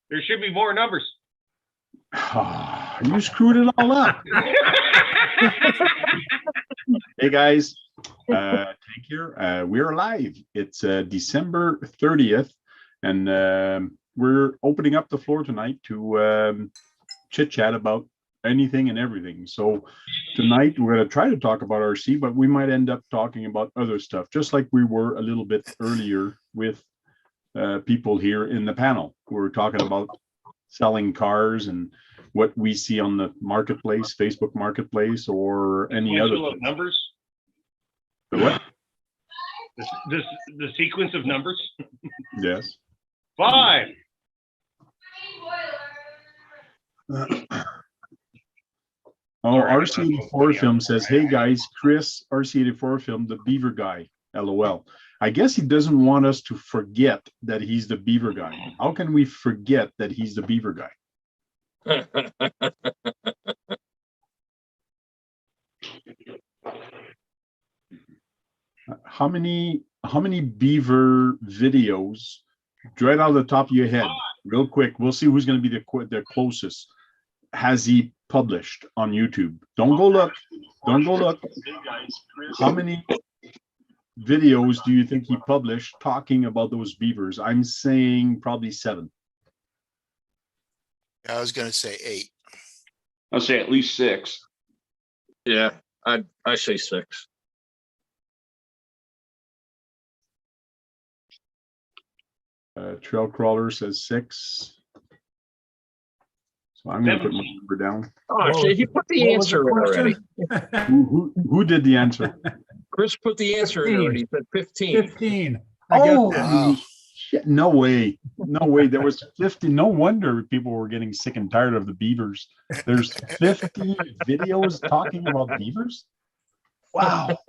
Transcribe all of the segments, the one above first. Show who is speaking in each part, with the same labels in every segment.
Speaker 1: There should be more numbers.
Speaker 2: You screwed it all up. Hey guys, take care. We're live. It's December 30th, and we're opening up the floor tonight to chit chat about anything and everything. So tonight we're going to try to talk about RC, but we might end up talking about other stuff, just like we were a little bit earlier with people here in the panel. We're talking about selling cars and what we see on the marketplace, Facebook marketplace, or any other
Speaker 1: numbers.
Speaker 2: The what?
Speaker 1: The sequence of numbers.
Speaker 2: Yes.
Speaker 1: 5.
Speaker 2: Oh, RC84 Film says, hey guys, Chris, RC84 Film, the beaver guy, LOL. I guess he doesn't want us to forget that he's the beaver guy. How can we forget that he's the beaver guy? How many beaver videos, right out of the top of your head, real quick, we'll see who's going to be the closest, has he published on YouTube? Don't go look. Don't go look. How many videos do you think he published talking about those beavers? I'm saying probably 7.
Speaker 3: I was going to say 8.
Speaker 4: I'll say at least 6.
Speaker 5: Yeah, I say 6.
Speaker 2: Trail Crawler says 6. So I'm going to put my number down.
Speaker 5: Oh, shit, he put the answer in already.
Speaker 2: Who did the answer?
Speaker 5: Chris put the answer in already. He said 15.
Speaker 6: 15.
Speaker 2: Oh, shit. No way. No way. There was 50. No wonder people were getting sick and tired of the beavers. There's 50 videos talking about beavers. Wow.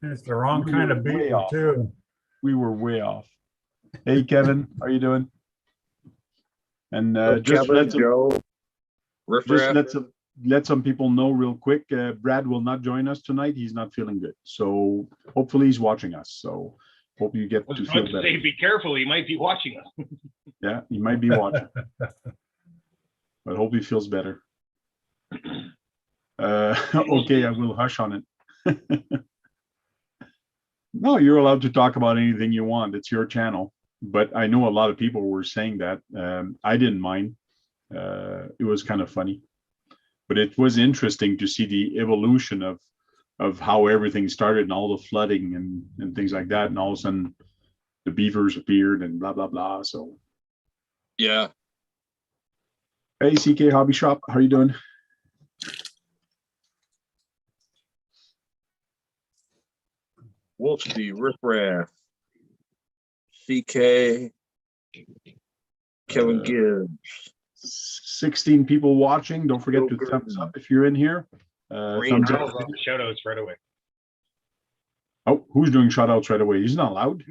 Speaker 6: It's the wrong kind of beaver too.
Speaker 2: We were way off. Hey, Kevin, how are you doing? And just let some people know real quick. Brad will not join us tonight. He's not feeling good. So hopefully he's watching us. So hope you get to feel better.
Speaker 1: Say, be careful. He might be watching us.
Speaker 2: Yeah, he might be watching. But hope he feels better. Okay, I will hush on it. No, you're allowed to talk about anything you want. It's your channel. But I know a lot of people were saying that. I didn't mind. It was kind of funny. But it was interesting to see the evolution of how everything started and all the flooding and things like that. And all of a sudden the beavers appeared and blah, blah, blah. So.
Speaker 5: Yeah.
Speaker 2: Hey, CK Hobby Shop. How are you doing?
Speaker 5: Wolfsby, Riff Raff, CK, Kevin Gibbs.
Speaker 2: 16 people watching. Don't forget to thumbs up if you're in here. Thumbs up.
Speaker 1: Shout outs right away.
Speaker 2: Oh, who's doing shout outs right away? He's not allowed.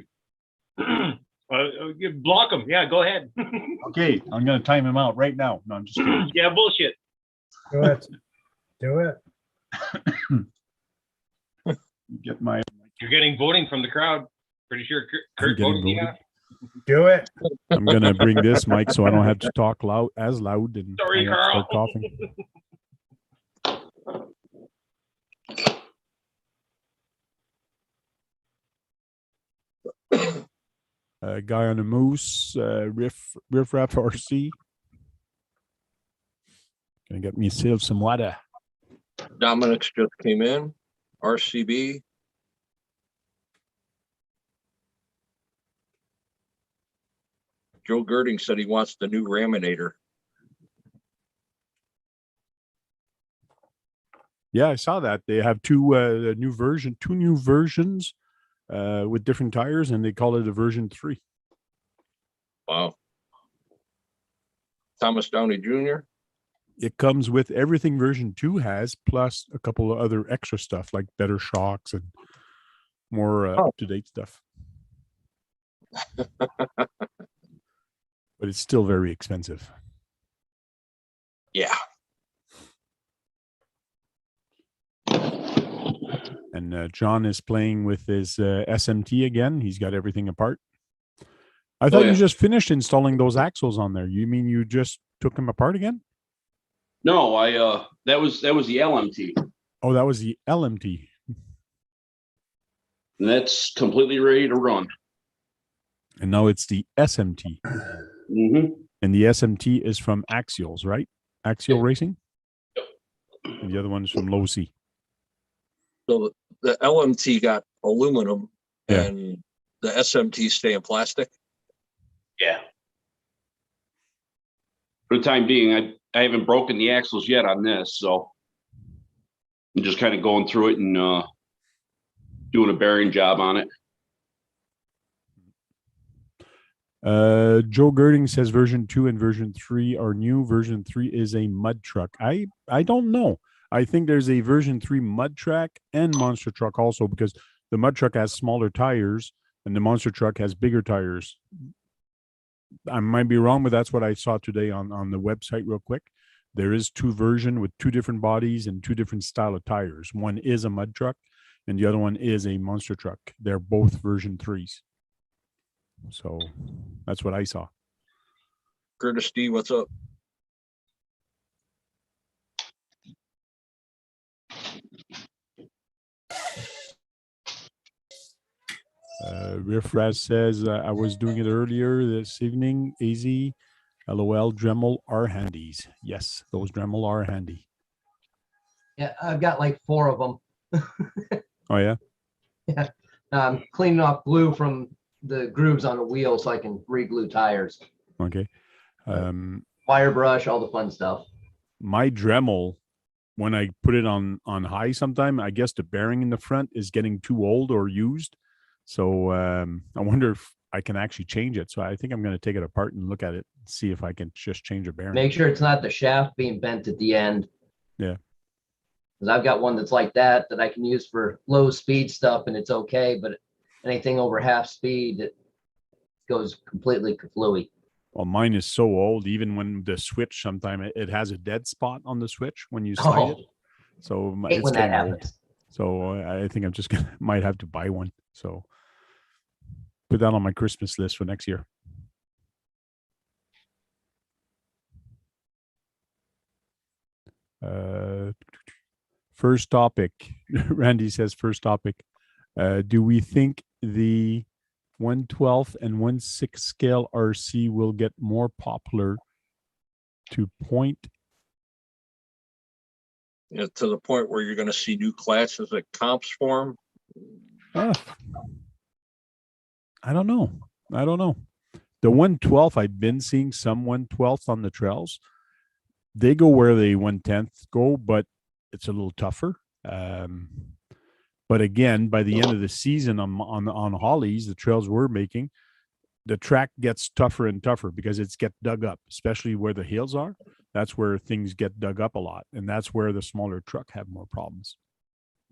Speaker 1: You block him. Yeah, go ahead.
Speaker 2: Okay, I'm going to time him out right now. No, I'm just kidding.
Speaker 1: Yeah, bullshit.
Speaker 6: Do it. Do it.
Speaker 2: Get my.
Speaker 1: You're getting voting from the crowd. Pretty sure Kurt voted. Yeah.
Speaker 6: Do it.
Speaker 7: I'm gonna bring this mic so I don't have to talk loud and
Speaker 1: sorry, Carl.
Speaker 7: Start coughing. Guy on a moose, riff raff RC. Gonna get me some water.
Speaker 5: Dominic's just came in. RCB. Joe Girding said he wants the new Raminator.
Speaker 7: Yeah, I saw that. They have two new versions with different tires, and they call it a version 3.
Speaker 5: Wow. Thomas Downey Jr.
Speaker 7: It comes with everything version 2 has, plus a couple of other extra stuff like better shocks and more up-to-date stuff. But it's still very expensive.
Speaker 5: Yeah.
Speaker 7: And John is playing with his SMT again. He's got everything apart. I thought
Speaker 4: yeah.
Speaker 7: you just finished installing those axles on there. You mean you just took them apart again?
Speaker 4: No, that was the LMT,
Speaker 7: Oh, that was the LMT.
Speaker 4: and that's completely ready to run.
Speaker 7: And now it's the SMT.
Speaker 4: Mm-hmm.
Speaker 7: And the SMT is from Axials, right? Axial Racing? And the other one is from Low C.
Speaker 5: So the LMT got aluminum
Speaker 7: Yeah.
Speaker 5: and the SMT stay in plastic.
Speaker 4: Yeah. For the time being, I haven't broken the axles yet on this, so I'm just kind of going through it and doing a bearing job on it.
Speaker 7: Joe Girding says version 2 and version 3 are new. Version 3 is a mud truck. I don't know. I think there's a version 3 mud truck and monster truck also, because the mud truck has smaller tires and the monster truck has bigger tires. I might be wrong, but that's what I saw today on the website real quick. There is 2 versions with 2 different bodies and 2 different style of tires. One is a mud truck and the other one is a monster truck. They're both version 3s. So that's what I saw.
Speaker 5: Curtis D, what's up?
Speaker 7: Riffrath says, I was doing it earlier this evening. Easy. LOL. Dremel are handies. Yes, those Dremel are handy.
Speaker 3: Yeah, I've got like 4 of them.
Speaker 7: Oh, yeah?
Speaker 3: Yeah. Cleaning off glue from the grooves on the wheel so I can re-glue tires.
Speaker 7: Okay.
Speaker 3: Wire brush, all the fun stuff.
Speaker 7: My Dremel, when I put it on high sometime, I guess the bearing in the front is getting too old or used. So I wonder if I can actually change it. So I think I'm going to take it apart and look at it, see if I can just change a bearing.
Speaker 3: Make sure it's not the shaft being bent at the end.
Speaker 7: Yeah.
Speaker 3: Because I've got one that's like that I can use for low speed stuff and it's okay, but anything over half speed, it goes completely kaflooey.
Speaker 7: Well, mine is so old, even when the switch, sometimes it has a dead spot on the switch when you slide it. So
Speaker 3: Hate
Speaker 7: it's
Speaker 3: when that
Speaker 7: getting old.
Speaker 3: happens.
Speaker 7: So I think I'm just gonna might have to buy one. So put that on my Christmas list for next year. First topic. Randy says first topic. Do we think the 1/12 and 1/6 scale RC will get more popular to point?
Speaker 5: To the point where you're going to see new classes at comps form?
Speaker 7: I don't know. The 1/12, I've been seeing some 1/12 on the trails. They go where the 1/10 go, but it's a little tougher. But again, by the end of the season on Hollies, the trails we're making, the track gets tougher and tougher because it's get dug up, especially where the hills are. That's where things get dug up a lot, and that's where the smaller truck have more problems.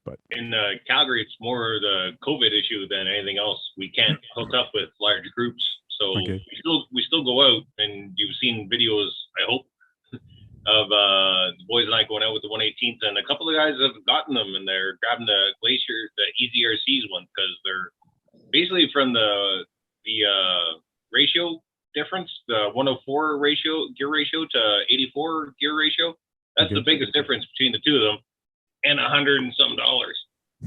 Speaker 7: But
Speaker 1: in Calgary, it's more the COVID issue than anything else. We can't hook up with large groups, so
Speaker 7: Okay.
Speaker 1: we still go out, and you've seen videos, I hope, of the boys and I going out with the 118th, and a couple of guys have gotten them, and they're grabbing the Glacier, the EZRCs one, because they're basically from the ratio difference, the 104 gear ratio to 84 gear ratio. That's
Speaker 7: Okay.
Speaker 1: the biggest difference between the two of them, and $100 and some.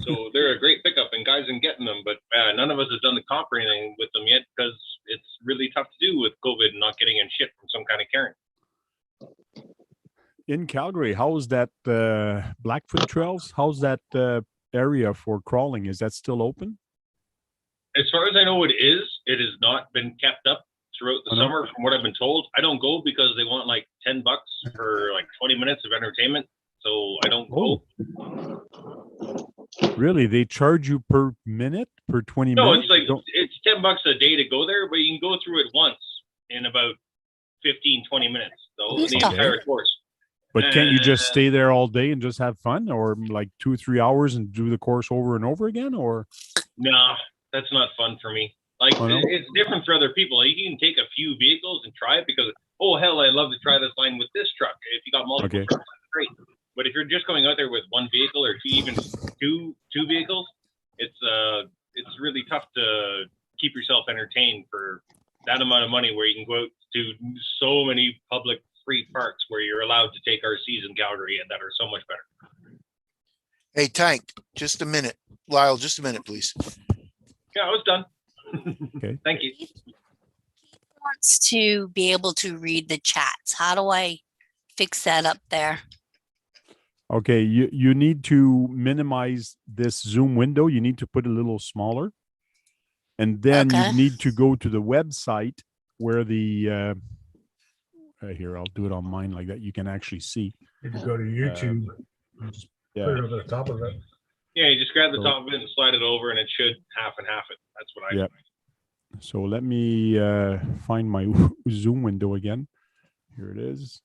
Speaker 1: So they're a great pickup, and guys are getting them, but none of us has done the comp or anything with them yet because it's really tough to do with COVID and not getting in shit from some kind of carrying.
Speaker 7: in Calgary, how is that Blackfoot Trails? How's that area for crawling? Is that still open?
Speaker 1: As far as I know, it is. It has not been kept up throughout the
Speaker 7: Oh, no?
Speaker 1: summer, from what I've been told. I don't go because they want like $10 for like 20 minutes of entertainment. So I don't go.
Speaker 7: Really? They charge you per minute, per 20
Speaker 1: No,
Speaker 7: minutes?
Speaker 1: it's like
Speaker 7: Don't-
Speaker 1: it's $10 a day to go there, but you can go through it once in about 15, 20 minutes. So the entire course.
Speaker 7: But can't you just stay there all day and just have fun, or like 2 or 3 hours and do the course over and over again? Or
Speaker 1: No, that's not fun for me. Like,
Speaker 7: Oh, no?
Speaker 1: it's different for other people. Like, you can take a few vehicles and try it because, oh, hell, I'd love to try this line with this truck. If you got multiple
Speaker 7: Okay.
Speaker 1: trucks, that's great. But if you're just going out there with one vehicle or even two vehicles, it's really tough to keep yourself entertained for that amount of money where you can go out to so many public free parks where you're allowed to take RCs in Calgary and that are so much better.
Speaker 8: Hey, Tank, just a minute. Lyle, just a minute, please.
Speaker 1: Yeah, I was done.
Speaker 7: Okay.
Speaker 1: Thank you.
Speaker 9: Keith wants to be able to read the chats. How do I fix that up there?
Speaker 7: Okay, you need to minimize this zoom window. You need to put it a little smaller. And then
Speaker 9: Okay.
Speaker 7: you need to go to the website where the here, I'll do it on mine like that. You can actually see.
Speaker 6: You can go to YouTube and just put
Speaker 7: Yeah.
Speaker 6: it over the top of it.
Speaker 1: Yeah, you just grab the
Speaker 7: So-
Speaker 1: top of it and slide it over, and it should half and half it. That's what I
Speaker 7: Yeah. So let me find my Zoom window again. Here it is.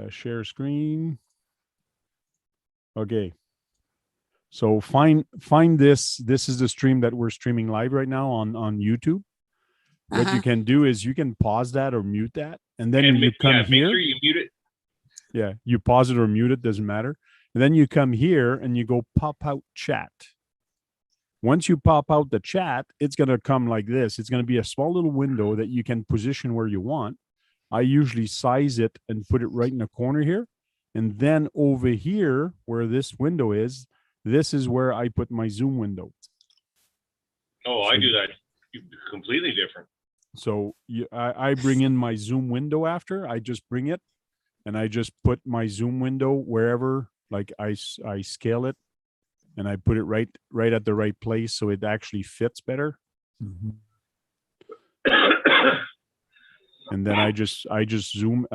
Speaker 7: Share screen. Okay. So find this. This is the stream that we're streaming live right now on YouTube. What you can do is you can pause that or mute that, and then you come
Speaker 1: Make
Speaker 7: here.
Speaker 1: sure you mute it.
Speaker 7: Yeah, you pause it or mute it, doesn't matter. And then you come here and you go pop out chat. Once you pop out the chat, it's going to come like this. It's going to be a small little window that you can position where you want. I usually size it and put it right in the corner here. And then over here, where this window is, this is where I put my Zoom window.
Speaker 1: Oh, I do that completely different.
Speaker 7: So I bring in my Zoom window after. I just bring it and I just put my Zoom window wherever, like I scale it and I put it right at the right place so it actually fits better. And then I just zoom,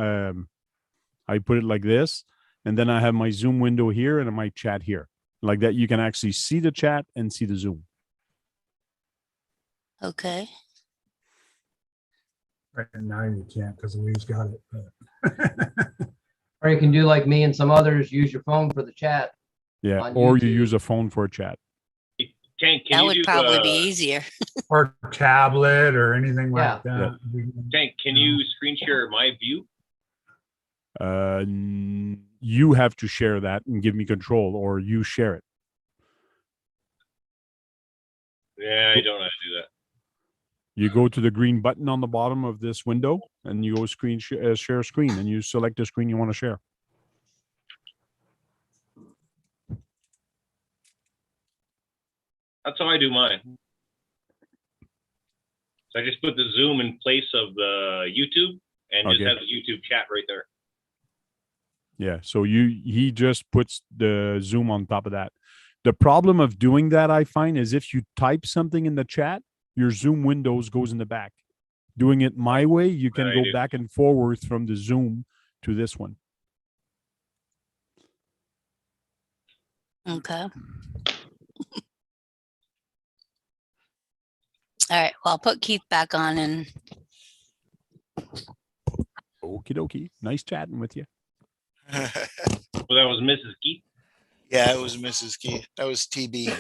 Speaker 7: I put it like this, and then I have my Zoom window here and my chat here. Like that, you can actually see the chat and see the Zoom.
Speaker 9: Okay.
Speaker 6: Right now you can't because Lou's got it. But
Speaker 3: Or you can do like me and some others, use your phone for the chat.
Speaker 7: Yeah,
Speaker 3: On
Speaker 7: or you
Speaker 3: YouTube.
Speaker 7: use a phone for a chat.
Speaker 1: Can
Speaker 9: That
Speaker 1: you
Speaker 9: would
Speaker 1: do,
Speaker 9: probably be easier.
Speaker 6: or tablet or anything like
Speaker 3: Yeah.
Speaker 6: that.
Speaker 1: Tank, can you screen share my view?
Speaker 7: You have to share that and give me control, or you share it.
Speaker 1: Yeah, I don't know how to do that.
Speaker 7: You go to the green button on the bottom of this window and you go share screen, and you select the screen you want to share.
Speaker 1: That's how I do mine. So I just put the Zoom in place of the YouTube and just
Speaker 7: Okay.
Speaker 1: have the YouTube chat right there.
Speaker 7: Yeah, so he just puts the Zoom on top of that. The problem of doing that, I find, is if you type something in the chat, your Zoom windows goes in the back. Doing it my way, you can
Speaker 1: I
Speaker 7: go
Speaker 1: do.
Speaker 7: back and forward from the Zoom to this one.
Speaker 9: Okay. All right. Well, I'll put Keith back on and
Speaker 7: Okie dokie. Nice chatting with you.
Speaker 1: Well, that was Mrs. Keith.
Speaker 8: Yeah, it was Mrs. Key. That was TB.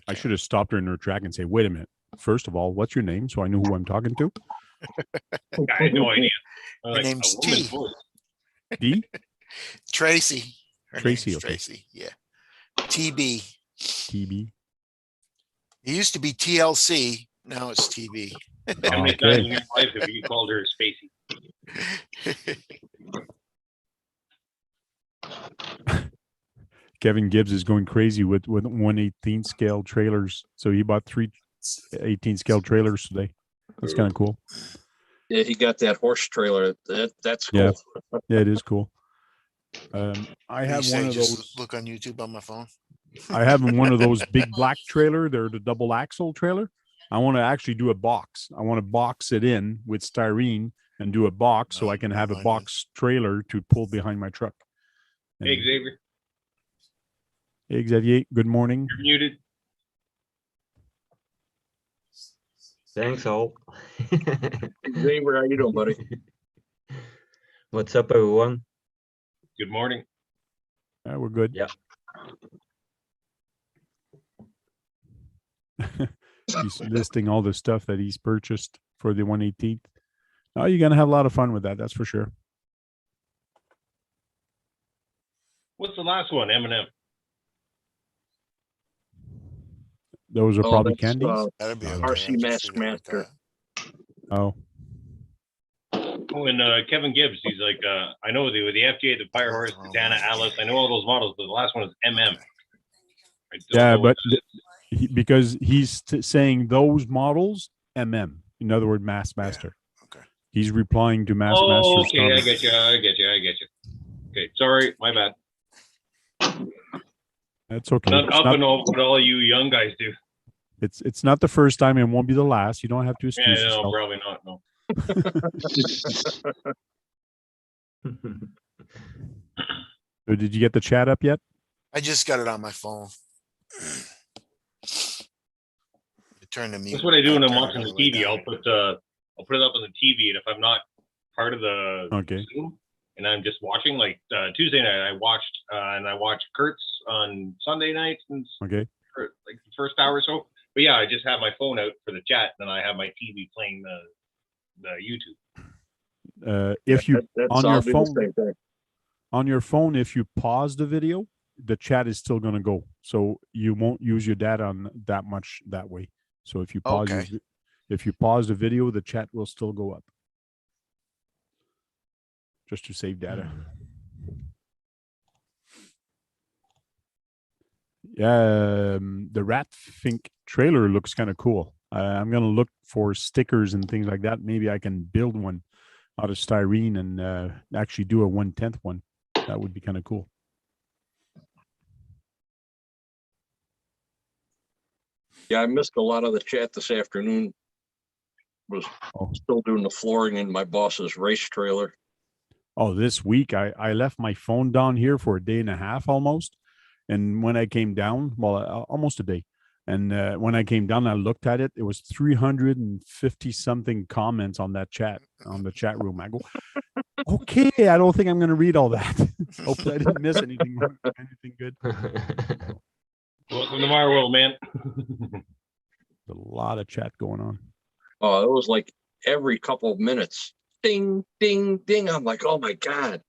Speaker 7: I should have stopped her in her track and say, wait a minute. First of all, what's your name? So I know who I'm talking to.
Speaker 1: I had no idea.
Speaker 8: Her
Speaker 1: Like,
Speaker 8: name's
Speaker 1: a woman's
Speaker 8: T.
Speaker 1: voice.
Speaker 7: D?
Speaker 8: Tracy. Her
Speaker 7: Tracy,
Speaker 8: name's
Speaker 7: okay.
Speaker 8: Tracy. Yeah. TB.
Speaker 7: TB.
Speaker 8: It used to be TLC. Now it's TB.
Speaker 1: How many times in
Speaker 7: Okay.
Speaker 1: your life have you called her Spacey?
Speaker 7: Kevin Gibbs is going crazy with 1/18 scale trailers. So he bought 3 18 scale trailers today. That's kind of cool.
Speaker 5: Yeah, he got that horse trailer. That's cool.
Speaker 7: Yeah. Yeah, it is cool. I
Speaker 8: You
Speaker 7: have
Speaker 8: say
Speaker 7: one of
Speaker 8: just
Speaker 7: those.
Speaker 8: look on YouTube on my phone.
Speaker 7: I have one of those big black trailer. They're the double axle trailer. I want to actually do a box. I want to box it in with styrene and do a box so I can have a
Speaker 8: Mine
Speaker 7: box trailer to pull behind my truck. And-
Speaker 1: Hey, Xavier,
Speaker 7: Hey, Xavier, good morning.
Speaker 1: you're muted.
Speaker 10: Thanks, all.
Speaker 5: Xavier, how you doing, buddy?
Speaker 10: What's up, everyone?
Speaker 1: Good morning.
Speaker 7: We're good.
Speaker 10: Yeah.
Speaker 7: He's listing all the stuff that he's purchased for the 1/18th. Oh, you're going to have a lot of fun with that. That's for sure.
Speaker 1: What's the last one? M&M.
Speaker 7: Those are
Speaker 5: Oh,
Speaker 7: probably
Speaker 5: that's,
Speaker 7: candies.
Speaker 8: That'd be
Speaker 7: Oh.
Speaker 8: okay.
Speaker 5: RC
Speaker 8: I can
Speaker 5: Mask
Speaker 8: figure it with
Speaker 5: Master.
Speaker 8: that.
Speaker 7: Oh,
Speaker 1: When Kevin Gibbs, he's like, I know with the FJ, the Firehorse, the Dana, Alice, I know all those models, but the last one is MM. I don't
Speaker 7: yeah,
Speaker 1: know what
Speaker 7: but because he's saying those models in other words, Mass Master.
Speaker 8: Okay.
Speaker 7: He's replying to Mass
Speaker 1: Oh,
Speaker 7: Master.
Speaker 1: okay, I
Speaker 7: Starman.
Speaker 1: get you. Okay, sorry, my bad.
Speaker 7: That's okay.
Speaker 1: Not
Speaker 7: It's
Speaker 1: up
Speaker 7: not,
Speaker 1: and all what all you young guys do.
Speaker 7: it's not the first time. It won't be the last. You don't have to
Speaker 1: Yeah,
Speaker 7: excuse
Speaker 1: no,
Speaker 7: yourself.
Speaker 1: probably not. No.
Speaker 7: So did you get the chat up yet?
Speaker 8: I just got it on my phone. Turn the mute.
Speaker 1: That's what I do when I'm
Speaker 8: Turn it
Speaker 1: watching the
Speaker 8: all way
Speaker 1: TV.
Speaker 8: down.
Speaker 1: I'll put it up on the TV, and if I'm not part of the
Speaker 7: Okay.
Speaker 1: Zoom, and I'm just watching, like Tuesday night, I watched Kurtz on Sunday nights and
Speaker 7: Okay.
Speaker 1: for like the first hour or so. But yeah, I just have my phone out for the chat, and then I have my TV playing the YouTube.
Speaker 7: If you
Speaker 5: That's
Speaker 7: on your
Speaker 5: I'll do the
Speaker 7: phone,
Speaker 5: same thing.
Speaker 7: on your phone, if you pause the video, the chat is still going to go. So you won't use your data on that much that way. So if you pause
Speaker 8: Okay.
Speaker 7: if you pause the video, the chat will still go up. Just to save data. Yeah, the Rat Fink trailer looks kind of cool. I'm gonna look for stickers and things like that. Maybe I can build one out of styrene and actually do a 1/10 one. That would be kind of cool.
Speaker 5: Yeah, I missed a lot of the chat this afternoon. Was still doing the flooring in my boss's race trailer.
Speaker 7: Oh, this week I left my phone down here for a day and a half almost. And when I came down, well, almost a day. And when I came down, I looked at it. It was 350 something comments on that chat, on the chat room. I go, okay, I don't think I'm going to read all that. Hopefully I didn't miss anything good.
Speaker 1: Welcome to my world, man.
Speaker 7: A lot of chat going on.
Speaker 5: Oh, it was like every couple of minutes. Ding, ding, ding. I'm like, oh my God.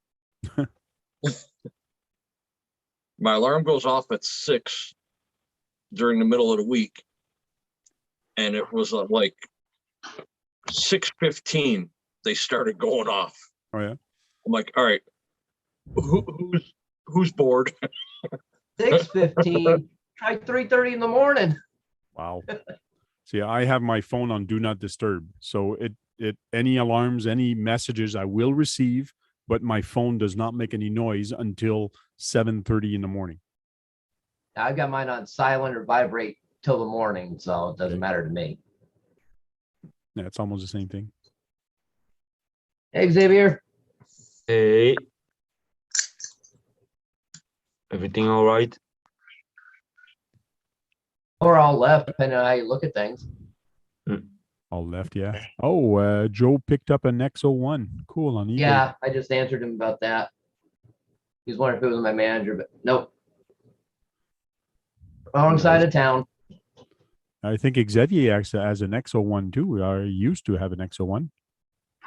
Speaker 5: My alarm goes off at 6 during the middle of the week. And it was like 6:15. They started going off.
Speaker 7: Oh, yeah.
Speaker 5: I'm like, all right, who's bored?
Speaker 3: 6:15. Try 3:30 in the morning.
Speaker 7: Wow. See, I have my phone on do not disturb. So it any alarms, any messages I will receive, but my phone does not make any noise until 7:30 in the morning.
Speaker 3: I've got mine on silent or vibrate till the morning, so it doesn't matter to me.
Speaker 7: Yeah, it's almost the same thing.
Speaker 3: Hey, Xavier.
Speaker 10: Hey. Everything all right?
Speaker 3: Or all left, depending on how you look at things.
Speaker 7: All left, yeah. Oh, Joe picked up an X01. Cool on eBay.
Speaker 3: Yeah, I just answered him about that. He's wondering if it was my manager, but nope. Wrong side of town.
Speaker 7: I think Xavier actually has an X01 too. I used to have an X01.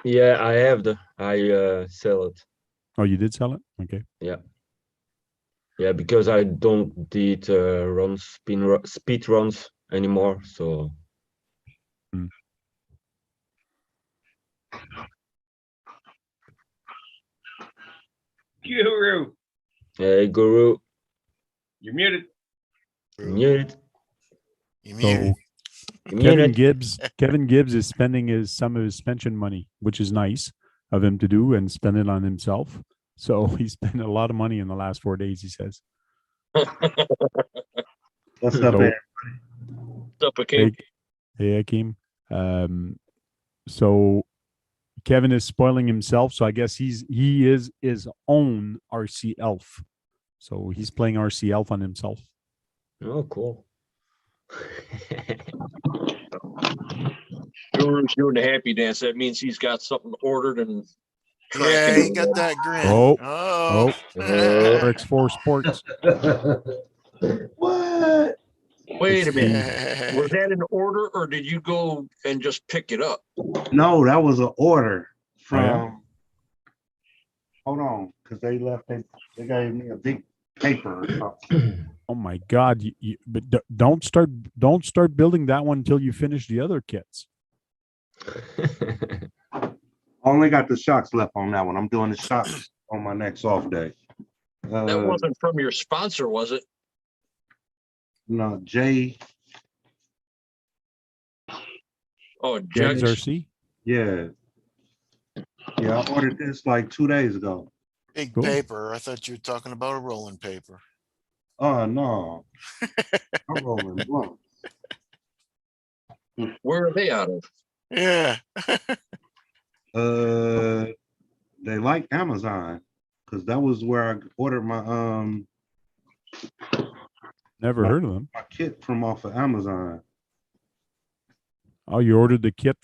Speaker 10: Yeah, I sell it.
Speaker 7: Oh, you did sell it? Okay.
Speaker 10: Yeah. Yeah, because I don't did speed runs anymore. So.
Speaker 1: Guru,
Speaker 10: Hey, Guru.
Speaker 1: you're muted.
Speaker 10: Muted.
Speaker 8: You muted.
Speaker 7: So Kevin Gibbs is spending some of his pension money, which is nice of him to do and spend it on himself. So he spent a lot of money in the last 4 days, he says.
Speaker 11: What's up, man?
Speaker 5: What's up, Akeem?
Speaker 7: Hey, Akeem. So Kevin is spoiling himself. So I guess he is his own RC elf. So he's playing RC elf on himself.
Speaker 10: Oh, cool.
Speaker 5: Guru's doing the happy dance. That means he's got something ordered and
Speaker 8: Yeah, he got that grin.
Speaker 7: Oh, RX4 Sports.
Speaker 3: What?
Speaker 5: Wait a minute. Was that an order or did you go and just pick it up?
Speaker 11: No, that was an order from.
Speaker 7: Oh, yeah?
Speaker 11: Hold on, because they gave me a big paper or something.
Speaker 7: Oh my God! But don't start building that one until you finish the other kits.
Speaker 11: Only got the shocks left on that one. I'm doing the shocks on my next off day.
Speaker 5: That wasn't from your sponsor, was it?
Speaker 11: No, Jay.
Speaker 5: Oh,
Speaker 7: Jags
Speaker 5: Jags.
Speaker 7: RC.
Speaker 11: Yeah. Yeah, I ordered this like 2 days ago.
Speaker 8: Big
Speaker 7: Cool.
Speaker 8: paper. I thought you were talking about a rolling paper.
Speaker 11: Oh no. I'm rolling blunt.
Speaker 5: Where are they out of?
Speaker 8: Yeah.
Speaker 11: They like Amazon because that was where I ordered my
Speaker 7: Never heard of them.
Speaker 11: my kit from off of Amazon.
Speaker 7: Oh, you ordered the kit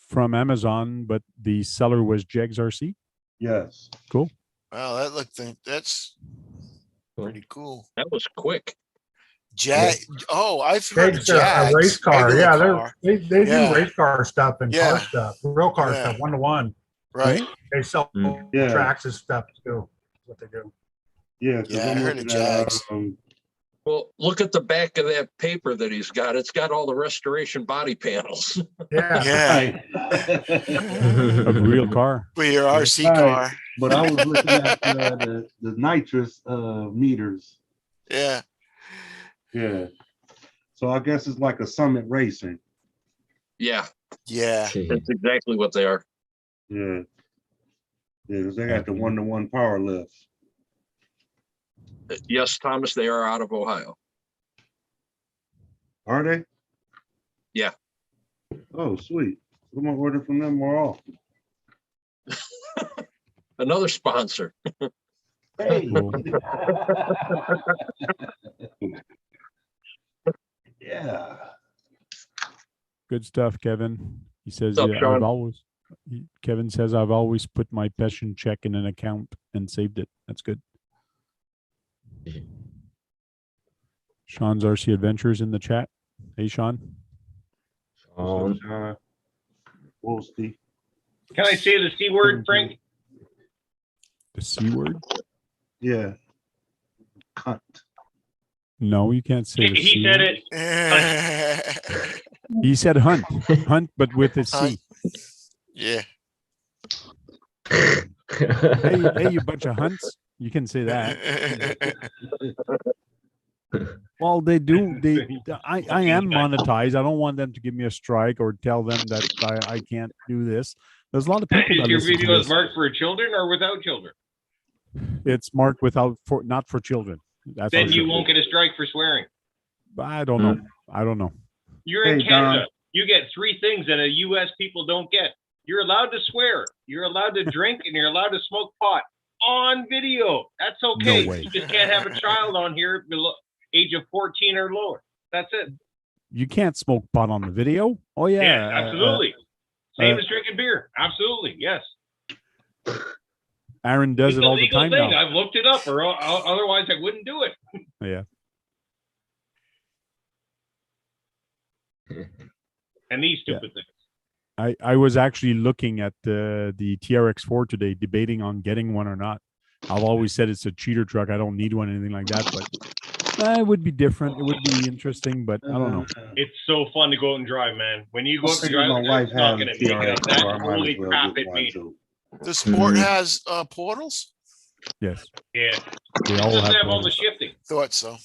Speaker 7: from Amazon, but the seller was Jags RC.
Speaker 11: Yes.
Speaker 7: Cool.
Speaker 8: Wow, that's pretty cool.
Speaker 5: That was quick.
Speaker 8: Oh, I've heard of
Speaker 6: Jags are a race
Speaker 8: Jags.
Speaker 6: car.
Speaker 8: regular
Speaker 6: Yeah,
Speaker 8: car.
Speaker 6: they
Speaker 8: Yeah.
Speaker 6: do race car stuff and
Speaker 8: Yeah.
Speaker 6: car stuff, real car
Speaker 8: Yeah.
Speaker 6: stuff, 1-to-1.
Speaker 8: Right.
Speaker 6: They sell
Speaker 11: Yeah.
Speaker 6: Traxxas stuff too. That's what they do.
Speaker 11: Yeah, 'cause
Speaker 8: Yeah, I
Speaker 11: I'm
Speaker 8: heard of
Speaker 11: looking at,
Speaker 8: Jags.
Speaker 5: Well, look at the back of that paper that he's got. It's got all the restoration body panels.
Speaker 6: Yeah.
Speaker 8: Yeah.
Speaker 7: A real car.
Speaker 8: For your RC
Speaker 11: Right.
Speaker 8: car.
Speaker 11: But I was looking at the nitrous meters.
Speaker 8: Yeah.
Speaker 11: Yeah. So I guess it's like a Summit Racing.
Speaker 5: Yeah,
Speaker 8: Yeah.
Speaker 5: that's exactly what they are.
Speaker 11: Yeah. Yeah, 'cause they got the 1-to-1 power lift.
Speaker 5: Yes, Thomas, they are out of Ohio.
Speaker 11: Are they?
Speaker 5: Yeah.
Speaker 11: Oh, sweet. I'm gonna order from them more often.
Speaker 5: Another sponsor.
Speaker 11: Hey.
Speaker 7: Cool.
Speaker 11: Yeah.
Speaker 7: Good stuff, Kevin. He says,
Speaker 5: What's up, Sean?
Speaker 7: Kevin says, I've always put my pension check in an account and saved it. That's good. Sean's RC Adventures in the chat. Hey, Sean.
Speaker 11: What's up, Sean? Wolsty.
Speaker 1: Can I say the C word, Frank?
Speaker 7: The C word?
Speaker 11: Yeah. Cunt.
Speaker 7: No, you can't say the
Speaker 1: He
Speaker 7: C
Speaker 1: said
Speaker 7: word.
Speaker 1: it.
Speaker 7: He said hunt. Hunt, but with a C.
Speaker 8: Hunt. Yeah.
Speaker 7: Hey, you bunch of hunts. You can say that. Well, they do. I am monetized. I don't want them to give me a strike or tell them that I can't do this. There's a lot of people
Speaker 1: Is
Speaker 7: that
Speaker 1: your
Speaker 7: listen to
Speaker 1: videos
Speaker 7: this.
Speaker 1: marked for children or without children?
Speaker 7: It's marked not for children. That's
Speaker 1: Then
Speaker 7: for
Speaker 1: you
Speaker 7: sure.
Speaker 1: won't get a strike for swearing.
Speaker 7: I don't know. I don't know.
Speaker 1: You're in
Speaker 11: Hey,
Speaker 1: Canada.
Speaker 11: Don.
Speaker 1: You get 3 things that a U.S. people don't get. You're allowed to swear. You're allowed to drink, and you're allowed to smoke pot on video. That's okay.
Speaker 7: No way.
Speaker 1: You just can't have a child on here below age of 14 or lower. That's it.
Speaker 7: You can't smoke pot on the video. Oh yeah,
Speaker 1: Yeah, absolutely. Same
Speaker 7: uh,
Speaker 1: as drinking beer. Absolutely, yes.
Speaker 7: Aaron does
Speaker 1: It's
Speaker 7: it
Speaker 1: a
Speaker 7: all the
Speaker 1: legal
Speaker 7: time
Speaker 1: thing.
Speaker 7: now.
Speaker 1: I've looked it up, or otherwise I wouldn't do it.
Speaker 7: Yeah.
Speaker 1: And these stupid things.
Speaker 7: I was actually looking at the TRX4 today, debating on getting one or not. I've always said it's a cheater truck. I don't need one, anything like that. But it would be different. It would be interesting, but I don't know.
Speaker 1: It's so fun to go out and drive, man. When you go out and
Speaker 11: Figured
Speaker 1: drive,
Speaker 11: my wife
Speaker 1: not
Speaker 11: has a
Speaker 1: gonna make it up.
Speaker 11: TRX,
Speaker 1: That
Speaker 11: so I might
Speaker 1: holy
Speaker 11: as well
Speaker 1: crap
Speaker 11: get
Speaker 1: it
Speaker 11: one
Speaker 1: means.
Speaker 11: too.
Speaker 8: The sport has portals?
Speaker 7: Yes,
Speaker 1: Yeah.
Speaker 7: they
Speaker 1: It
Speaker 7: all
Speaker 1: doesn't
Speaker 7: have.
Speaker 1: have all the
Speaker 7: those.
Speaker 1: shifting.
Speaker 8: Thought so.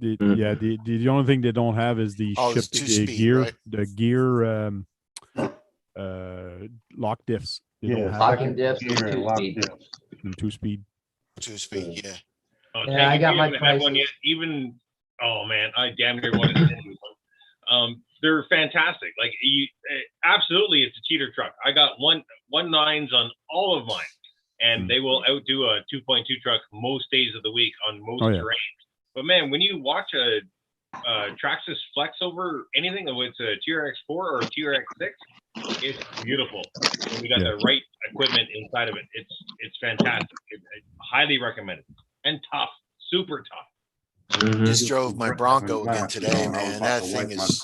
Speaker 7: Yeah, the only thing they don't have is the
Speaker 8: Oh, it's
Speaker 7: shift, the
Speaker 8: two-speed,
Speaker 7: gear,
Speaker 8: right?
Speaker 7: the gear lock diffs. They don't
Speaker 11: Yeah,
Speaker 7: have
Speaker 3: Locking diffs and
Speaker 11: gear and lock
Speaker 3: 2-speed.
Speaker 11: diffs.
Speaker 7: in 2-speed.
Speaker 8: 2-speed, yeah.
Speaker 1: Oh,
Speaker 3: Yeah, I
Speaker 1: if
Speaker 3: got
Speaker 1: you
Speaker 3: my
Speaker 1: haven't had one
Speaker 3: prices.
Speaker 1: yet, even oh man, I damn near want to send you one. They're fantastic. Like absolutely, it's a cheater truck. I got one 9s on all of mine, and they will outdo a 2.2 truck most days of the week on most terrains. But man, when you watch a Traxxas flex over anything, whether it's a TRX4 or a TRX6, it's beautiful. When you got the right equipment inside of it, it's fantastic. I highly recommend it. And tough, super tough.
Speaker 8: Just drove my Bronco again today, man. That thing is.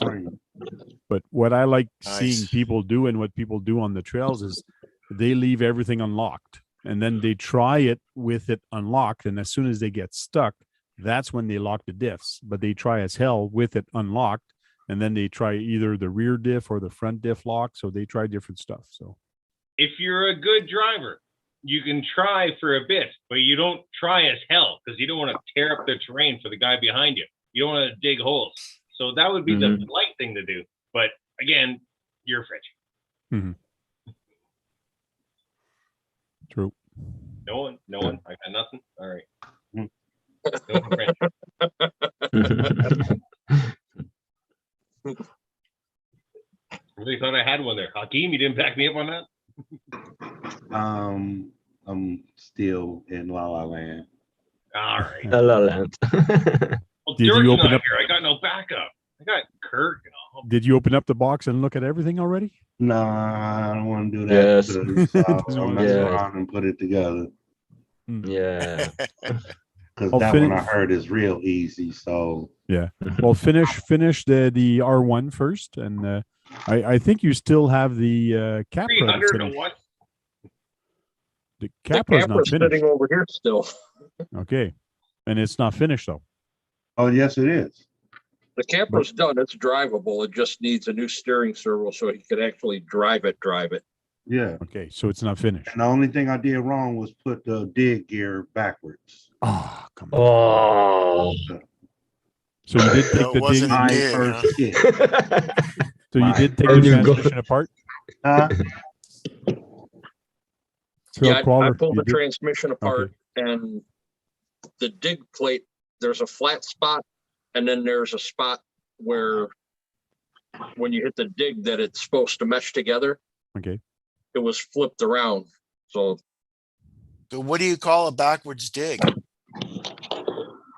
Speaker 7: But what I like
Speaker 8: Nice.
Speaker 7: seeing people do and what people do on the trails is they leave everything unlocked and then they try it with it unlocked. And as soon as they get stuck, that's when they lock the diffs. But they try as hell with it unlocked, and then they try either the rear diff or the front diff lock. So they try different stuff. So
Speaker 1: If you're a good driver, you can try for a bit, but you don't try as hell because you don't want to tear up the terrain for the guy behind you. You don't want to dig holes. So that would be the polite thing to do. But again, you're French.
Speaker 7: True.
Speaker 1: No one. I got nothing. All right. No French. Really thought I had one there. Hakeem, you didn't back me up on that?
Speaker 11: I'm still in La La Land.
Speaker 1: All right.
Speaker 10: La La Land.
Speaker 1: Well,
Speaker 7: Did
Speaker 1: Dirk's
Speaker 7: you open
Speaker 1: not
Speaker 7: up-
Speaker 1: here. I got no backup. I got Kurt and all.
Speaker 7: did you open up the box and look at everything already?
Speaker 11: Nah, I don't want to do that.
Speaker 10: Yes.
Speaker 11: So I'll mess
Speaker 10: Yeah.
Speaker 11: around and put it together.
Speaker 10: Yeah.
Speaker 11: Because
Speaker 7: I'll
Speaker 11: that
Speaker 7: finish-
Speaker 11: one I heard is real easy. So
Speaker 7: Well, finish the R1 first, and I think you still have the Capra.
Speaker 1: 300
Speaker 7: finished.
Speaker 1: to what?
Speaker 7: The
Speaker 5: The
Speaker 7: Capra's not
Speaker 5: camera's
Speaker 7: finished.
Speaker 5: sitting over here still.
Speaker 7: Okay, and it's not finished though.
Speaker 11: oh yes, it is.
Speaker 5: The camper's done. It's drivable. It just needs a new steering servo so he could actually drive it.
Speaker 11: Yeah.
Speaker 7: Okay, so it's not finished.
Speaker 11: And the only thing I did wrong was put the dig gear backwards.
Speaker 7: Oh, come on.
Speaker 10: Oh.
Speaker 7: So you did take
Speaker 8: No, it
Speaker 7: the
Speaker 8: wasn't
Speaker 7: ding.
Speaker 11: My
Speaker 8: dig,
Speaker 11: first
Speaker 8: huh?
Speaker 11: kit.
Speaker 7: So you did take
Speaker 10: And
Speaker 7: the
Speaker 10: you go-
Speaker 7: transmission apart.
Speaker 11: Huh?
Speaker 7: Phil
Speaker 5: Yeah, I
Speaker 7: Qualler,
Speaker 5: pulled
Speaker 7: you
Speaker 5: the
Speaker 7: did-
Speaker 5: transmission apart and the dig plate, there's a flat spot and then there's a spot where when you hit the dig that it's supposed to mesh together,
Speaker 7: Okay.
Speaker 5: it was flipped around. So
Speaker 8: So what do you call a backwards dig?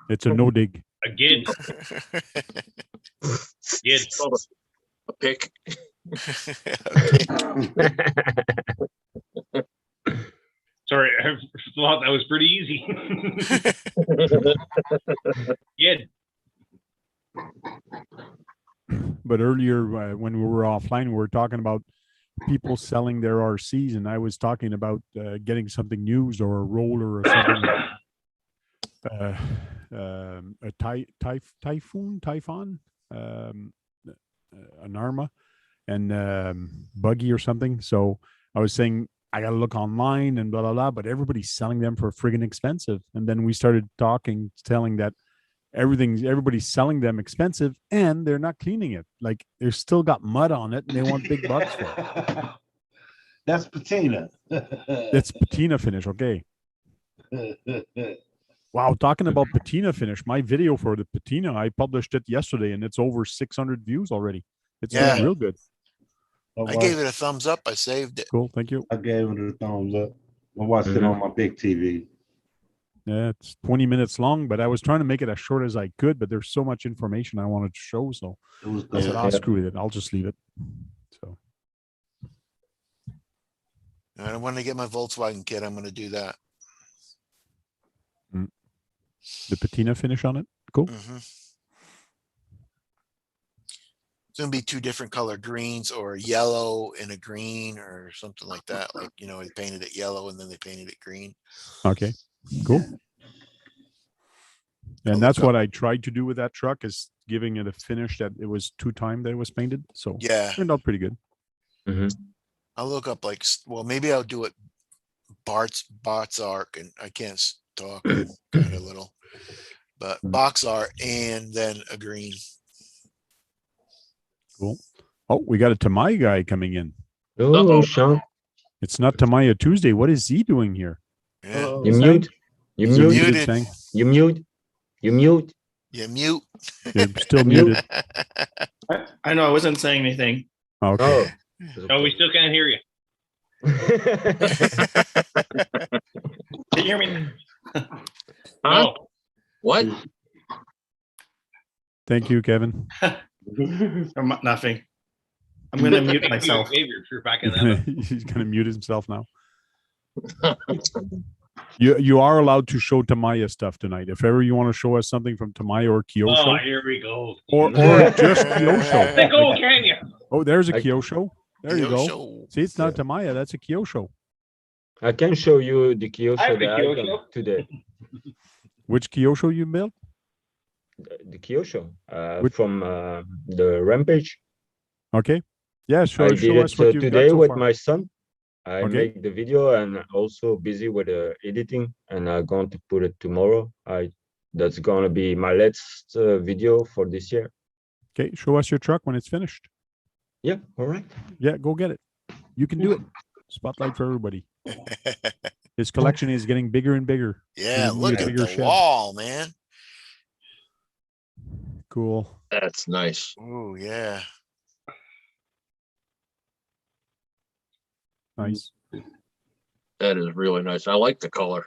Speaker 7: It's a no dig.
Speaker 1: A gid. Gid.
Speaker 5: it's called a pick.
Speaker 8: Okay.
Speaker 1: Sorry, I thought that was pretty easy. Gid.
Speaker 7: But earlier when we were offline, we were talking about people selling their RCs, and I was talking about getting something used or a roller or something. A Typhon, an Arma, and buggy or something. So I was saying I got to look online and blah blah blah, but everybody's selling them for friggin' expensive. And then we started telling that everybody's selling them expensive, and they're not cleaning it. Like they're still got mud on it, and they want big bucks for it.
Speaker 11: That's patina.
Speaker 7: It's patina finish, okay. Wow, talking about patina finish, my video for the patina, I published it yesterday and it's over 600 views already. It's
Speaker 8: Yeah.
Speaker 7: doing real good.
Speaker 8: I gave it a thumbs up. I saved it.
Speaker 7: Cool, thank you.
Speaker 11: I gave it a thumbs up. I watched it on my big TV.
Speaker 7: Yeah, it's 20 minutes long, but I was trying to make it as short as I could, but there's so much information I wanted to show, so
Speaker 11: It was
Speaker 7: I said,
Speaker 11: good.
Speaker 7: I'll screw it. I'll just leave it. So
Speaker 8: I want to get my Volkswagen kit. I'm going to do that.
Speaker 7: the patina finish on it, cool.
Speaker 8: Mhm. It's going to be 2 different color greens, or yellow and a green or something like that. Like, you know, they painted it yellow and then they painted it green.
Speaker 7: Okay, cool.
Speaker 8: I'll
Speaker 7: And that's
Speaker 8: look up-
Speaker 7: what I tried to do with that truck, is giving it a finish that it was 2 times that it was painted. So
Speaker 8: Yeah.
Speaker 7: turned out pretty good.
Speaker 8: I'll look up like, well, maybe I'll do it Bart's arc, and I can't talk kind of little, but box art and then a green.
Speaker 7: Cool. Oh, we got a Tamaya guy coming in.
Speaker 10: Oh, Sean.
Speaker 7: It's not Tamaya Tuesday. What is he doing here?
Speaker 8: Yeah.
Speaker 10: You mute. You
Speaker 7: Is he
Speaker 10: mute.
Speaker 8: muted.
Speaker 7: Sang?
Speaker 10: You mute. You mute.
Speaker 8: You mute.
Speaker 7: You're still muted.
Speaker 12: I know I wasn't saying anything.
Speaker 7: Okay.
Speaker 10: Oh.
Speaker 1: No, we still can't hear you.
Speaker 12: Can you hear me?
Speaker 5: Huh?
Speaker 1: No.
Speaker 5: What?
Speaker 7: Thank you, Kevin.
Speaker 12: Nothing. I'm going to mute
Speaker 1: Thank you,
Speaker 12: myself.
Speaker 1: Xavier, if you're backing that up.
Speaker 7: He's gonna mute himself now. You are allowed to show Tamaya stuff tonight. If ever you want to show us something from Tamaya or
Speaker 1: Oh,
Speaker 7: Kyosho,
Speaker 1: here we go.
Speaker 7: or just Kyosho.
Speaker 1: Say go, can you?
Speaker 7: Oh, there's a
Speaker 10: I-
Speaker 7: Kyosho. There you go.
Speaker 8: Kyosho.
Speaker 7: See, it's not Tamaya. That's a Kyosho.
Speaker 10: I can show you the
Speaker 1: I
Speaker 10: Kyosho
Speaker 1: have a
Speaker 10: that I
Speaker 1: Kyosho.
Speaker 10: got today.
Speaker 7: Which Kyosho you built?
Speaker 10: the Kyosho
Speaker 7: Which-
Speaker 10: from the Rampage.
Speaker 7: Okay. Yeah,
Speaker 10: I
Speaker 7: show
Speaker 10: did
Speaker 7: us
Speaker 10: it
Speaker 7: what you've got
Speaker 10: today
Speaker 7: so
Speaker 10: with
Speaker 7: far.
Speaker 10: my son. I
Speaker 7: Okay.
Speaker 10: make the video and also busy with editing, and I'm going to put it tomorrow. That's gonna be my last video for this year.
Speaker 7: Okay, show us your truck when it's finished.
Speaker 10: Yeah, all right.
Speaker 7: Yeah, go get it. You can do it. Spotlight for everybody. His collection is getting bigger and bigger.
Speaker 8: Yeah,
Speaker 7: Gonna need
Speaker 8: look
Speaker 7: a
Speaker 8: at
Speaker 7: bigger
Speaker 8: the
Speaker 7: shed.
Speaker 8: wall, man.
Speaker 7: Cool.
Speaker 5: That's nice.
Speaker 8: Oh, yeah.
Speaker 7: Nice.
Speaker 5: That is really nice. I like the color.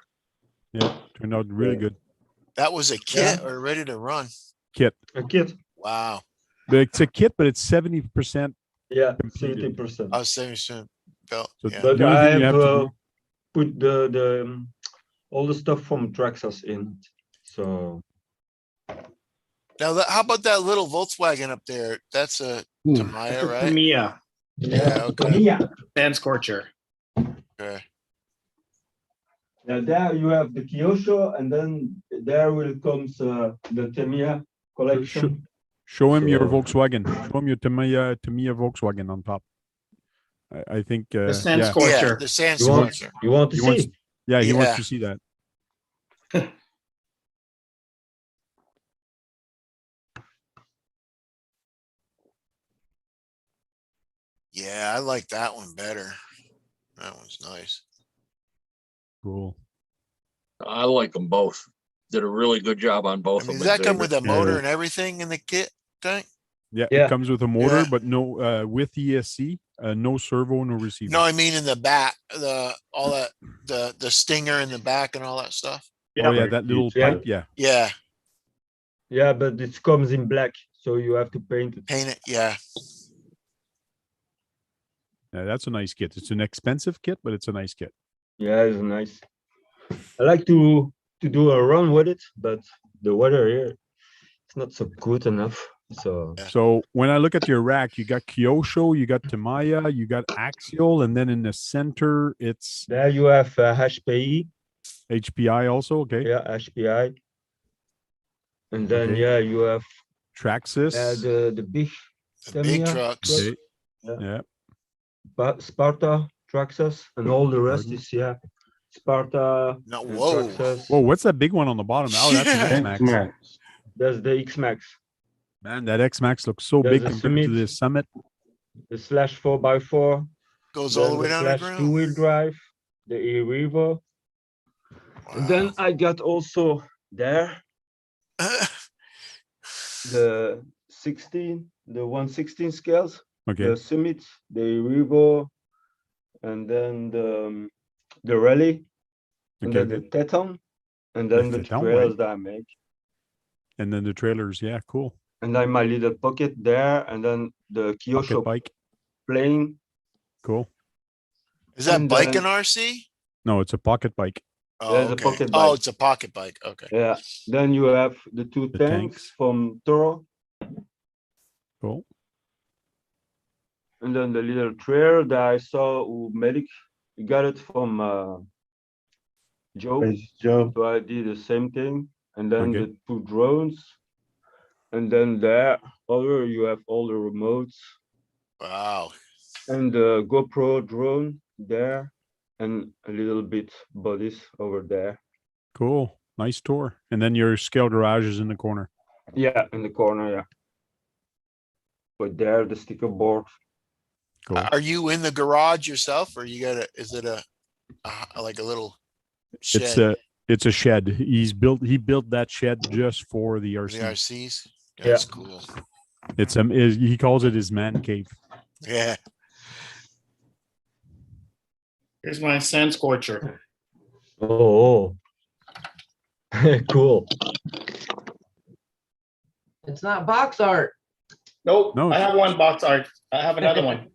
Speaker 7: Yeah, turned out really good.
Speaker 8: That was a kit or ready to run.
Speaker 7: Kit.
Speaker 10: A kit.
Speaker 8: Wow.
Speaker 7: It's a kit, but it's 70%.
Speaker 10: Yeah,
Speaker 7: Completed.
Speaker 10: 70%.
Speaker 8: I was saying belt.
Speaker 7: So
Speaker 8: Yeah.
Speaker 10: But
Speaker 7: the only
Speaker 10: I
Speaker 7: thing you
Speaker 10: have
Speaker 7: have to do.
Speaker 10: put the all the stuff from Traxxas in. So
Speaker 8: Now, how about that little Volkswagen up there? That's a Tamiya, right?
Speaker 12: Mia,
Speaker 8: Yeah, okay.
Speaker 10: yeah.
Speaker 12: Scorcher.
Speaker 8: Okay.
Speaker 10: Now there you have the Kyosho, and then there will comes the Tamiya collection.
Speaker 7: Show him your
Speaker 10: So-
Speaker 7: Volkswagen. Show him your Tamiya Volkswagen on top. I think
Speaker 12: The
Speaker 7: yeah.
Speaker 8: Yeah,
Speaker 12: Scorcher.
Speaker 8: the sand
Speaker 10: You want,
Speaker 8: scorcher.
Speaker 10: you want to
Speaker 7: He
Speaker 10: see?
Speaker 7: wants- Yeah, he wants
Speaker 8: Yeah.
Speaker 7: to see that.
Speaker 8: Yeah, I like that one better. That one's nice.
Speaker 7: Cool.
Speaker 5: I like them both. Did a really good job on both
Speaker 8: I mean,
Speaker 5: of
Speaker 8: does
Speaker 5: them.
Speaker 8: that come with a motor
Speaker 10: Yeah.
Speaker 8: and everything in the kit tank?
Speaker 7: Yeah,
Speaker 10: Yeah.
Speaker 7: it comes with a motor,
Speaker 8: Yeah.
Speaker 7: but no with ESC, no servo, no receiver.
Speaker 8: No, I mean in the back, all that, the stinger in the back and all that stuff.
Speaker 7: Oh yeah, that little
Speaker 10: Yeah.
Speaker 7: pipe. Yeah.
Speaker 8: Yeah,
Speaker 10: Yeah, but it comes in black, so you have to paint it.
Speaker 8: paint it. Yeah.
Speaker 7: Yeah, that's a nice kit. It's an expensive kit, but it's a nice kit.
Speaker 10: Yeah, it's nice. I like to do a run with it, but the weather here it's not so good enough. So
Speaker 8: Yeah.
Speaker 7: So when I look at your rack, you got Kyosho, you got Tamiya, you got Axial, and then in the center it's
Speaker 10: there you have HPI.
Speaker 7: HPI also. Okay.
Speaker 10: Yeah, HPI. And then
Speaker 7: Okay.
Speaker 10: yeah, you have
Speaker 7: Traxxas.
Speaker 10: the big
Speaker 8: The big
Speaker 10: Tamiya
Speaker 8: trucks.
Speaker 7: Okay.
Speaker 10: Yeah.
Speaker 7: Yeah.
Speaker 10: Sparta, Traxxas, and all the rest
Speaker 7: Pardon?
Speaker 10: is yeah, Sparta.
Speaker 8: No,
Speaker 10: and
Speaker 8: whoa.
Speaker 10: Traxxas.
Speaker 7: Whoa, what's that big one on the bottom? Oh, that's an X-Max.
Speaker 11: Max.
Speaker 10: That's the X Max,
Speaker 7: Man, that X-Max looks so
Speaker 10: There's
Speaker 7: big
Speaker 10: a
Speaker 7: compared to
Speaker 10: Summit.
Speaker 7: the Summit.
Speaker 10: the slash 4x4,
Speaker 8: Goes all the
Speaker 10: then
Speaker 8: way down to the
Speaker 10: slash
Speaker 8: ground.
Speaker 10: two-wheel drive, the E-Revo. And then I got also there the 116 scales,
Speaker 7: Okay.
Speaker 10: the Summit, the E-Revo, and then the Rally, and
Speaker 7: Okay.
Speaker 10: then the
Speaker 7: Okay.
Speaker 10: Teton, and then
Speaker 7: The
Speaker 10: the
Speaker 7: Teton,
Speaker 10: trails
Speaker 7: right.
Speaker 10: that I make.
Speaker 7: And then the trailers. Yeah, cool.
Speaker 10: And then my little pocket there, and then the
Speaker 7: Pocket
Speaker 10: Kyosho
Speaker 7: bike.
Speaker 10: plane.
Speaker 7: Cool.
Speaker 8: Is that
Speaker 10: and
Speaker 8: bike
Speaker 10: then-
Speaker 8: an RC?
Speaker 7: No, it's a pocket bike.
Speaker 8: Oh,
Speaker 10: There's a
Speaker 8: okay.
Speaker 10: pocket
Speaker 8: Oh,
Speaker 10: bike.
Speaker 8: it's a pocket bike. Okay.
Speaker 10: Yeah. Then you have the two
Speaker 7: The
Speaker 10: tanks
Speaker 7: tanks.
Speaker 10: from Toro,
Speaker 7: Cool.
Speaker 10: and then the little trailer that I saw who medic. He got it from Joe.
Speaker 11: Thanks, Joe.
Speaker 10: So I did the same thing. And then
Speaker 7: Okay.
Speaker 10: the two drones. And then there, over you have all the remotes
Speaker 8: Wow.
Speaker 10: and the GoPro drone there, and a little bit bodies over there.
Speaker 7: Cool. Nice tour. And then your scale garage is in the corner.
Speaker 10: Yeah, in the corner, yeah. But there, the sticker board.
Speaker 7: Cool.
Speaker 8: Are you in the garage yourself, or you got a? Is it a like a little shed?
Speaker 7: It's a shed. He built that shed just for the
Speaker 8: The
Speaker 7: RC.
Speaker 8: RCs.
Speaker 10: Yeah.
Speaker 8: That's cool.
Speaker 7: It's he calls it his man cave.
Speaker 8: Yeah.
Speaker 12: Here's my sand scorcher.
Speaker 10: Oh, cool.
Speaker 3: It's not box art.
Speaker 12: Nope.
Speaker 7: No.
Speaker 12: I have one box art. I have another one.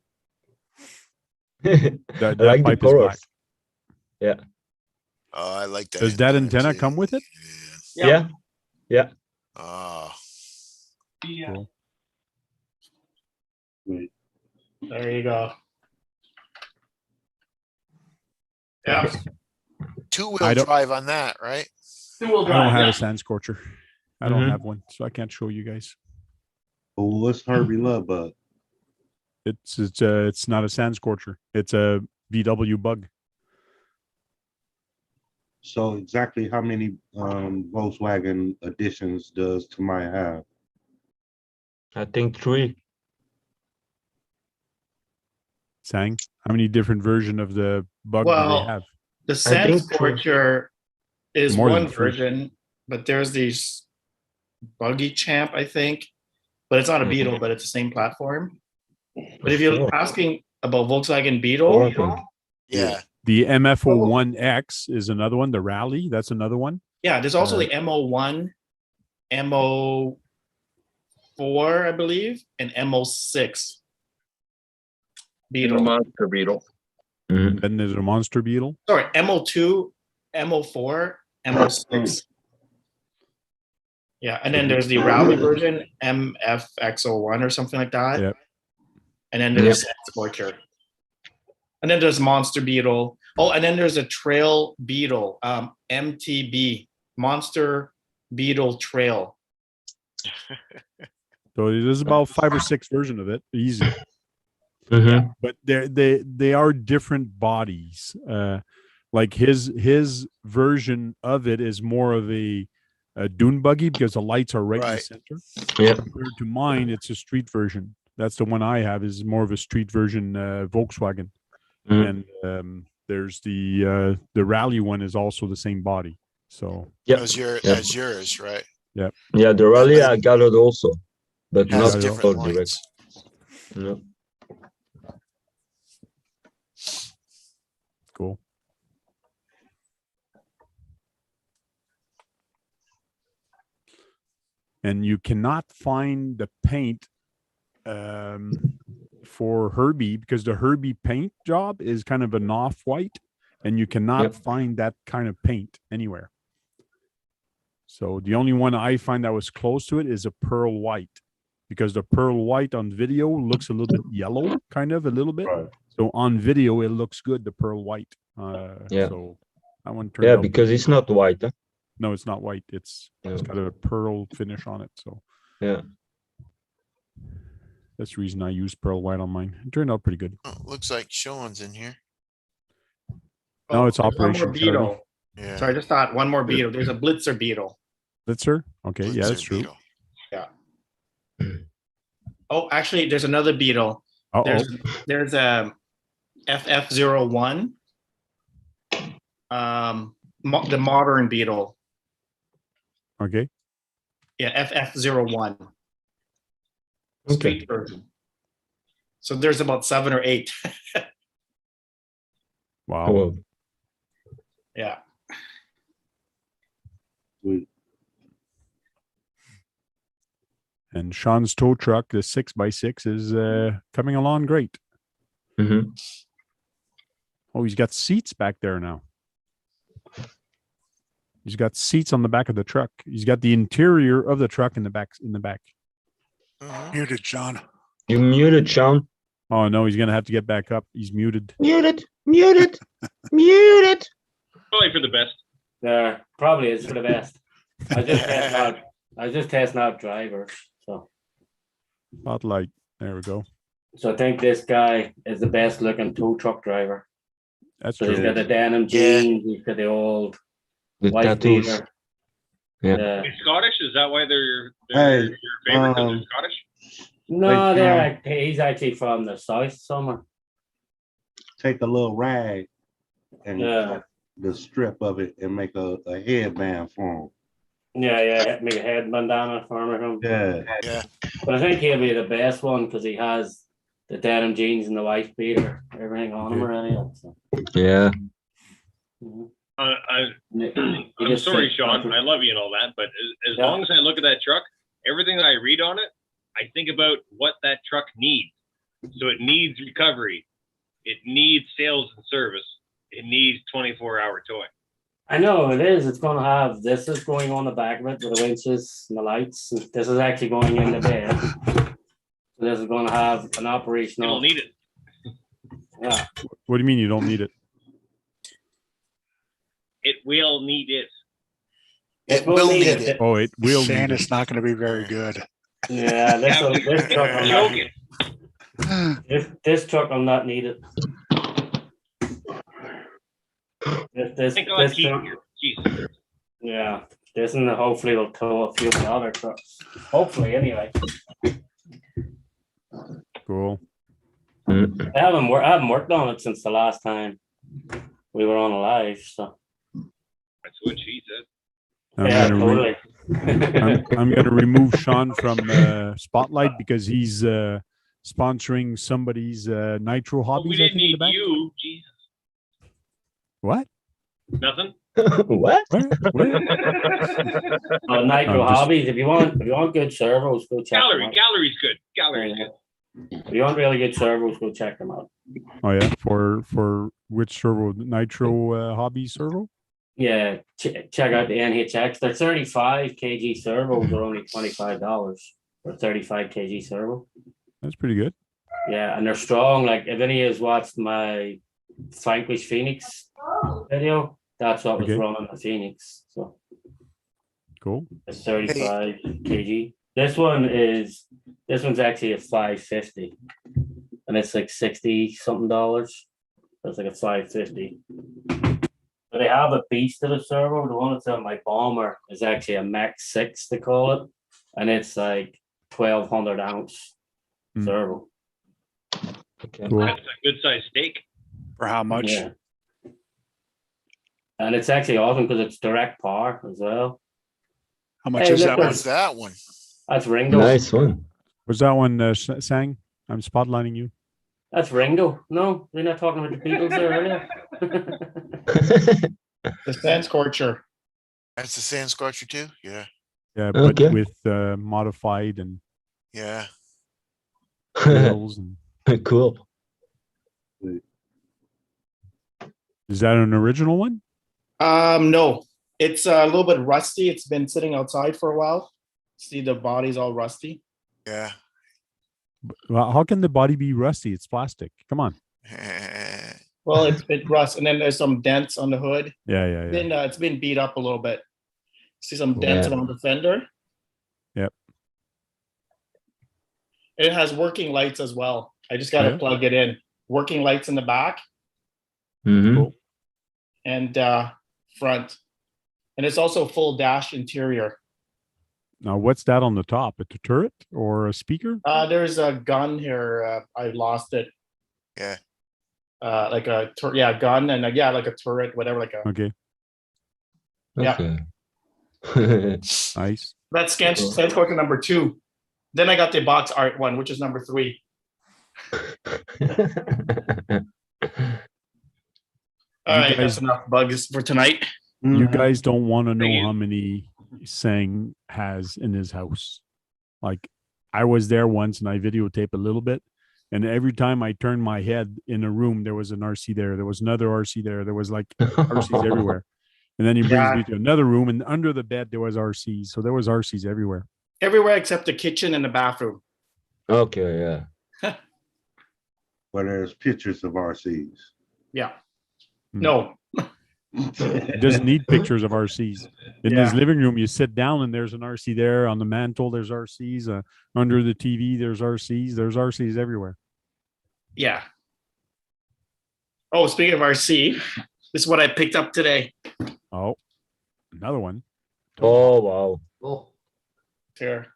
Speaker 7: That
Speaker 10: I like the
Speaker 7: pipe is black.
Speaker 10: colors.
Speaker 8: Oh, I like that.
Speaker 7: Does that antenna
Speaker 8: too.
Speaker 7: come with it?
Speaker 10: Yeah.
Speaker 8: Oh,
Speaker 7: Cool.
Speaker 12: There you go. Yeah.
Speaker 8: two-wheel
Speaker 7: I don't-
Speaker 8: drive on that, right?
Speaker 12: Two-wheel
Speaker 7: I don't have
Speaker 12: drive.
Speaker 7: a sand scorcher. I don't
Speaker 10: Mhm.
Speaker 7: have one, so I can't show you guys.
Speaker 11: Oh, what's Herbie Love Bug?
Speaker 7: It's not a sand scorcher. It's a VW bug.
Speaker 11: So exactly how many Volkswagen editions does Tamaya have?
Speaker 10: I think 3.
Speaker 7: Sang, how many different version of the bug do
Speaker 12: Well,
Speaker 7: they have?
Speaker 12: The Sand
Speaker 10: think three.
Speaker 12: Scorcher is
Speaker 7: More than
Speaker 12: one
Speaker 7: three.
Speaker 12: version, but there's these Buggy Champ, I think, but it's not a
Speaker 10: Mhm.
Speaker 12: Beetle, but it's the same platform. But if you're
Speaker 10: Four.
Speaker 12: asking about Volkswagen
Speaker 10: 4,
Speaker 12: Beetle,
Speaker 10: I think.
Speaker 8: Yeah.
Speaker 7: The MF01X is another one. The Rally, that's another one.
Speaker 12: yeah, there's also the MO1, MO4, I believe, and MO6
Speaker 5: The
Speaker 12: Beetle.
Speaker 5: monster beetle.
Speaker 10: Mhm.
Speaker 7: Then there's a Monster Beetle.
Speaker 12: Sorry, MO2, MO4, MO6. Yeah, and then there's the Rally version, MFX01 or something like that.
Speaker 7: Yep.
Speaker 12: And then there's Sand Scorcher. And then there's Monster Beetle. Oh, and then there's a Trail Beetle, MTB, Monster Beetle Trail.
Speaker 7: So there's about 5 or 6 version of it. Easy.
Speaker 10: Mhm.
Speaker 7: But they are different bodies. Like his version of it is more of a dune buggy because the lights are right in the
Speaker 8: Right.
Speaker 7: center.
Speaker 10: Yeah.
Speaker 7: Compared to mine, it's a street version. That's the one I have. Is more of a street version Volkswagen.
Speaker 10: Mhm.
Speaker 7: And there's the Rally one is also the same body. So
Speaker 10: Yeah.
Speaker 8: As yours, right?
Speaker 10: Yeah, the Rally I got it also, but
Speaker 8: Has
Speaker 10: not
Speaker 8: different
Speaker 10: for direct.
Speaker 8: lights.
Speaker 10: No.
Speaker 7: cool. And you cannot find the paint for Herbie because the Herbie paint job is kind of an off-white, and you cannot
Speaker 10: Yep.
Speaker 7: find that kind of paint anywhere. So the only one I find that was close to it is a pearl white, because the pearl white on video looks a little bit yellow, kind of a little bit.
Speaker 11: Right.
Speaker 7: So on video it looks good, the pearl white.
Speaker 10: Yeah.
Speaker 7: So that one turned
Speaker 10: Yeah,
Speaker 7: out
Speaker 10: because it's not white. Huh?
Speaker 7: no, it's not white. It's
Speaker 10: No.
Speaker 7: got a pearl finish on it. So
Speaker 10: Yeah.
Speaker 7: that's the reason I use pearl white on mine. It turned out pretty good.
Speaker 8: Oh, looks like Sean's in here.
Speaker 7: No, it's
Speaker 12: there's one more
Speaker 7: Operation Charlie.
Speaker 12: Beetle.
Speaker 8: Yeah.
Speaker 12: Sorry, I just thought one more Beetle. There's a Blitzer Beetle.
Speaker 7: Blitzer? Okay, yeah,
Speaker 8: Blitzer
Speaker 7: that's true.
Speaker 8: beetle.
Speaker 12: Oh, actually, there's another Beetle.
Speaker 7: Uh-oh.
Speaker 12: There's a FF01. The modern Beetle.
Speaker 7: Okay.
Speaker 12: Yeah, FF01.
Speaker 10: Okay.
Speaker 12: Street version. So there's about 7 or 8.
Speaker 7: Wow.
Speaker 10: Oh, well.
Speaker 12: Yeah.
Speaker 11: Sweet.
Speaker 7: And Sean's tow truck, the 6x6, is coming along great.
Speaker 10: Mhm.
Speaker 7: Oh, he's got seats back there now. He's got seats on the back of the truck. He's got the interior of the truck in the back.
Speaker 8: Mhm.
Speaker 6: Muted, John.
Speaker 10: You muted, Sean.
Speaker 7: Oh no, he's gonna have to get back up. He's muted.
Speaker 10: Muted. Muted. Muted.
Speaker 1: Probably for the best.
Speaker 13: There probably is for the best. I just testing out drivers. So
Speaker 7: Spotlight. There we go.
Speaker 13: I think this guy is the best looking tow truck driver.
Speaker 7: That's
Speaker 13: So he's
Speaker 7: true.
Speaker 13: got the denim
Speaker 8: Yeah.
Speaker 13: jeans, he's got the old
Speaker 10: The
Speaker 13: white
Speaker 10: tattoos.
Speaker 13: beater.
Speaker 10: Yeah.
Speaker 1: He's Scottish? Is that why they're
Speaker 11: Hey,
Speaker 1: your favorite? 'Cause they're Scottish?
Speaker 13: No,
Speaker 11: Like,
Speaker 13: he's actually from the south somewhere.
Speaker 11: Take a little rag and
Speaker 13: Yeah.
Speaker 11: cut the strip of it and make a headband for him.
Speaker 13: Yeah, make a head bandana for him or something.
Speaker 11: Yeah.
Speaker 8: Yeah.
Speaker 13: But I think he'll be the best one because he has the denim jeans and the white beater, everything on him already. So,
Speaker 10: Yeah.
Speaker 13: mhm.
Speaker 1: I'm sorry, Sean. I love you and all that, but as
Speaker 13: Yeah.
Speaker 1: long as I look at that truck, everything I read on it, I think about what that truck needs. So it needs recovery. It needs sales and service. It needs 24-hour towing.
Speaker 13: I know it is. It's going to have this is going on the back of it with the winches and the lights. And this is actually going in the bed. So this is going to have an
Speaker 1: You
Speaker 13: operational.
Speaker 1: don't need it.
Speaker 13: Yeah,
Speaker 7: What do you mean you don't need it?
Speaker 1: It will need it.
Speaker 8: It will need it.
Speaker 7: Oh, it will
Speaker 14: Sand
Speaker 7: need
Speaker 14: is
Speaker 7: it.
Speaker 14: not going to be very good.
Speaker 13: Yeah, this truck will not. This truck will not need it. This
Speaker 1: Think about
Speaker 13: truck,
Speaker 1: Jesus.
Speaker 13: yeah, this and hopefully will tow a few of the other trucks. Hopefully, anyway.
Speaker 7: Cool.
Speaker 13: I haven't worked on it since the last time we were on a live, so.
Speaker 1: That's what she said.
Speaker 7: I'm gonna remove Sean from Spotlight because he's sponsoring somebody's Nitro
Speaker 1: Oh,
Speaker 7: hobbies.
Speaker 1: we
Speaker 7: I
Speaker 1: didn't
Speaker 7: think in the
Speaker 1: need
Speaker 7: back.
Speaker 1: you. Jesus.
Speaker 7: What?
Speaker 1: Nothing.
Speaker 3: What?
Speaker 13: Nitro
Speaker 7: I'm just-
Speaker 13: Hobbies. If you want good servos, go check them out.
Speaker 1: Gallery's good. Gallery's good.
Speaker 13: If you want really good servos, go check them out.
Speaker 7: Oh yeah, for which servo? Nitro hobby servo?
Speaker 13: Yeah, check out the NHX. They're 35 kg servos are only $25 for 35 kg servo.
Speaker 7: That's pretty good.
Speaker 13: Yeah, and they're strong. Like if any of you watched my Vanquish Phoenix video, that's what was
Speaker 7: Okay.
Speaker 13: running the Phoenix. So
Speaker 7: Cool.
Speaker 13: it's 35 kg. This one's actually a 550, and it's like 60 something dollars. That's like a 550. But they have a beast of a servo. The one that's on my bomber is actually a Max 6, they call it, and it's like 1200 ounce servo.
Speaker 7: Cool.
Speaker 1: That's a good sized steak.
Speaker 14: For how much?
Speaker 13: Yeah. And it's actually awesome because it's direct power as well.
Speaker 14: How much
Speaker 13: Hey,
Speaker 14: is
Speaker 13: look,
Speaker 14: that one?
Speaker 8: What's that one?
Speaker 13: That's Ringo.
Speaker 3: Nice one.
Speaker 7: Was that one Sang? I'm spotlighting you.
Speaker 13: That's Ringo. No, we're not talking about the Beatles there earlier.
Speaker 12: The Sand Scorcher.
Speaker 8: That's the Sand Scorcher too? Yeah.
Speaker 7: Yeah, but
Speaker 3: Okay.
Speaker 7: with modified and
Speaker 8: Yeah.
Speaker 7: wheels and
Speaker 3: Cool.
Speaker 7: is that an original one?
Speaker 12: No, it's a little bit rusty. It's been sitting outside for a while. See, the body's all rusty.
Speaker 8: Yeah.
Speaker 7: Well, how can the body be rusty? It's plastic. Come on.
Speaker 12: Well, it's been rust, and then there's some dents on the hood.
Speaker 7: Yeah.
Speaker 12: Then it's been beat up a little bit. See some dents
Speaker 3: Yeah.
Speaker 12: around the fender.
Speaker 7: Yep.
Speaker 12: It has working lights as well. I just got to
Speaker 7: Yeah.
Speaker 12: plug it in. Working lights in the back
Speaker 3: Mhm.
Speaker 12: and front, and it's also full dash interior.
Speaker 7: Now, what's that on the top? A turret or a speaker?
Speaker 12: There's a gun here. I lost it.
Speaker 8: Yeah.
Speaker 12: Like a gun and like a turret, whatever. Like a
Speaker 7: Okay,
Speaker 12: yeah.
Speaker 3: Okay.
Speaker 7: nice.
Speaker 12: That's Sand Scorcher number 2. Then I got the box art one, which is number 3. All right,
Speaker 7: guys-
Speaker 12: that's enough bugs for tonight.
Speaker 7: You guys don't want to know
Speaker 1: Thing is-
Speaker 7: how many Sang has in his house. Like, I was there once and I videotaped a little bit, and every time I turned my head in a room, there was an RC there. There was another RC there. There was like RCs everywhere. And then he brings
Speaker 12: Yeah.
Speaker 7: me to another room, and under the bed there was RCs. So there was RCs everywhere.
Speaker 12: Everywhere except the kitchen and the bathroom.
Speaker 3: Okay, yeah.
Speaker 11: Where there's pictures of RCs.
Speaker 12: Yeah.
Speaker 7: Hmm.
Speaker 12: No.
Speaker 7: He doesn't need pictures of RCs. In his
Speaker 12: Yeah.
Speaker 7: living room, you sit down and there's an RC there. On the mantle, there's RCs. Under the TV, there's RCs. There's RCs everywhere.
Speaker 12: Yeah. Oh, speaking of RC, this is what I picked up today.
Speaker 7: Oh, another one.
Speaker 3: Oh, wow. Oh,
Speaker 12: Here.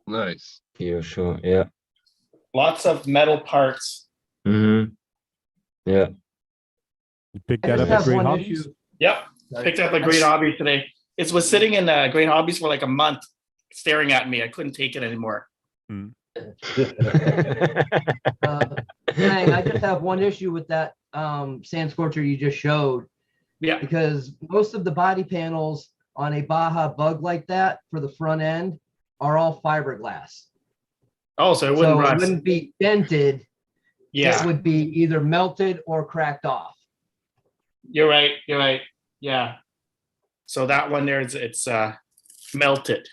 Speaker 11: Nice.
Speaker 3: yeah, sure. Yeah.
Speaker 12: Lots of metal parts.
Speaker 3: Mm-hmm. Yeah.
Speaker 7: You picked
Speaker 3: I
Speaker 7: that
Speaker 3: just
Speaker 7: up at
Speaker 3: have
Speaker 7: Great
Speaker 3: one
Speaker 7: Hobbies?
Speaker 3: issue.
Speaker 12: Yep. Picked up at Great Hobbies today. It was sitting in Great Hobbies for like a month, staring at me. I couldn't take it anymore.
Speaker 3: Dang,
Speaker 15: I just have one issue with that Sand Scorcher you just showed.
Speaker 12: Yeah.
Speaker 15: Because most of the body panels on a Baja bug like that for the front end are all fiberglass.
Speaker 12: Oh, so it wouldn't
Speaker 15: It
Speaker 12: rust.
Speaker 15: wouldn't be dented.
Speaker 12: Yeah.
Speaker 15: It would be either melted or cracked off.
Speaker 12: You're right. You're right. Yeah. So that one there, it's melted.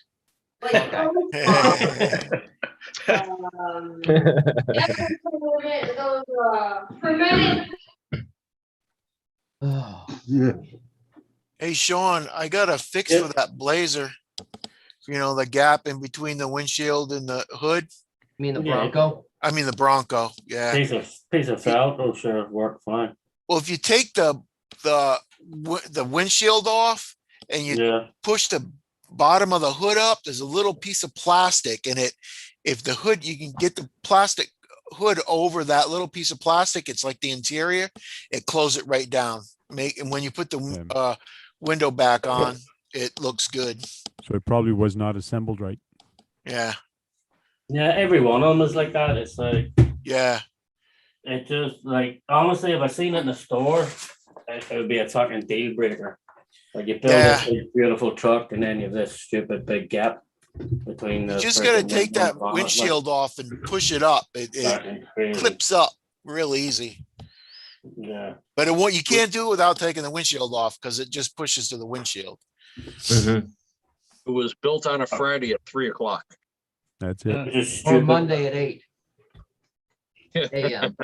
Speaker 15: Oh.
Speaker 11: Yeah.
Speaker 8: Hey, Sean, I got a fix
Speaker 13: Yep.
Speaker 8: for that Blazer. You know, the gap in between the windshield and the hood.
Speaker 15: I mean, the
Speaker 13: Yeah.
Speaker 15: Bronco.
Speaker 8: I mean, the Bronco. Yeah.
Speaker 13: Piece of felt, oh sure, work fine.
Speaker 8: Well, if you take the windshield off and you
Speaker 13: Yeah,
Speaker 8: push the bottom of the hood up, there's a little piece of plastic in it. If the hood, you can get the plastic hood over that little piece of plastic. It's like the interior. It closes it right down. And when you put the window back on, it looks good.
Speaker 7: So it probably was not assembled right.
Speaker 8: Yeah.
Speaker 13: yeah. Every one of them is like that. It's like
Speaker 8: Yeah.
Speaker 13: it just like honestly, if I seen it in the store, it would be a fucking deal breaker. Like you build
Speaker 8: Yeah.
Speaker 13: this big, beautiful truck, and then you have this stupid big gap between the.
Speaker 8: You just got to
Speaker 13: frickin'
Speaker 8: take
Speaker 13: window
Speaker 8: that
Speaker 13: and bonnet, like,
Speaker 8: windshield off and push it up. It
Speaker 13: fucking crazy.
Speaker 8: clips up real easy.
Speaker 13: Yeah.
Speaker 8: But you can't do it without taking the windshield off because it just pushes to the windshield.
Speaker 5: It was built on a Friday at 3 o'clock.
Speaker 7: That's it.
Speaker 13: Just
Speaker 15: Or
Speaker 13: stupid.
Speaker 15: Monday at 8 a.m.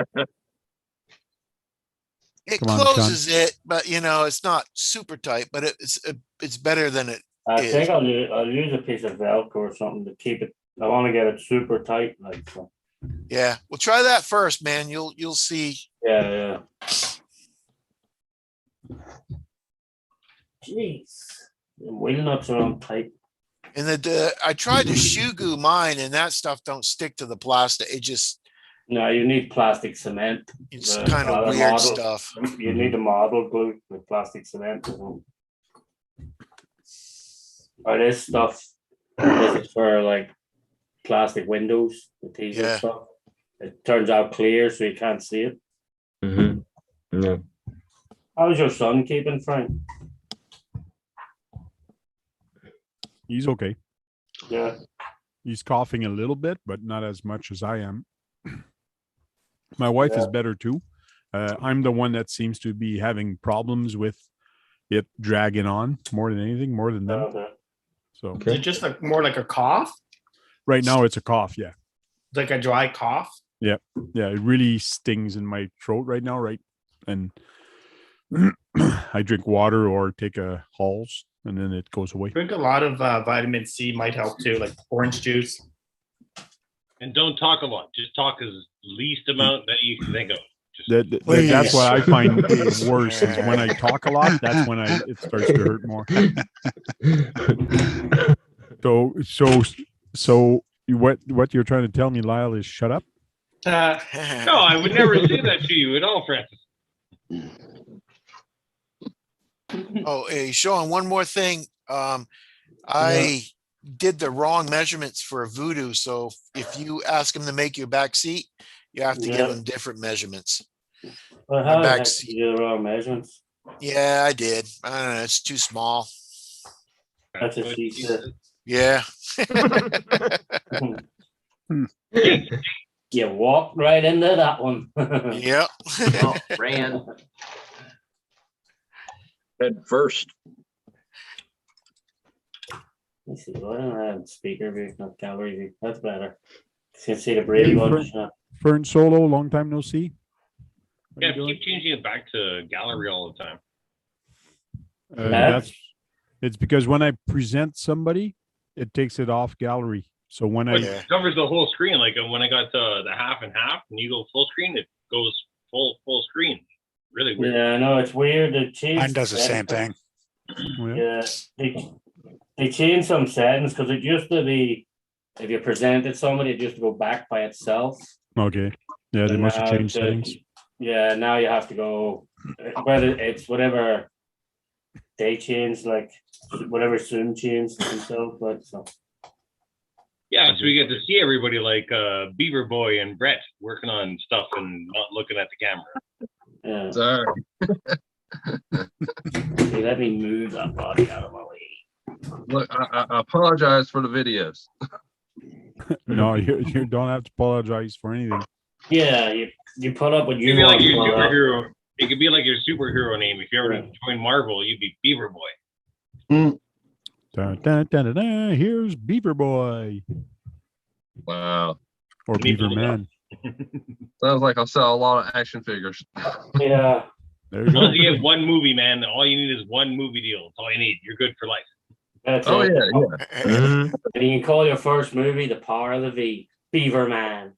Speaker 8: It
Speaker 7: Come on, Sean.
Speaker 8: closes it, but it's not super tight, but it's better than it
Speaker 13: I
Speaker 8: is.
Speaker 13: think I'll use a piece of Velcro or something to keep it. I want to get it super tight, like so.
Speaker 8: Yeah. Well, try that first, man. You'll see.
Speaker 13: Yeah. Jeez, the wheel nuts are on tight.
Speaker 8: And I tried to shoe glue mine, and that stuff don't stick to the plastic. It just
Speaker 13: No, you need plastic cement.
Speaker 8: it's
Speaker 13: The
Speaker 8: kind of
Speaker 13: other
Speaker 8: weird
Speaker 13: model-
Speaker 8: stuff.
Speaker 13: You need a model glue with plastic cement. Or this stuff, this is for like plastic windows, the teaser
Speaker 8: Yeah.
Speaker 13: stuff. It turns out clear so you can't see it.
Speaker 10: Yeah.
Speaker 13: How's your son keeping, Frank?
Speaker 7: He's okay.
Speaker 13: Yeah.
Speaker 7: He's coughing a little bit, but not as much as I am. My wife is
Speaker 13: Yeah.
Speaker 7: better too. I'm the one that seems to be having problems with it dragging on more than anything, more than them.
Speaker 13: Okay.
Speaker 7: So
Speaker 12: Is it just like more like a cough?
Speaker 7: right now it's a cough. Yeah.
Speaker 12: Like a dry cough?
Speaker 7: Yeah. It really stings in my throat right now. Right. And I drink water or take a Halls and then it goes away.
Speaker 12: Drink a lot of vitamin C might help too, like orange juice.
Speaker 1: And don't talk a lot. Just talk as least amount that you can think of.
Speaker 7: That's what I find worse is when I talk a lot. That's when it starts to hurt more. So what you're trying to tell me, Lyle, is shut up?
Speaker 1: No, I would never say that to you at all, Francis.
Speaker 8: Oh, hey, Sean, one more thing. I did the wrong measurements for a Voodoo. So if you ask him to make you a back seat, you have to give him different measurements.
Speaker 13: Well, how the heck did you do the wrong measurements?
Speaker 8: Yeah, I did. I don't know. It's too small.
Speaker 13: That's what she said.
Speaker 8: Yeah.
Speaker 13: You walked right into that one.
Speaker 8: Yep.
Speaker 15: Oh, ran.
Speaker 5: Head first.
Speaker 13: Let's see. Why don't I have speaker view, not gallery view? That's better. You can see the Brady bunch.
Speaker 7: Fern Solo, long time no see.
Speaker 1: Yeah, keep changing it back to gallery all the time.
Speaker 7: It's because when I present somebody, it takes it off gallery. So when
Speaker 1: It covers the whole screen. Like when I got the half and half, and you go full screen, it goes full screen. Really weird.
Speaker 13: Yeah, I know it's weird. They changed
Speaker 14: Mine does the same thing.
Speaker 13: Yeah, they changed some settings because it used to be if you presented somebody, it used to go back by itself.
Speaker 7: Okay. Yeah, they
Speaker 13: And
Speaker 7: must have
Speaker 13: now
Speaker 7: changed settings.
Speaker 13: Yeah, now you have to go whether it's whatever they changed, like whatever Zoom changed themselves, like so.
Speaker 1: Yeah, so we get to see everybody like Beaver Boy and Brett working on stuff and not looking at the camera.
Speaker 13: Yeah.
Speaker 5: Sorry.
Speaker 13: Hey, let me move that body out of my way.
Speaker 16: Look, I apologize for the videos.
Speaker 7: No, you don't have to apologize for anything.
Speaker 13: Yeah, you put up what
Speaker 1: It
Speaker 13: you
Speaker 1: could be like
Speaker 13: want.
Speaker 1: your
Speaker 13: to put up.
Speaker 1: superhero. It could be like your superhero name. If you ever join Marvel, you'd be Beaver Boy.
Speaker 7: Dun, dun, dun, dun, dun. Here's Beaver Boy
Speaker 16: Wow.
Speaker 7: or Beaver Man.
Speaker 16: Sounds like I'll sell a lot of action figures.
Speaker 13: Yeah.
Speaker 7: There
Speaker 1: As
Speaker 7: you
Speaker 1: long
Speaker 7: go.
Speaker 1: as you get one movie, man, all you need is one movie deal. That's all you need. You're good for life.
Speaker 13: That's
Speaker 16: Oh
Speaker 13: it.
Speaker 16: yeah, yeah.
Speaker 13: And you can call your first movie The Power of the V. Beaver Man.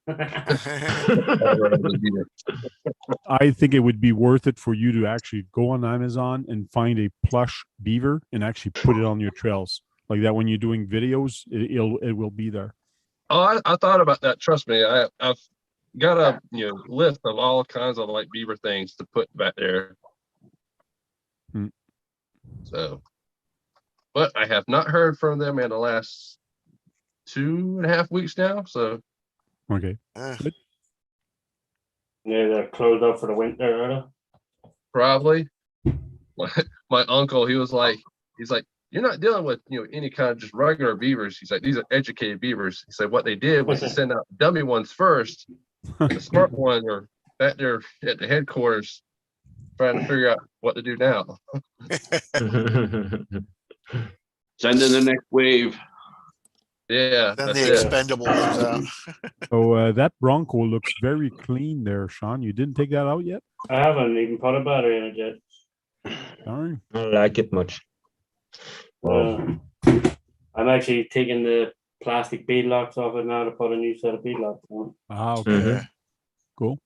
Speaker 7: I think it would be worth it for you to actually go on Amazon and find a plush beaver and actually put it on your trails like that. When you're doing videos, it will be there.
Speaker 16: Oh, I thought about that. Trust me, I've got a list of all kinds of like beaver things to put back there.
Speaker 7: Hmm.
Speaker 16: So, but I have not heard from them in the last 2.5 weeks now. So,
Speaker 7: Okay.
Speaker 13: Yeah, they're closed up for the winter, are
Speaker 16: probably my uncle, he's like, you're not dealing with any kind of just regular beavers. He's like, these are educated beavers. He said what they did was to send out dummy ones first. The smart ones are back there at the headquarters trying to figure out what to do now.
Speaker 4: Send in the next wave.
Speaker 16: Yeah,
Speaker 8: Then
Speaker 16: that's
Speaker 8: the
Speaker 16: it.
Speaker 8: expendable ones out.
Speaker 7: So that Bronco looks very clean there, Sean. You didn't take that out yet?
Speaker 13: I haven't even put a battery in it yet.
Speaker 7: Darn.
Speaker 10: I don't like it much.
Speaker 13: I'm actually taking the plastic bead locks off it now to put a new set of bead locks on.
Speaker 7: Ah, okay. Cool.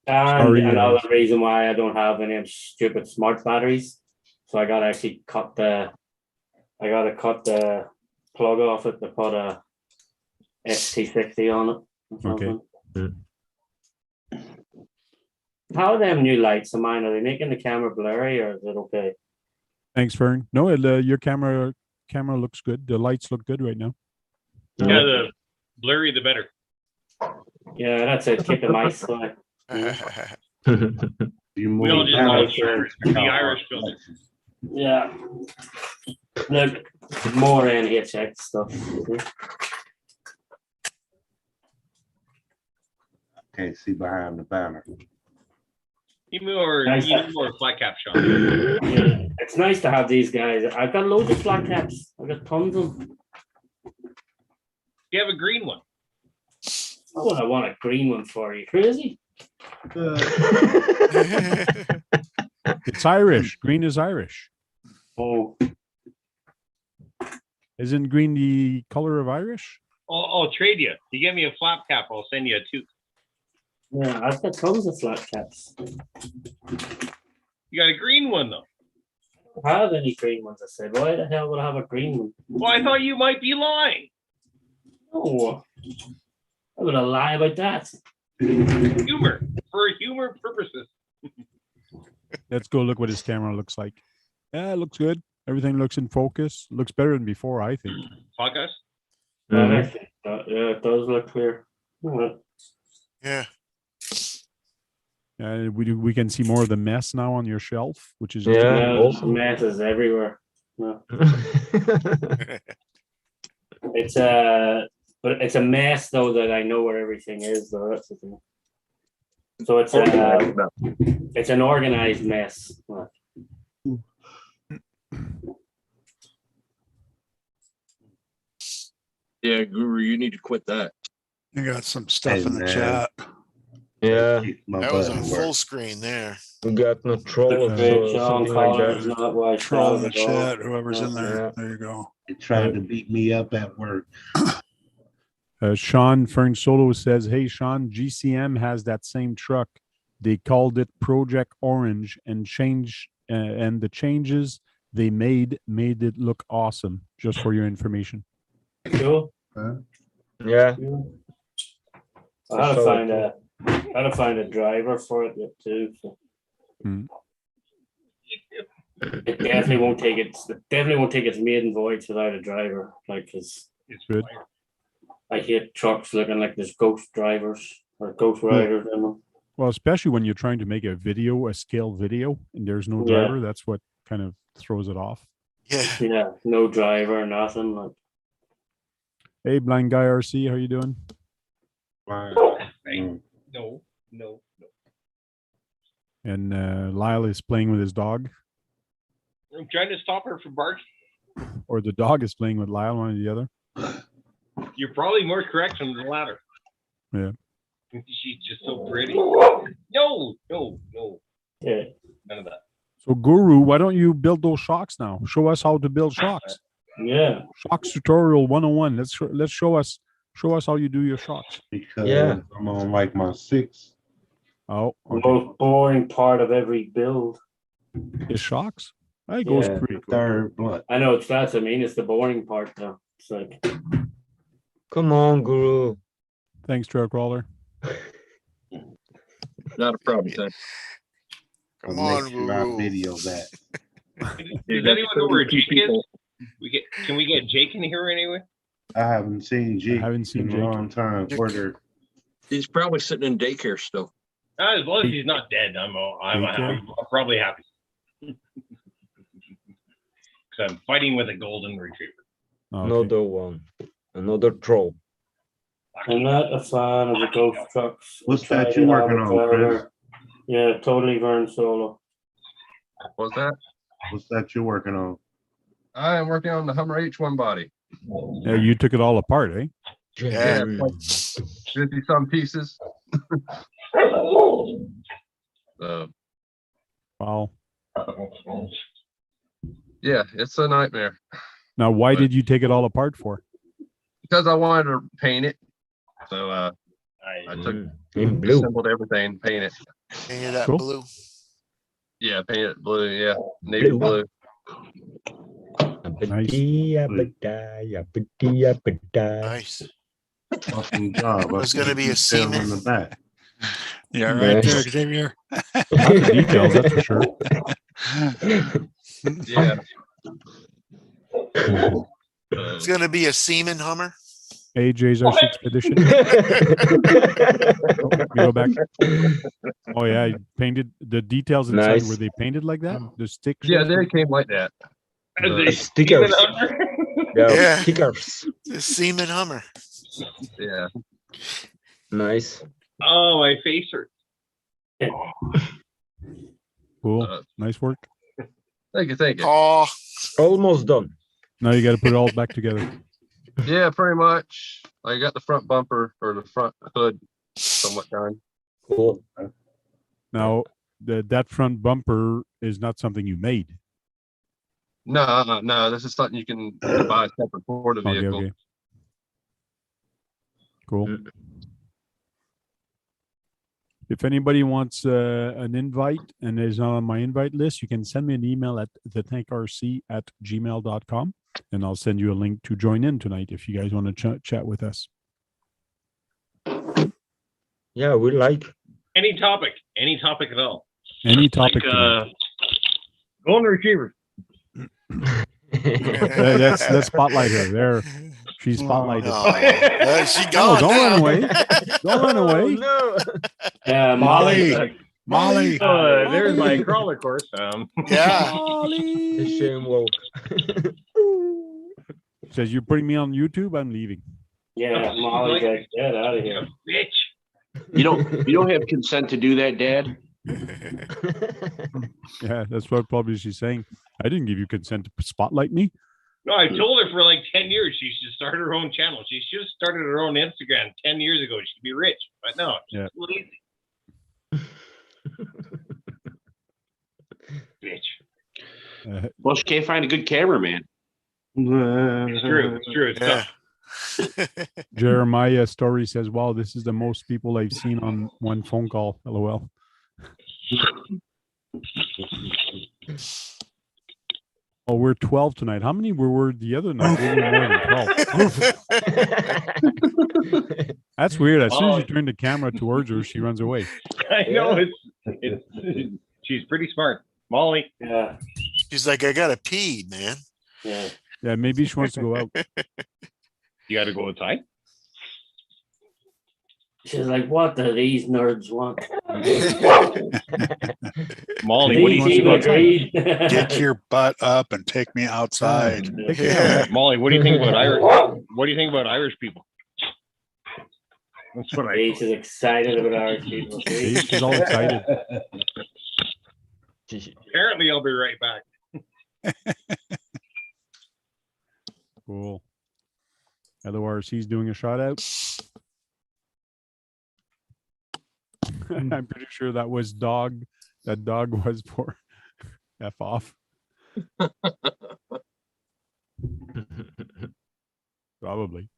Speaker 13: And
Speaker 7: Sorry,
Speaker 13: another reason why I don't have any of stupid smart batteries. So I gotta actually cut the plug off it to put a ST60 on it.
Speaker 7: Okay.
Speaker 13: How are them new lights of mine? Are they making the camera blurry or is it okay?
Speaker 7: Thanks, Fern. No, your camera looks good. The lights look good right now.
Speaker 1: Yeah, the blurry, the better.
Speaker 13: Yeah, that's it. Keep the mice quiet.
Speaker 1: We all just call it the Irish filter.
Speaker 13: Yeah. Look, more NHX stuff.
Speaker 11: Can't see behind the banner.
Speaker 1: You more flat cap shot.
Speaker 13: Yeah, it's nice to have these guys. I've got loads of flat caps. I've got tons of them.
Speaker 1: You have a green one.
Speaker 13: Oh, I want a green one for you. Crazy?
Speaker 7: It's Irish. Green is Irish.
Speaker 13: Oh.
Speaker 7: Isn't green the color of Irish?
Speaker 1: I'll trade you. You give me a flat cap, I'll send you a tooth.
Speaker 13: Yeah, I've got tons of flat caps.
Speaker 1: You got a green one though.
Speaker 13: I don't have any green ones. I said, why the hell would I have a green one?
Speaker 1: Well, I thought you might be lying.
Speaker 13: No, I would have lied about that.
Speaker 1: Humor for humor purposes.
Speaker 7: Let's go look what his camera looks like. Yeah, it looks good. Everything looks in focus. Looks better than before, I think.
Speaker 1: Podcast?
Speaker 13: Yeah, it does look clear.
Speaker 8: Yeah.
Speaker 7: We can see more of the mess now on your shelf, which is
Speaker 13: There's messes everywhere. Yeah. But it's a mess though that I know where everything is though. That's the thing. So it's an organized mess.
Speaker 5: Yeah, Guru, you need to quit that.
Speaker 14: You got some stuff in the chat.
Speaker 10: Yeah,
Speaker 8: That was on full screen there.
Speaker 10: we got no troll or something like that.
Speaker 14: Troll in the chat, whoever's in there. There you go.
Speaker 11: They tried to beat me up at work.
Speaker 7: Sean Fern Solo says, "Hey Sean, GCM has that same truck. They called it Project Orange and the changes they made it look awesome. Just for your information."
Speaker 13: Cool.
Speaker 10: Yeah.
Speaker 13: I gotta find a driver for it yet too. So. It definitely won't take its maiden voyage without a driver. Like, cause
Speaker 7: it's good.
Speaker 13: I hate trucks looking like there's ghost drivers or ghost riders in them.
Speaker 7: Well, especially when you're trying to make a scale video, and there's no driver. That's what kind of throws it off.
Speaker 13: Yeah, no driver, nothing. Like,
Speaker 7: hey, blind guy RC, how you doing?
Speaker 1: No.
Speaker 7: And Lyle is playing with his dog,
Speaker 1: I'm trying to stop her from barking.
Speaker 7: or the dog is playing with Lyle, one or the other.
Speaker 1: You're probably more correct than the latter.
Speaker 7: Yeah.
Speaker 1: She's just so pretty. No.
Speaker 13: Yeah,
Speaker 7: Guru, why don't you build those shocks now? Show us how to build shocks.
Speaker 13: Yeah.
Speaker 7: Shocks tutorial 101. Let's show us how you do your shocks.
Speaker 11: Because
Speaker 10: Yeah.
Speaker 11: I'm on like my 6th.
Speaker 7: Oh,
Speaker 13: The
Speaker 7: okay.
Speaker 13: most boring part of every build.
Speaker 7: Is shocks? It goes
Speaker 13: Yeah.
Speaker 7: pretty quick.
Speaker 11: Third blunt.
Speaker 13: I know that's what I mean. It's the boring part though. It's like
Speaker 10: Come on, Guru.
Speaker 7: Thanks, Trail Crawler.
Speaker 5: Not a problem, Ted.
Speaker 8: Come
Speaker 11: I'll
Speaker 8: on,
Speaker 11: make sure I
Speaker 8: Guru.
Speaker 11: video that.
Speaker 1: Does anyone know where Jake is? Can we get Jake in here anyway?
Speaker 11: I haven't seen Jake
Speaker 7: haven't seen
Speaker 11: in
Speaker 7: Jake.
Speaker 11: a long time. Order.
Speaker 5: He's probably sitting in daycare still.
Speaker 1: As long as he's not dead, I'm probably happy. Because I'm fighting with a golden retriever.
Speaker 7: Okay.
Speaker 10: Another one. Another troll.
Speaker 13: I'm not a fan of the ghost trucks.
Speaker 11: What's
Speaker 13: Tried
Speaker 11: that you
Speaker 13: it
Speaker 11: working
Speaker 13: out
Speaker 11: on, Chris?
Speaker 13: forever. Yeah, totally Vern Solo.
Speaker 16: What's that?
Speaker 11: What's that you're working on?
Speaker 16: I am working on the Hummer H1 body.
Speaker 7: Yeah, you took it all apart, eh?
Speaker 16: Yeah, it's like 50 some pieces.
Speaker 7: Wow.
Speaker 16: Yeah, it's a nightmare
Speaker 7: Now, why did you take it all apart for?
Speaker 16: because I wanted to paint it. So I took
Speaker 10: in blue.
Speaker 16: assembled everything, paint it.
Speaker 8: Painted that
Speaker 7: Cool.
Speaker 8: blue.
Speaker 16: Yeah, paint it blue. Yeah, navy blue.
Speaker 10: Nice.
Speaker 8: Nice.
Speaker 11: Awesome job.
Speaker 8: There's gonna be a
Speaker 11: semen in the
Speaker 8: semen.
Speaker 11: back.
Speaker 14: Yeah, right there, Xavier.
Speaker 7: Lots of details, that's for sure.
Speaker 16: Yeah.
Speaker 8: It's gonna be a semen Hummer.
Speaker 7: AJ's our expedition. Oh, you go back. Oh yeah, you painted the details inside.
Speaker 10: Nice.
Speaker 7: Were they painted like that? The sticks?
Speaker 16: Yeah, they came like that.
Speaker 10: Stickers.
Speaker 8: Yeah.
Speaker 10: Stickers.
Speaker 8: The semen Hummer.
Speaker 16: Yeah.
Speaker 10: Nice.
Speaker 1: Oh, my face hurts.
Speaker 7: Cool. Nice work.
Speaker 16: Thank you, thank you.
Speaker 8: Oh,
Speaker 10: Almost done.
Speaker 7: Now you got to put it all back together.
Speaker 16: Yeah, pretty much. I got the front bumper or the front hood somewhat done.
Speaker 10: Cool.
Speaker 7: Now, that front bumper is not something you made.
Speaker 16: No, this is something you can buy separate for the vehicle.
Speaker 7: Okay. Cool. If anybody wants an invite and is not on my invite list, you can send me an email at thethankrc@gmail.com and I'll send you a link to join in tonight if you guys want to chat with us.
Speaker 10: Yeah, we like.
Speaker 1: Any topic at all.
Speaker 7: Any topic.
Speaker 1: Like, golden retriever.
Speaker 7: Let's spotlight her. There, she's spotlighted.
Speaker 8: she
Speaker 7: No,
Speaker 8: gone.
Speaker 7: don't
Speaker 8: now.
Speaker 7: run away. Don't run away.
Speaker 10: No.
Speaker 13: Yeah,
Speaker 14: Molly.
Speaker 1: There's my crawler course.
Speaker 8: Yeah.
Speaker 10: Shame woke.
Speaker 7: Says you're putting me on YouTube. I'm leaving.
Speaker 13: Yeah, Molly, get out of here.
Speaker 1: Bitch.
Speaker 4: You don't have consent to do that, Dad.
Speaker 7: Yeah, that's what probably she's saying. I didn't give you consent to spotlight me.
Speaker 1: No, I told her for like 10 years she should start her own channel. She should have started her own Instagram 10 years ago. She'd be rich. But no, she's lazy. Bitch.
Speaker 4: Well, she can't find a good cameraman.
Speaker 1: It's true. It's
Speaker 8: Yeah.
Speaker 1: tough.
Speaker 7: Jeremiah Story says, wow, this is the most people I've seen on one phone call. LOL. Oh, we're 12 tonight. How many were the other night? We were more than 12. That's weird. As soon as you turn the camera towards her, she runs away.
Speaker 1: I know it's she's pretty smart. Molly.
Speaker 13: Yeah.
Speaker 8: She's like, I gotta pee, man.
Speaker 13: Yeah.
Speaker 7: Yeah, maybe she wants to go out.
Speaker 1: You got to go outside.
Speaker 13: She's like, what do these nerds want?
Speaker 1: Molly, what do you think about
Speaker 14: Get your butt up and take me outside.
Speaker 1: Molly, what do you think about Irish? What do you think about Irish people? That's what I.
Speaker 13: She's excited about Irish people.
Speaker 7: She's all excited.
Speaker 1: Apparently, I'll be right back.
Speaker 7: Cool. LORC's doing a shout out. I'm pretty sure that was dog. That dog was for F off. Probably.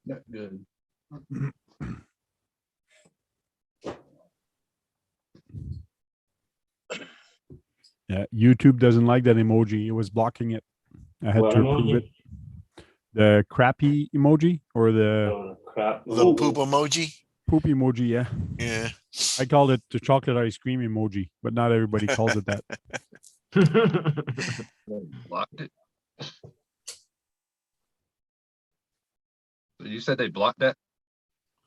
Speaker 16: Not good.
Speaker 7: Yeah, YouTube doesn't like that emoji. It was blocking it. I had
Speaker 13: What
Speaker 7: to approve
Speaker 13: emoji?
Speaker 7: it. The crappy emoji or the
Speaker 13: Oh, crap.
Speaker 8: The poop emoji.
Speaker 7: poop emoji, yeah.
Speaker 8: Yeah.
Speaker 7: I called it the chocolate ice cream emoji, but not everybody calls it that.
Speaker 16: Blocked it. You said they blocked that?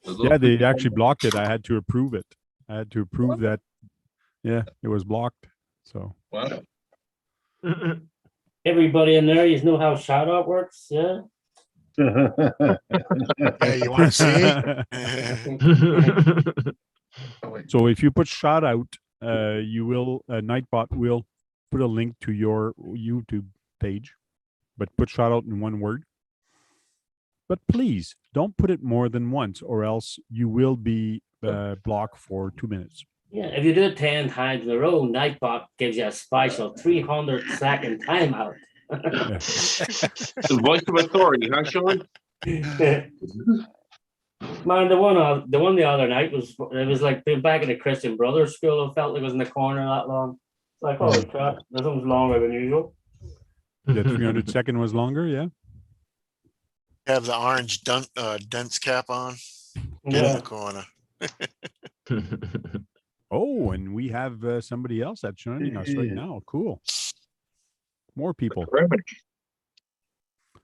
Speaker 16: The little
Speaker 7: Yeah, they
Speaker 16: poopy
Speaker 7: actually
Speaker 16: thing?
Speaker 7: blocked it. I had to approve it. I had to approve that. Yeah, it was blocked. So
Speaker 16: Wow.
Speaker 13: Everybody in there, you know how shout out works, yeah?
Speaker 8: Yeah, you want to see?
Speaker 7: So if you put shout out, you will Nightbot will put a link to your YouTube page, but put shout out in one word. But please don't put it more than once, or else you will be blocked for 2 minutes.
Speaker 13: Yeah, if you do it 10 times in a row, Nightbot gives you a special 300-second timeout.
Speaker 4: The voice of authority, huh, Sean?
Speaker 13: Man, the one the other night was like being back in the Christian Brothers school. I felt like it was in the corner that long. It's like, holy crap, this one's longer than usual.
Speaker 7: The 300-second was longer, yeah.
Speaker 8: Have the orange dunce cap on. Get in the corner.
Speaker 7: Oh, and we have somebody else that's joining us right now. Cool. More people.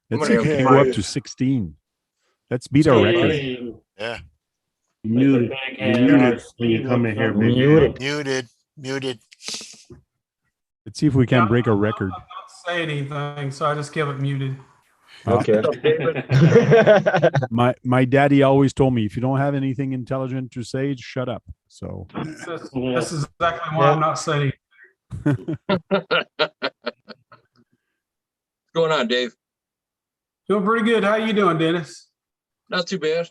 Speaker 7: Let's see if we can go up to 16. Let's beat our record.
Speaker 8: Yeah.
Speaker 11: Muted. Muted when you come in here, big man.
Speaker 8: Muted.
Speaker 7: Let's see if we can break a record.
Speaker 17: Say anything, so I just kept it muted.
Speaker 10: Okay.
Speaker 7: My daddy always told me, if you don't have anything intelligent to say, shut up. So
Speaker 17: This is exactly why I'm not saying.
Speaker 5: What's going on, Dave?
Speaker 17: Doing pretty good. How you doing, Dennis?
Speaker 5: Not too bad.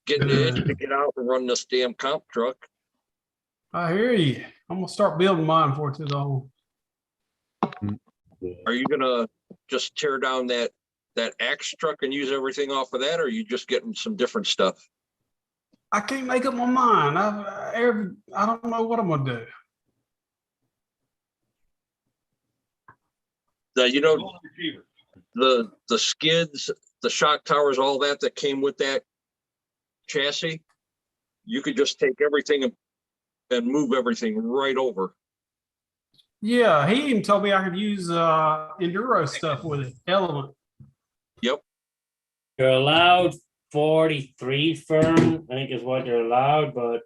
Speaker 5: Getting the itch to get out and run this damn comp truck.
Speaker 17: I hear you. I'm gonna start building mine for too long.
Speaker 5: Are you gonna just tear down that axe truck and use everything off of that, or are you just getting some different stuff?
Speaker 17: I can't make up my mind. I don't know what I'm gonna do.
Speaker 5: You know, the skids, the shock towers, all that came with that chassis, you could just take everything and move everything right over.
Speaker 17: Yeah, he even told me I could use enduro stuff with it. Element.
Speaker 5: Yep.
Speaker 13: You're allowed 43 firm, I think is what you're allowed, but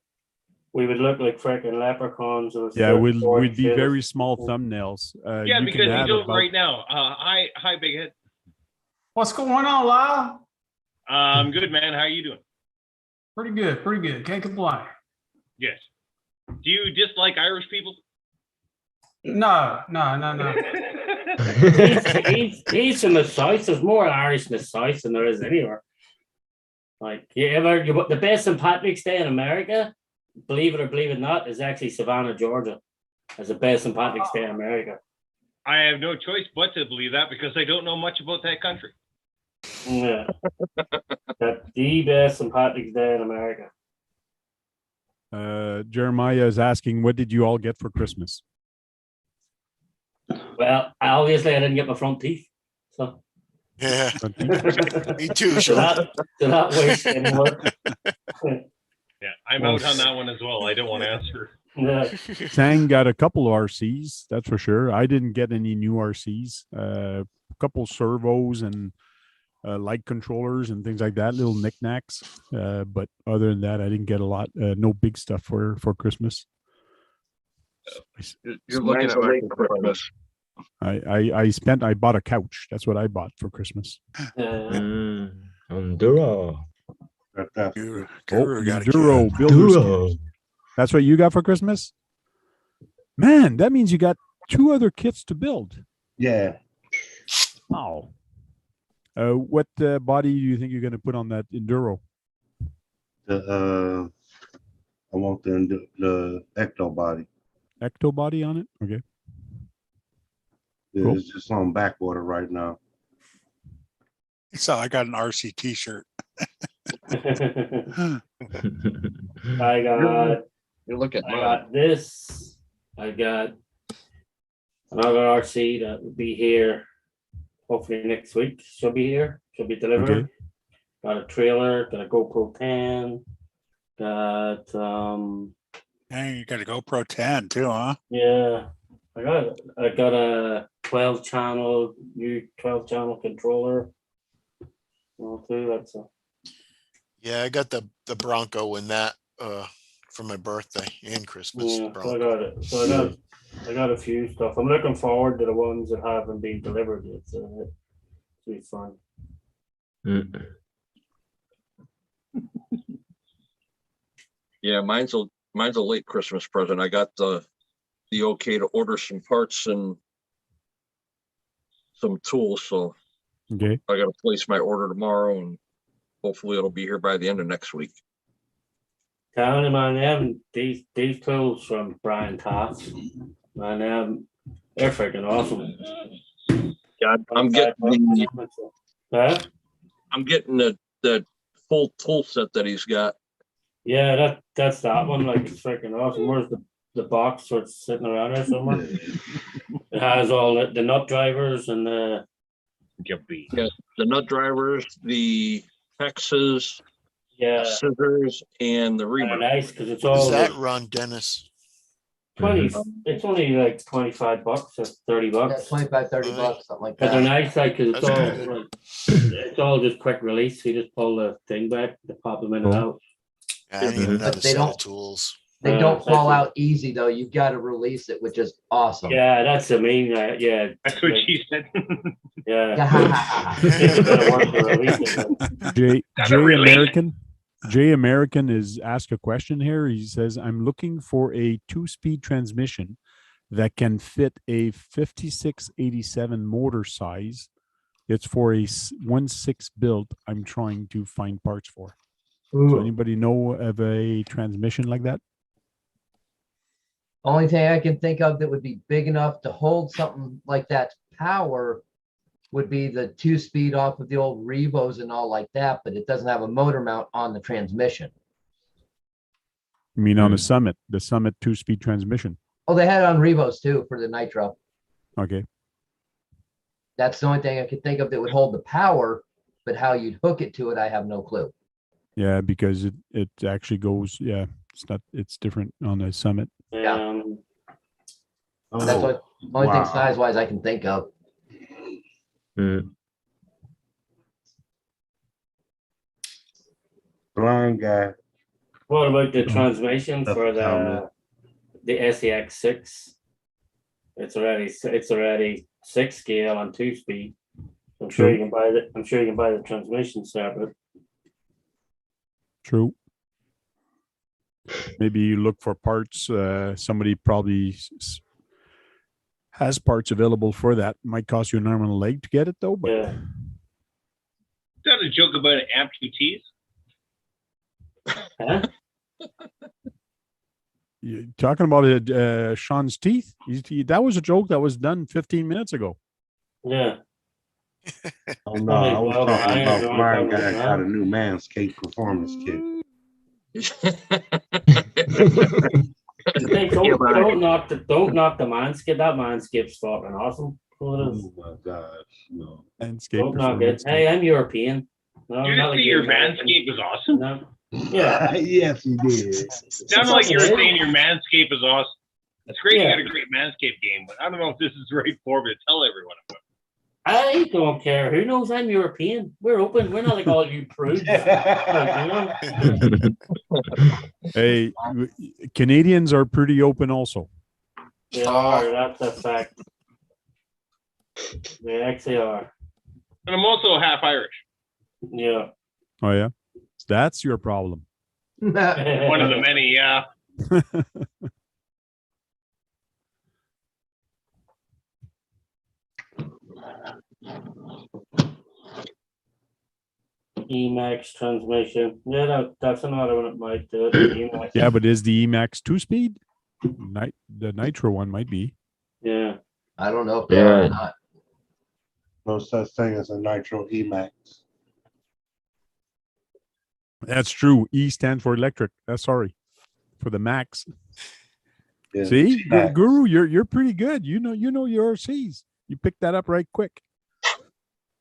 Speaker 13: we would look like freaking leprechauns.
Speaker 7: Yeah, we'd be very small thumbnails.
Speaker 1: Yeah, because you don't right now. Hi, Big Head.
Speaker 17: What's going on, Lyle?
Speaker 1: I'm good, man. How are you doing?
Speaker 17: Pretty good, pretty good. Can't complain.
Speaker 1: Yes. Do you dislike Irish people?
Speaker 17: No.
Speaker 13: He's from the south. There's more Irish in the south than there is anywhere. Like the best St. Patrick's Day in America, believe it or believe it not, is actually Savannah, Georgia, as the best St. Patrick's Day in America.
Speaker 1: I have no choice but to believe that because I don't know much about that country.
Speaker 13: Yeah, that's the best St. Patrick's Day in America.
Speaker 7: Jeremiah is asking, what did you all get for Christmas?
Speaker 13: Well, obviously I didn't get my front teeth, so.
Speaker 8: Yeah, me too.
Speaker 13: So that waste anymore.
Speaker 1: Yeah, I'm out on that one as well. I don't want to answer.
Speaker 13: Yeah.
Speaker 7: Sang got a couple of RCs, that's for sure. I didn't get any new RCs. A couple servos and light controllers and things like that, little knickknacks. But other than that, I didn't get a lot. No big stuff for Christmas.
Speaker 16: You're looking at my Christmas.
Speaker 7: I bought a couch. That's what I bought for Christmas.
Speaker 10: Enduro.
Speaker 7: Enduro builder's kit. That's what you got for Christmas? Man, that means you got 2 other kits to build.
Speaker 11: Yeah.
Speaker 7: Wow. What body do you think you're going to put on that Enduro?
Speaker 11: The I want the ecto body.
Speaker 7: Ecto body on it. Okay.
Speaker 11: Yeah,
Speaker 7: Cool.
Speaker 11: it's just on backwater right now.
Speaker 14: So I got an RC T-shirt.
Speaker 13: I got.
Speaker 16: You look at
Speaker 13: I
Speaker 16: mine.
Speaker 13: got this. I got another RC that will be here hopefully next week. She'll be here. She'll be delivered.
Speaker 7: Okay.
Speaker 13: Got a trailer. Got a GoPro 10. Got
Speaker 14: Hey, you got a GoPro 10 too, huh?
Speaker 13: yeah. I got a 12 channel controller. Well, too. That's a
Speaker 8: Yeah, I got the Bronco in that for my birthday and Christmas.
Speaker 13: yeah. So I
Speaker 8: Bronco.
Speaker 13: got it. So I got a few stuff. I'm looking forward to the ones that haven't been delivered yet. So it'll be fun.
Speaker 5: Yeah, mine's a late Christmas present. I got the okay to order some parts and some tools, so
Speaker 7: Okay.
Speaker 5: I got to place my order tomorrow, and hopefully it'll be here by the end of next week.
Speaker 13: Telling him I am these tools from Brian Toss. Man, they're freaking awesome.
Speaker 5: Yeah, I'm getting
Speaker 13: Huh?
Speaker 5: I'm getting the full tool set that he's got.
Speaker 13: Yeah, that's that one. Like it's freaking awesome. Where's the box sort of sitting around there somewhere? It has all the nut drivers and the
Speaker 5: nut drivers, the Traxxas, scissors, and the reamer.
Speaker 13: Nice because it's
Speaker 8: What
Speaker 13: all
Speaker 8: does that run, Dennis?
Speaker 13: 20. It's only like $25 or $30.
Speaker 15: Yeah, 25, 30 bucks, something like
Speaker 13: But they're
Speaker 15: that.
Speaker 13: nice, like, cause
Speaker 8: That's good.
Speaker 13: it's all just quick release. You just pull the thing back to pop them in and out.
Speaker 8: I need another
Speaker 15: But they
Speaker 8: set
Speaker 15: don't-
Speaker 8: of tools.
Speaker 15: They don't fall
Speaker 13: that's-
Speaker 15: out easy though. You've got to release it, which is awesome.
Speaker 13: Yeah, that's the main. Yeah,
Speaker 1: That's what she said.
Speaker 13: yeah. It's a bit of work to release it.
Speaker 7: Jay American is asked a question here. He says, "I'm looking for a 2-speed transmission that can fit a 5687 motor size. It's for a 1.6 build. I'm trying to find parts for."
Speaker 15: Ooh.
Speaker 7: So anybody know of a transmission like that?
Speaker 15: Only thing I can think of that would be big enough to hold something like that power would be the 2-speed off of the old Revos and all like that, but it doesn't have a motor mount on the transmission.
Speaker 7: I mean, on the Summit 2-speed transmission.
Speaker 15: Oh, they had it on Revos too for the Nitro.
Speaker 7: Okay.
Speaker 15: That's the only thing I could think of that would hold the power, but how you'd hook it to it, I have no clue.
Speaker 7: Yeah, because it actually goes, it's different on the Summit.
Speaker 15: Yeah. That's what only thing size wise I can think of.
Speaker 11: Blind guy.
Speaker 13: What about the transmission for the SEX6? It's already 6 scale on 2-speed. I'm sure you can buy the. I'm sure you can buy the transmission separate.
Speaker 7: True. Maybe you look for parts. Somebody probably has parts available for that. Might cost you an arm and a leg to get it though. But
Speaker 13: yeah.
Speaker 1: Is that a joke about amputees?
Speaker 13: Huh?
Speaker 7: You're talking about Sean's teeth. That was a joke that was done 15 minutes ago.
Speaker 13: Yeah.
Speaker 11: Oh no, I was talking about Blind guy got a new Manscaped performance kit.
Speaker 13: Hey, don't knock the Manscaped. That Manscaped's fucking awesome.
Speaker 11: Oh my gosh, no.
Speaker 7: Manscaped
Speaker 13: Don't knock it.
Speaker 7: performance
Speaker 13: Hey, I'm European. No,
Speaker 1: Did you
Speaker 13: not
Speaker 1: say
Speaker 13: like
Speaker 1: your
Speaker 13: you're
Speaker 1: Manscaped is awesome?
Speaker 13: No. Yeah.
Speaker 11: Yes, he did.
Speaker 1: Sounded like you were saying your Manscaped is awesome. That's great.
Speaker 13: Yeah.
Speaker 1: You got a great Manscaped game, but I don't know if this is the right form to tell everyone about.
Speaker 13: I don't care. Who knows? I'm European. We're open. We're not like all you prudes.
Speaker 7: Hey, Canadians are pretty open also.
Speaker 13: They are. That's a fact. They actually are.
Speaker 1: And I'm also half Irish.
Speaker 13: Yeah.
Speaker 7: Oh yeah, that's your problem.
Speaker 1: One of the many, yeah.
Speaker 13: Emax transmission. Yeah, that's another one that might do it. Emax.
Speaker 7: Yeah, but is the Emax 2-speed? The Nitro one might be.
Speaker 13: Yeah.
Speaker 15: I don't know if they are or
Speaker 11: Yeah.
Speaker 15: not.
Speaker 11: No such thing as a Nitro Emax.
Speaker 7: That's true. E stands for electric. Sorry, for the Max.
Speaker 11: Yeah,
Speaker 7: See,
Speaker 11: T-Max.
Speaker 7: Guru, you're pretty good. You know your RCs. You picked that up right quick.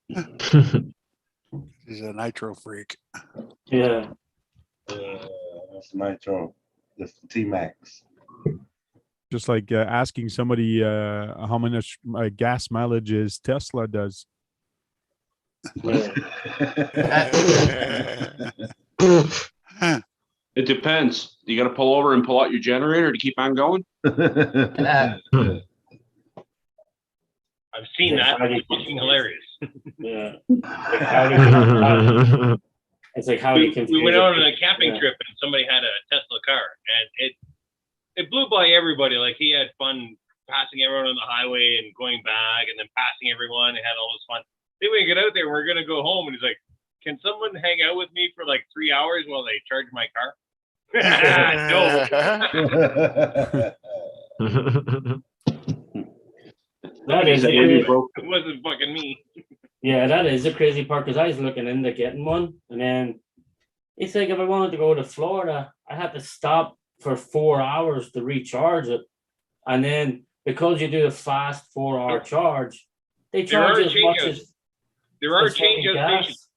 Speaker 14: He's a nitro freak.
Speaker 13: Yeah.
Speaker 11: That's Nitro. That's the T-Max.
Speaker 7: Just like asking somebody how much gas mileage is Tesla does.
Speaker 4: It depends. You got to pull over and pull out your generator to keep on going.
Speaker 1: I've seen that. It's fucking hilarious.
Speaker 13: Yeah. It's like how you can.
Speaker 1: We went out on a camping trip and somebody had a Tesla car and it blew by everybody. Like he had fun passing everyone on the highway and going back and then passing everyone and had all this fun. Then we get out there and we're gonna go home and he's like, "Can someone hang out with me for like 3 hours while they charge my car?" No.
Speaker 13: That is
Speaker 1: it wasn't fucking me.
Speaker 13: Yeah, that is the crazy part because I was looking into getting one, and then it's like if I wanted to go to Florida, I had to stop for 4 hours to recharge it, and then because you do a fast 4-hour charge, they charge as much as
Speaker 1: there are
Speaker 13: as fucking
Speaker 1: change-out
Speaker 13: gas.
Speaker 1: stations.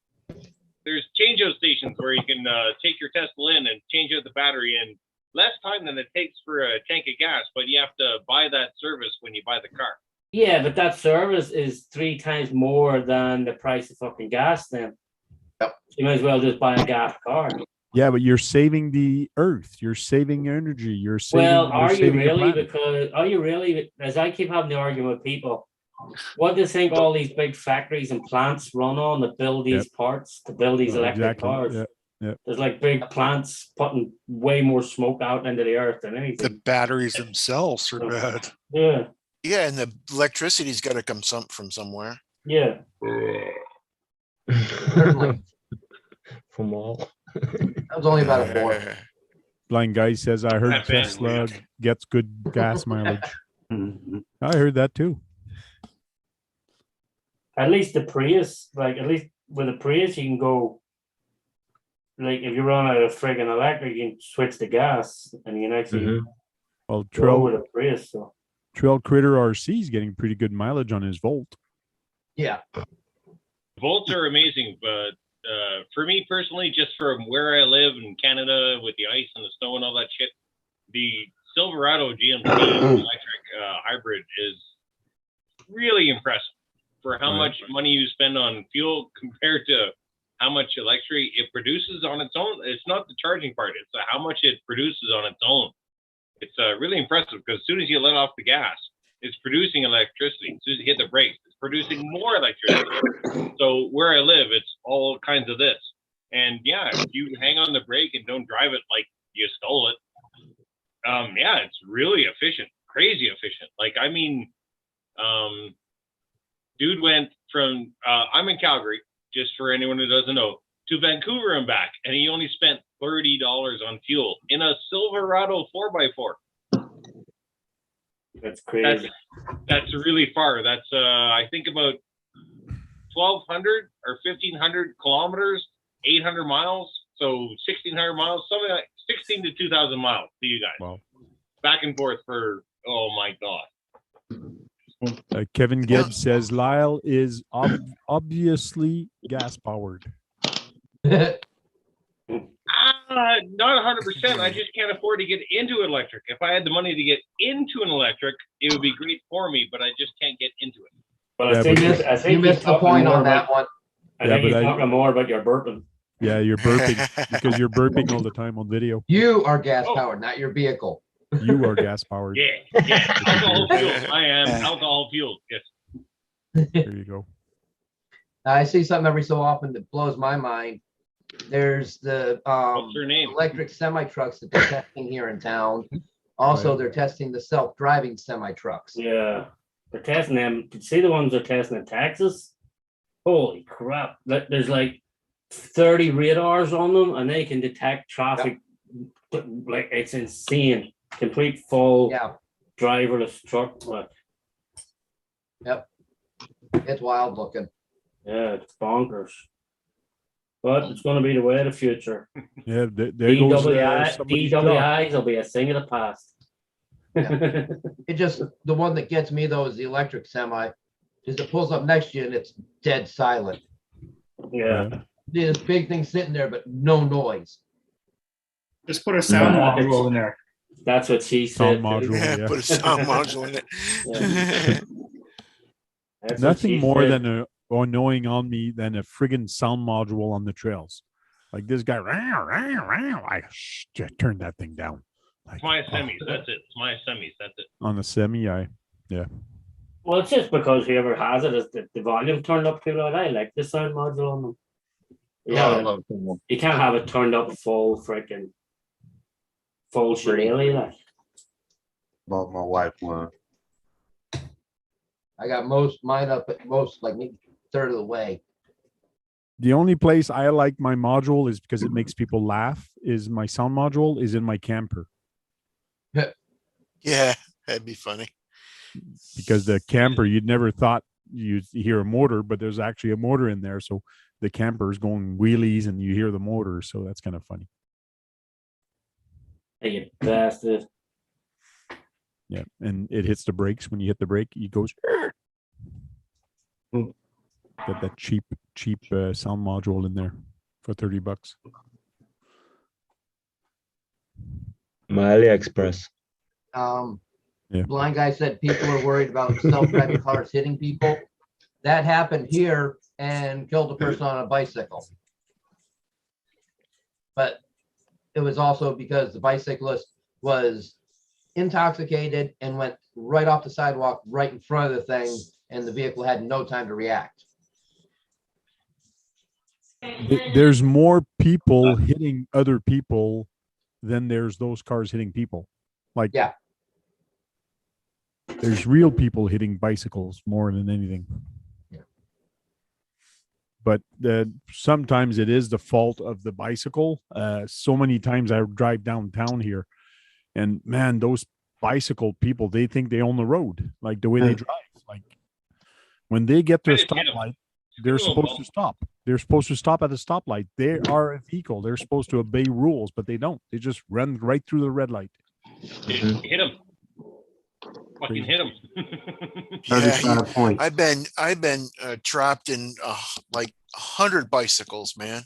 Speaker 1: There's change-out stations where you can take your Tesla in and change out the battery in less time than it takes for a tank of gas, but you have to buy that service when you buy the car.
Speaker 13: Yeah, but that service is 3 times more than the price of fucking gas. Then you might as well just buy a gas car.
Speaker 7: Yeah, but you're saving the earth. You're saving energy. You're saving.
Speaker 13: Well,
Speaker 7: you're
Speaker 13: are you
Speaker 7: saving the
Speaker 13: really?
Speaker 7: planet.
Speaker 13: Because are you really? As I keep having the argument with people, what do you think all these big factories and plants run on to build these parts, to build these electric
Speaker 7: Exactly.
Speaker 13: cars?
Speaker 7: Yeah.
Speaker 13: There's like big plants putting way more smoke out into the earth than anything.
Speaker 14: The batteries themselves are bad.
Speaker 13: Yeah.
Speaker 8: Yeah, and the electricity's got to come from somewhere.
Speaker 13: Yeah.
Speaker 10: From all.
Speaker 15: That was only about a 4.
Speaker 7: Blind guy says, "I heard
Speaker 1: Not bad.
Speaker 7: Tesla gets good gas mileage." I heard that too.
Speaker 13: At least the Prius, like at least with a Prius, you can go. Like if you run out of friggin' electric, you can switch to gas, and you can actually
Speaker 7: Well,
Speaker 13: go with a Prius. So.
Speaker 7: Trail Critter RC is getting pretty good mileage on his Volt.
Speaker 15: Yeah.
Speaker 1: Volts are amazing, but for me personally, just from where I live in Canada with the ice and the snow and all that shit, the Silverado GMC electric hybrid is really impressive for how much money you spend on fuel compared to how much electricity it produces on its own. It's not the charging part, it's how much it produces on its own. It's really impressive because as soon as you let off the gas, it's producing electricity. As soon as you hit the brakes, it's producing more electricity. So where I live, it's all kinds of this. And yeah, if you hang on the brake and don't drive it like you stole it, yeah, it's really efficient, crazy efficient. Like, I mean, dude went from, I'm in Calgary, just for anyone who doesn't know, to Vancouver and back, and he only spent $30 on fuel in a Silverado 4x4.
Speaker 13: That's crazy.
Speaker 1: That's really far. That's I think about 1,200 or 1,500 kilometers, 800 miles, so 1,600 miles, something like 16 to 2,000 miles to you guys.
Speaker 7: Wow.
Speaker 1: Back and forth for, oh my God.
Speaker 7: Kevin Gibbs says Lyle is obviously gas powered.
Speaker 1: Not 100%. I just can't afford to get into electric. If I had the money to get into an electric, it would be great for me, but I just can't get into it.
Speaker 13: But I think
Speaker 15: you missed the point on that one.
Speaker 13: I think he's talking more about your burping.
Speaker 7: Yeah, you're burping because you're burping all the time on video.
Speaker 15: You are gas powered, not your vehicle.
Speaker 7: You are gas powered.
Speaker 1: Yeah. Alcohol fueled. I am alcohol fueled. Yes.
Speaker 7: There you go.
Speaker 15: I see something every so often that blows my mind. There's the
Speaker 1: What's her name?
Speaker 15: electric semi trucks that they're testing here in town. Also, they're testing the self-driving semi trucks.
Speaker 13: Yeah, they're testing them. Did you see the ones they're testing in Texas? Holy crap! There's like 30 radars on them, and they can detect traffic. Like, it's insane. Complete full driverless truck. Like,
Speaker 15: Yep. It's wild looking.
Speaker 13: yeah, it's bonkers. But it's going to be the way of the future.
Speaker 7: Yeah, there goes somebody's job.
Speaker 13: DWIs will be a thing of the past.
Speaker 15: It just, the one that gets me though is the electric semi. Is it pulls up next to you and it's dead silent.
Speaker 13: Yeah.
Speaker 15: This big thing sitting there, but no noise.
Speaker 12: Just put a sound module in there.
Speaker 13: That's what she
Speaker 7: Sound
Speaker 13: said.
Speaker 7: module, yeah.
Speaker 8: Put a sound module in it.
Speaker 7: Nothing more than annoying on me than a friggin' sound module on the trails. Like this guy, I turn that thing down.
Speaker 1: It's my semis. That's it. It's my semis. That's it.
Speaker 7: On the semi, yeah.
Speaker 13: Well, it's just because whoever has it is the volume turned up too loud. I like the sound module on them. You can't have it turned up full shillelagh, like.
Speaker 11: Bought my wife one.
Speaker 15: I got mine up at most like maybe third of the way.
Speaker 7: The only place I like my module is because it makes people laugh. Is my sound module is in my camper.
Speaker 8: Yeah, that'd be funny.
Speaker 7: Because the camper, you'd never thought you'd hear a motor, but there's actually a motor in there. So the camper is going wheelies and you hear the motor. So that's kind of funny.
Speaker 13: Hey, you bastard.
Speaker 7: Yeah. And it hits the brakes. When you hit the brake, it goes. Got that cheap sound module in there for $30.
Speaker 10: My AliExpress.
Speaker 15: Blind guy said people are worried about self-driving cars hitting people. That happened here and killed a person on a bicycle. But it was also because the bicyclist was intoxicated and went right off the sidewalk right in front of the thing, and the vehicle had no time to react.
Speaker 7: There's more people hitting other people than there's those cars hitting people. Like,
Speaker 15: yeah,
Speaker 7: there's real people hitting bicycles more than anything.
Speaker 15: Yeah.
Speaker 7: But sometimes it is the fault of the bicycle. So many times I drive downtown here, and man, those bicycle people, they think they own the road, like the way they drive. Like when they get to a stoplight, they're supposed to stop. They're supposed to stop at a stoplight. They are a vehicle. They're supposed to obey rules, but they don't. They just run right through the red light.
Speaker 1: Hit him. Fucking hit him.
Speaker 8: Yeah, I've been trapped in like 100 bicycles, man.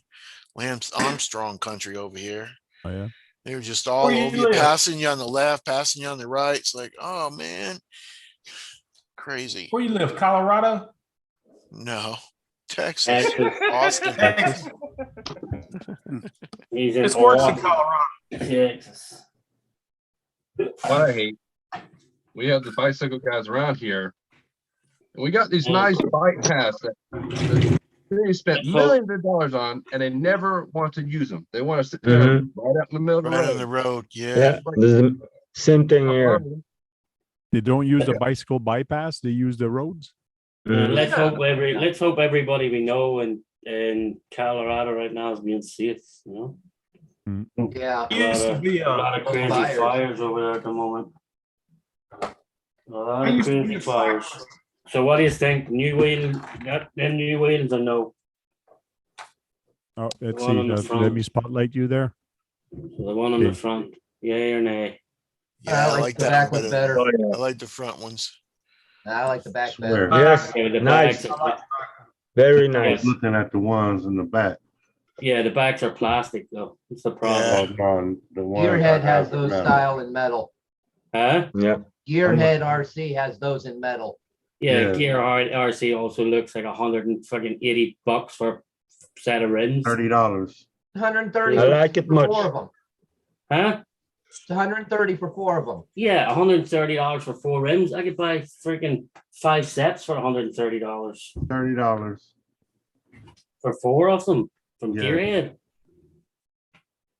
Speaker 8: Lance Armstrong country over here.
Speaker 7: Oh yeah.
Speaker 8: They were just all over you, passing you on the left, passing you on the right. It's like, oh man, crazy.
Speaker 17: Where you live, Colorado?
Speaker 8: No, Texas, Austin.
Speaker 17: Texas.
Speaker 13: It's
Speaker 17: worse in Colorado.
Speaker 13: Texas.
Speaker 16: What I hate, we have the bicycle guys around here. And we got these nice bike paths that they spent millions of dollars on, and they never want to use them. They want to sit there right up in the middle of the road.
Speaker 8: On the road, yeah.
Speaker 10: Yeah, the same thing here.
Speaker 7: They don't use the bicycle bypass. They use the roads.
Speaker 13: Let's hope everybody we know in Colorado right now is being safe. You know.
Speaker 15: Yeah,
Speaker 17: It used to be
Speaker 13: a lot of crazy fires over there at the moment. A lot of crazy fires. So what do you think? New wheels? Them new wheels or no?
Speaker 7: Oh, let's see. Let me spotlight you there.
Speaker 13: So the one on the front. Yay or nay?
Speaker 8: Yeah, I like that one better.
Speaker 15: Oh, yeah.
Speaker 8: I like the front ones.
Speaker 15: I like the back better.
Speaker 10: Yes, nice. Very nice.
Speaker 11: I was looking at the ones in the back.
Speaker 13: Yeah, the backs are plastic though. It's the problem.
Speaker 15: Gearhead has those style in metal.
Speaker 13: Huh?
Speaker 10: Yeah.
Speaker 15: Gearhead RC has those in metal.
Speaker 13: Yeah, Gearhead RC also looks like $180 for a set of rims.
Speaker 11: $30.
Speaker 15: 130.
Speaker 10: I like it
Speaker 15: for
Speaker 10: much.
Speaker 15: 4 of them.
Speaker 13: Huh?
Speaker 15: 130 for 4 of them.
Speaker 13: Yeah, $130 for 4 rims. I could buy freaking 5 sets for $130.
Speaker 11: $30
Speaker 13: for 4 of them from
Speaker 11: Yeah.
Speaker 13: Gearhead.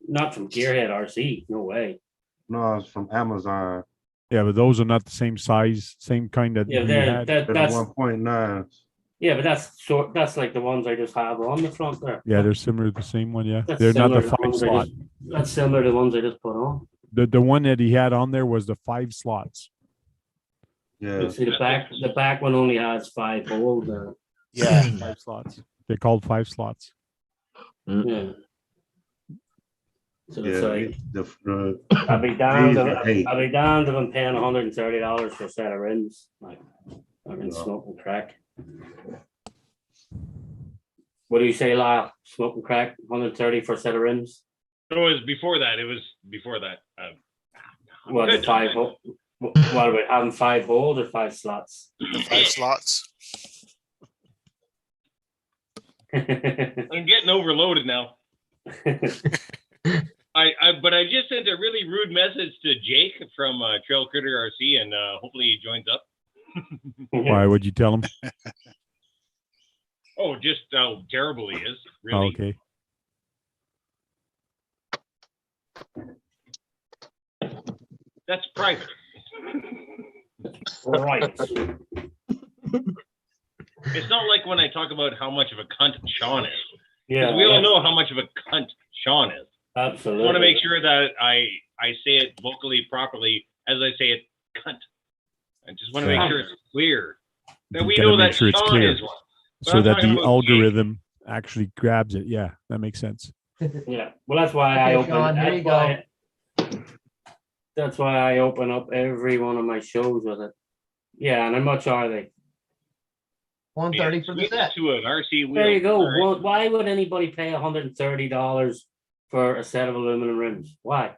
Speaker 13: Not from Gearhead RC. No way.
Speaker 11: No, it's from Amazon.
Speaker 7: Yeah, but those are not the same size, same kind of.
Speaker 13: Yeah,
Speaker 11: They're
Speaker 13: that's
Speaker 11: 1.9.
Speaker 13: Yeah, but that's like the ones I just have on the front there.
Speaker 7: Yeah, they're similar to the same one. Yeah,
Speaker 13: That's
Speaker 7: they're not
Speaker 13: similar
Speaker 7: the
Speaker 13: to the
Speaker 7: 5
Speaker 13: ones I
Speaker 7: slot.
Speaker 13: that's similar to the ones I just put on.
Speaker 7: The one that he had on there was the 5 slots.
Speaker 11: Yeah.
Speaker 13: See, the back one only has 5 holes in it.
Speaker 8: Yeah.
Speaker 7: 5 slots. They're called 5 slots.
Speaker 13: Yeah. So it's
Speaker 11: Yeah,
Speaker 13: like
Speaker 11: the
Speaker 13: I'll be damned
Speaker 11: these are eight.
Speaker 13: if I'm paying $130 for a set of rims. Like I can
Speaker 11: No.
Speaker 13: smoke and crack. What do you say, Lyle? Smoke and crack, 130 for a set of rims?
Speaker 1: It was before that. It was before that.
Speaker 13: What, the
Speaker 1: good.
Speaker 13: 5 hole? What are we having, 5 holes or 5 slots?
Speaker 8: The 5 slots.
Speaker 1: I'm getting overloaded now. But I just sent a really rude message to Jake from Trail Critter RC, and hopefully he joins up.
Speaker 7: Why would you tell him?
Speaker 1: Oh, just how terrible he is. Really.
Speaker 7: Oh, okay.
Speaker 1: That's private.
Speaker 13: Right.
Speaker 1: It's not like when I talk about how much of a cunt Sean is.
Speaker 13: Yeah,
Speaker 1: Because we all know how much of a cunt Sean is.
Speaker 13: Absolutely.
Speaker 1: I want to make sure that I say it vocally properly as I say it, cunt. I just want to make sure it's clear that
Speaker 7: You
Speaker 1: we
Speaker 7: gotta
Speaker 1: know
Speaker 7: make
Speaker 1: that
Speaker 7: sure it's
Speaker 1: Sean
Speaker 7: clear.
Speaker 1: is one. But
Speaker 7: So
Speaker 1: I'm
Speaker 7: that
Speaker 1: talking
Speaker 7: the
Speaker 1: about
Speaker 7: algorithm actually grabs it. Yeah, that makes sense.
Speaker 13: Yeah. Well, that's why I
Speaker 15: Okay,
Speaker 13: open.
Speaker 15: Sean, here you go.
Speaker 13: That's why I open up every one of my shows with it. Yeah, and how much are they?
Speaker 15: 130 for the set.
Speaker 1: To an RC wheel.
Speaker 13: There you go.
Speaker 1: All right.
Speaker 13: Well, why would anybody pay $130 for a set of aluminum rims? Why?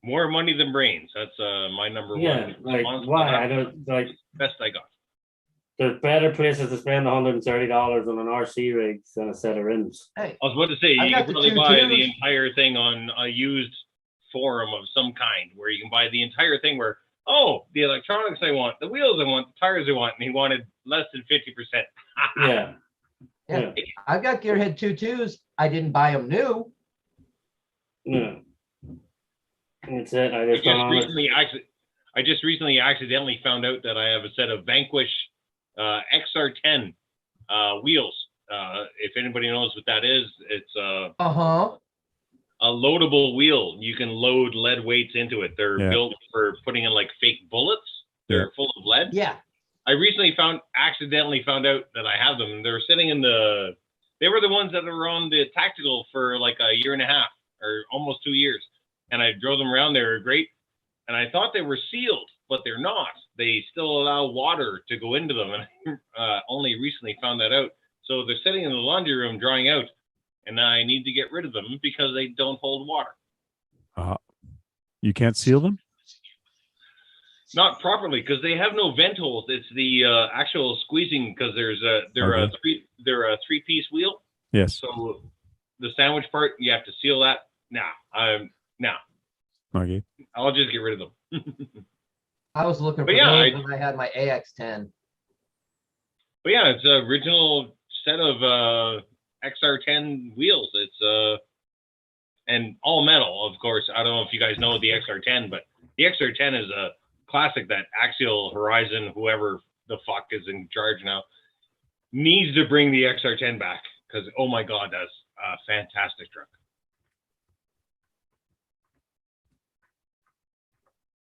Speaker 1: More money than brains. That's my number
Speaker 13: Yeah,
Speaker 1: one.
Speaker 13: like
Speaker 1: response to
Speaker 13: why?
Speaker 1: that.
Speaker 13: I don't like.
Speaker 1: Best I got.
Speaker 13: There's better places to spend $130 on an RC rig than a set of rims.
Speaker 15: Hey,
Speaker 1: I was about to say
Speaker 15: I
Speaker 1: you
Speaker 15: got
Speaker 1: can
Speaker 15: the
Speaker 1: probably
Speaker 15: two
Speaker 1: buy
Speaker 15: twos.
Speaker 1: the entire thing on a used forum of some kind, where you can buy the entire thing. Where the electronics I want, the wheels I want, the tires I want, and he wanted less than 50%.
Speaker 13: Yeah.
Speaker 15: Yeah. I've got Gearhead 2.2s. I didn't buy them new.
Speaker 13: Yeah. That's it.
Speaker 1: I just recently accidentally found out that I have a set of Vanquish XR10 wheels. If anybody knows what that is, it's a loadable wheel. You can load lead weights into it. They're built for putting in like fake bullets. They're full of lead.
Speaker 15: Yeah.
Speaker 1: I recently accidentally found out that I have them. They're sitting in they were the ones that were on the tactical for like a year and a half or almost 2 years. And I drove them around. They were great. And I thought they were sealed, but they're not. They still allow water to go into them. And I only recently found that out. So they're sitting in the laundry room drying out. And I need to get rid of them because they don't hold water.
Speaker 7: You can't seal them?
Speaker 1: Not properly, because they have no vent holes. It's the actual squeezing, because they're a three-piece wheel.
Speaker 7: Yes.
Speaker 1: So the sandwich part, you have to seal that. Nah.
Speaker 7: Okay.
Speaker 1: I'll just get rid of them.
Speaker 15: I was looking for
Speaker 1: But yeah,
Speaker 15: those when I had my AX10.
Speaker 1: But yeah, it's an original set of XR10 wheels. It's and all metal, of course. I don't know if you guys know the XR10, but the XR10 is a classic that Axial Horizon, whoever the fuck is in charge now, needs to bring the XR10 back, because oh my god, that's a fantastic truck.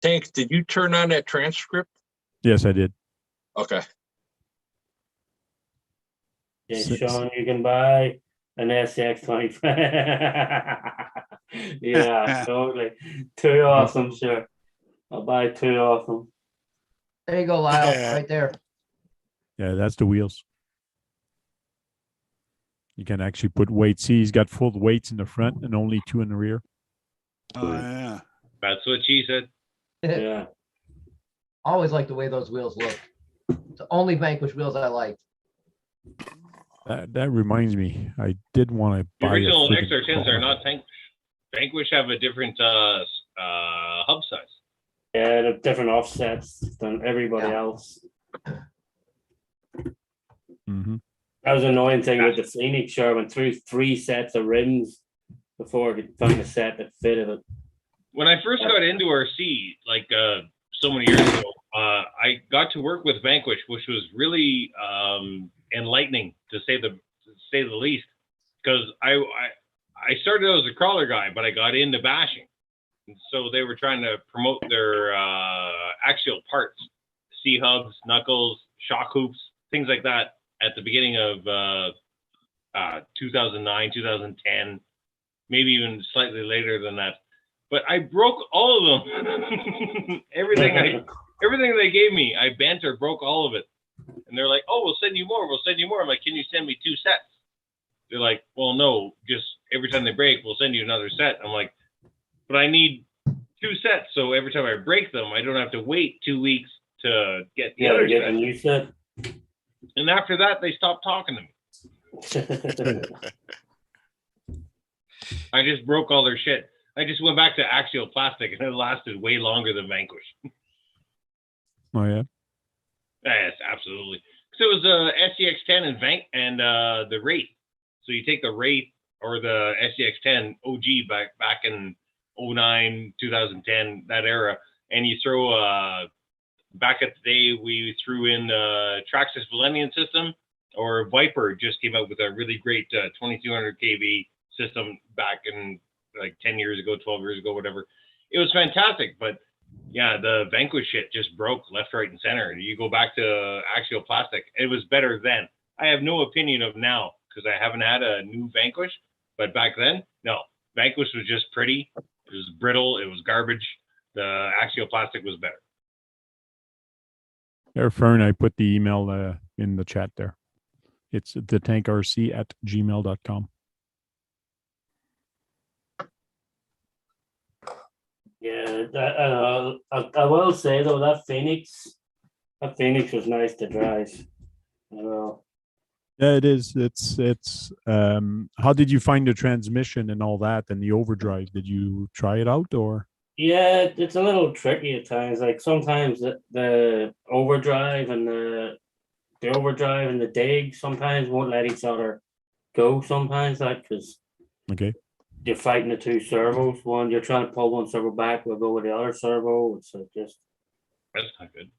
Speaker 5: Tank, did you turn on that transcript?
Speaker 7: Yes, I did.
Speaker 5: Okay.
Speaker 13: Yeah, Sean, you can buy an SX25. Yeah, totally. 2 awesome, sure. I'll buy 2 awesome.
Speaker 15: There you go, Lyle, right there.
Speaker 7: Yeah, that's the wheels. You can actually put weights. See, he's got full weights in the front and only 2 in the rear.
Speaker 14: Oh, yeah.
Speaker 1: That's what she said.
Speaker 13: Yeah.
Speaker 15: Always like the way those wheels look. It's the only Vanquish wheels I like.
Speaker 7: That reminds me, I did want to
Speaker 1: The
Speaker 7: buy
Speaker 1: original
Speaker 7: a friggin'
Speaker 1: XR10s are
Speaker 7: car.
Speaker 1: not Vanquish have a different hub size.
Speaker 13: Yeah, they're different offsets than everybody else.
Speaker 7: Mm-hmm.
Speaker 13: That was an annoying thing with the Phoenix. Sure, I went through 3 sets of rims before I could find a set that fitted it.
Speaker 1: When I first got into RC, like so many years ago, I got to work with Vanquish, which was really enlightening to say the least, because I started out as a crawler guy, but I got into bashing, and so they were trying to promote their axial parts, C hubs, knuckles, shock hoops, things like that at the beginning of 2009, 2010, maybe even slightly later than that. But I broke all of them. everything they gave me, I bent or broke all of it. And they're like, "Oh, we'll send you more. We'll send you more." I'm like, "Can you send me 2 sets?" They're like, "Well, no, just every time they break, we'll send you another set." I'm like, "But I need 2 sets, so every time I break them, I don't have to wait 2 weeks to get the other set."
Speaker 13: A new set.
Speaker 1: And after that, they stopped talking to me. I just broke all their shit. I just went back to axial plastic, and it lasted way longer than Vanquish.
Speaker 7: Oh yeah.
Speaker 1: Yes, absolutely. So it was SCX10 and the Wraith. So you take the Wraith or the SCX10 OG back in 09, 2010, that era, and you throw back at the day we threw in Traxxas Millennium system, or Viper just came out with a really great 2200 kV system back in like 10 years ago, 12 years ago, whatever. It was fantastic, but yeah, the Vanquish shit just broke left, right, and center. You go back to axial plastic. It was better then. I have no opinion of now because I haven't had a new Vanquish, but back then, no. Vanquish was just pretty. It was brittle. It was garbage. The axial plastic was better.
Speaker 7: There, Fern, I put the email in the chat there. It's thetankrc@gmail.com.
Speaker 13: Yeah, I will say though that Phoenix was nice to drive.
Speaker 7: Yeah, it is. It's how did you find the transmission and all that and the overdrive? Did you try it out or?
Speaker 13: Yeah, it's a little tricky at times. Like sometimes the overdrive and the dig sometimes won't let each other go. Sometimes, like, because
Speaker 7: okay,
Speaker 13: you're fighting the 2 servos. One, you're trying to pull one servo back, we'll go with the other servo. It's just
Speaker 1: that's not good.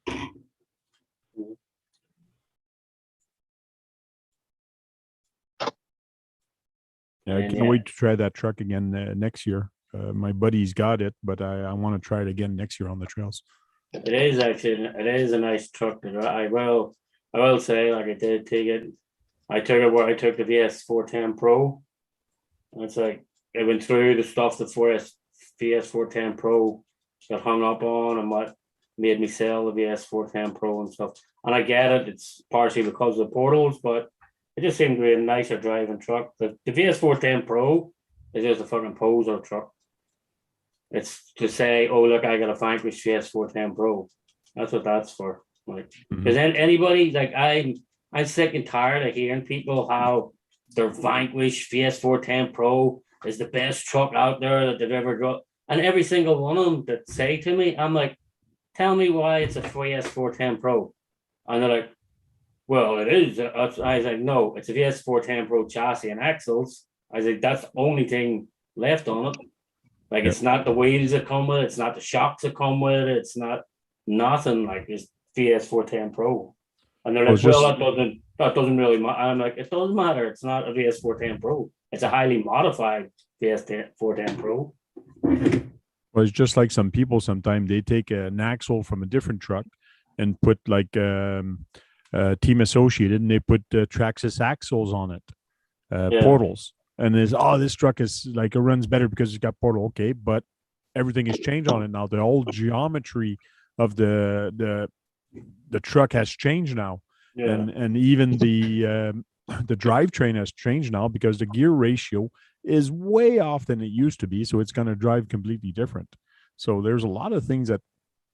Speaker 7: Yeah, I can't wait to try that truck again next year. My buddy's got it, but I want to try it again next year on the trails.
Speaker 13: It is a nice truck to drive. I will say, like, I did take it. I took it where I took the VS410 Pro. And it's like it went through the stuff the VS410 Pro got hung up on, and what made me sell the VS410 Pro and stuff. And I get it; it's partially because of the portals, but it just seemed to be a nicer driving truck. The VS410 Pro is just a fucking poser truck. It's to say, "Oh, look, I got a Vanquish VS410 Pro." That's what that's for. Like, because anybody, like, I'm sick and tired of hearing people how their Vanquish VS410 Pro is the best truck out there that they've ever drove. And every single one of them that say to me, I'm like, "Tell me why it's a VS410 Pro." And they're like, "Well, it is." I was like, "No, it's a VS410 Pro chassis and axles." I was like, "That's the only thing left on it. Like, it's not the wheels that come with it. It's not the shocks that come with it. It's not nothing like this VS410 Pro." And they're like, "Well, that doesn't really matter." I'm like, "It does matter. It's not a VS410 Pro. It's a highly modified VS410 Pro."
Speaker 7: Well, it's just like some people sometimes they take an axle from a different truck and put like Team Associated, and they put Traxxas axles on it, portals. And there's, this truck is like, it runs better because it's got portal. Okay, but everything has changed on it now. The whole geometry of the truck has changed now, and even the drivetrain has changed now because the gear ratio is way off than it used to be. So it's going to drive completely different. So there's a lot of things that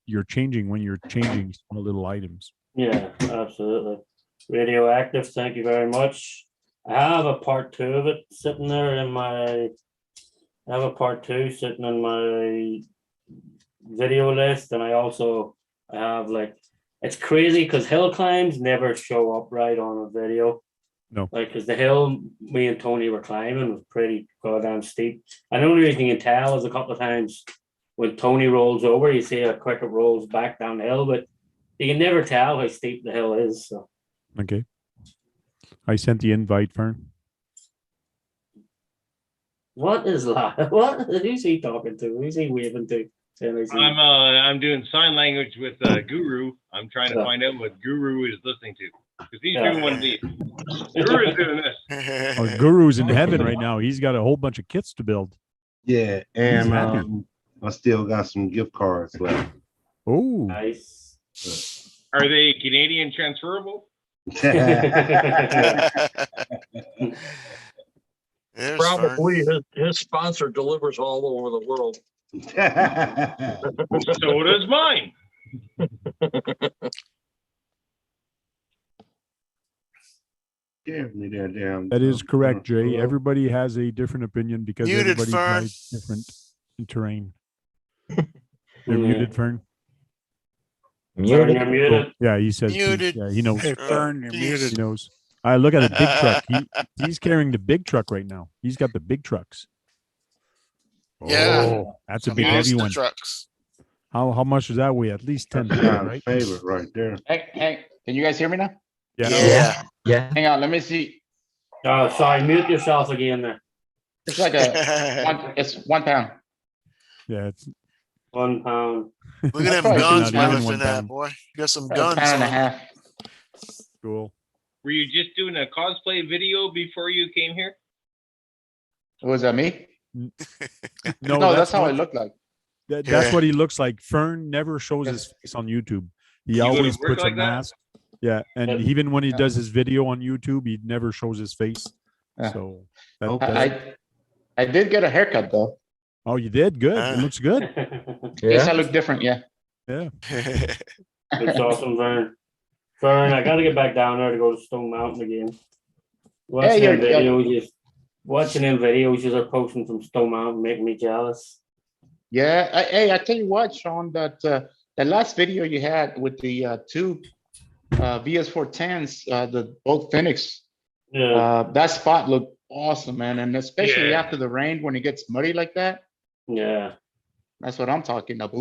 Speaker 7: you're changing when you're changing small little items.
Speaker 13: Yeah, absolutely. Radioactive, thank you very much. I have a part 2 of it sitting there in my. I have a part 2 sitting on my video list, and I have, like, it's crazy because hill climbs never show up right on a video.
Speaker 7: No,
Speaker 13: like, because the hill me and Tony were climbing was pretty goddamn steep. And the only reason you can tell is a couple of times when Tony rolls over, you see how quick it rolls back down the hill, but you can never tell how steep the hill is. So
Speaker 7: okay. I sent the invite, Fern.
Speaker 13: What is that? What? Who's he talking to? Who's he waving to?
Speaker 1: I'm doing sign language with Guru. I'm trying to find out what Guru is listening to because he's doing one of these. Guru is doing this.
Speaker 7: Oh, Guru's in heaven right now. He's got a whole bunch of kits to build.
Speaker 11: Yeah,
Speaker 7: He's
Speaker 11: and
Speaker 7: happy.
Speaker 11: I still got some gift cards left.
Speaker 7: Oh,
Speaker 13: nice.
Speaker 1: Are they Canadian transferable?
Speaker 5: Probably his sponsor delivers all over the world.
Speaker 1: So does mine.
Speaker 11: Give me that damn.
Speaker 7: that is correct, Jay. Everybody has a different opinion because
Speaker 8: Muted,
Speaker 7: everybody
Speaker 8: Fern.
Speaker 7: drives different terrain. You're muted, Fern.
Speaker 13: Fern, you're muted.
Speaker 7: Oh, yeah, he says.
Speaker 8: Muted.
Speaker 7: Yeah, he knows.
Speaker 14: Hey, Fern, you're
Speaker 7: He
Speaker 14: muted.
Speaker 7: knows. I look at a big truck. He's carrying the big truck right now. He's got the big trucks.
Speaker 8: Yeah.
Speaker 7: Oh, that's a
Speaker 8: Some
Speaker 7: big heavy
Speaker 8: monster
Speaker 7: one.
Speaker 8: trucks.
Speaker 7: How much does that weigh? At least 10
Speaker 11: That's
Speaker 7: pounds,
Speaker 11: my
Speaker 7: right?
Speaker 11: favorite right there.
Speaker 18: Hey, can you guys hear me now?
Speaker 8: Yeah.
Speaker 15: Yeah.
Speaker 18: Hang on, let me see.
Speaker 13: Oh, sorry, mute yourself again there.
Speaker 18: It's like it's 1 pound.
Speaker 7: Yeah, it's
Speaker 13: 1 pound.
Speaker 8: Look at them
Speaker 18: Probably
Speaker 8: guns
Speaker 7: not
Speaker 8: we're
Speaker 7: even 1
Speaker 8: lifting at,
Speaker 7: pound.
Speaker 8: boy. You got some
Speaker 18: A
Speaker 8: guns.
Speaker 18: pound and a
Speaker 8: on.
Speaker 18: half.
Speaker 7: cool.
Speaker 1: Were you just doing a cosplay video before you came here?
Speaker 18: Was that me?
Speaker 7: No,
Speaker 18: No, that's how
Speaker 7: what-
Speaker 18: I look like.
Speaker 7: That's
Speaker 8: Yeah.
Speaker 7: what he looks like. Fern never shows his face on YouTube. He
Speaker 1: You go to
Speaker 7: always
Speaker 1: work
Speaker 7: puts
Speaker 1: like
Speaker 7: a
Speaker 1: that?
Speaker 7: mask. Yeah, and
Speaker 13: Yeah.
Speaker 7: even when he does his video on YouTube, he never shows his face.
Speaker 18: Yeah.
Speaker 7: So
Speaker 18: I did get a haircut though.
Speaker 7: oh, you did good. It looks good.
Speaker 18: Yes, I look different. Yeah.
Speaker 7: Yeah.
Speaker 13: It's awesome, Vern. Vern, I gotta get back down there to go to Stone Mountain again. Watching them videos you are posting from Stone Mountain making me jealous.
Speaker 18: Yeah. Hey, I tell you what, Sean, that the last video you had with the two VS410s, the both Phoenix, that spot looked awesome, man. And especially after the rain when it gets muddy like that.
Speaker 13: Yeah.
Speaker 18: That's what I'm talking about.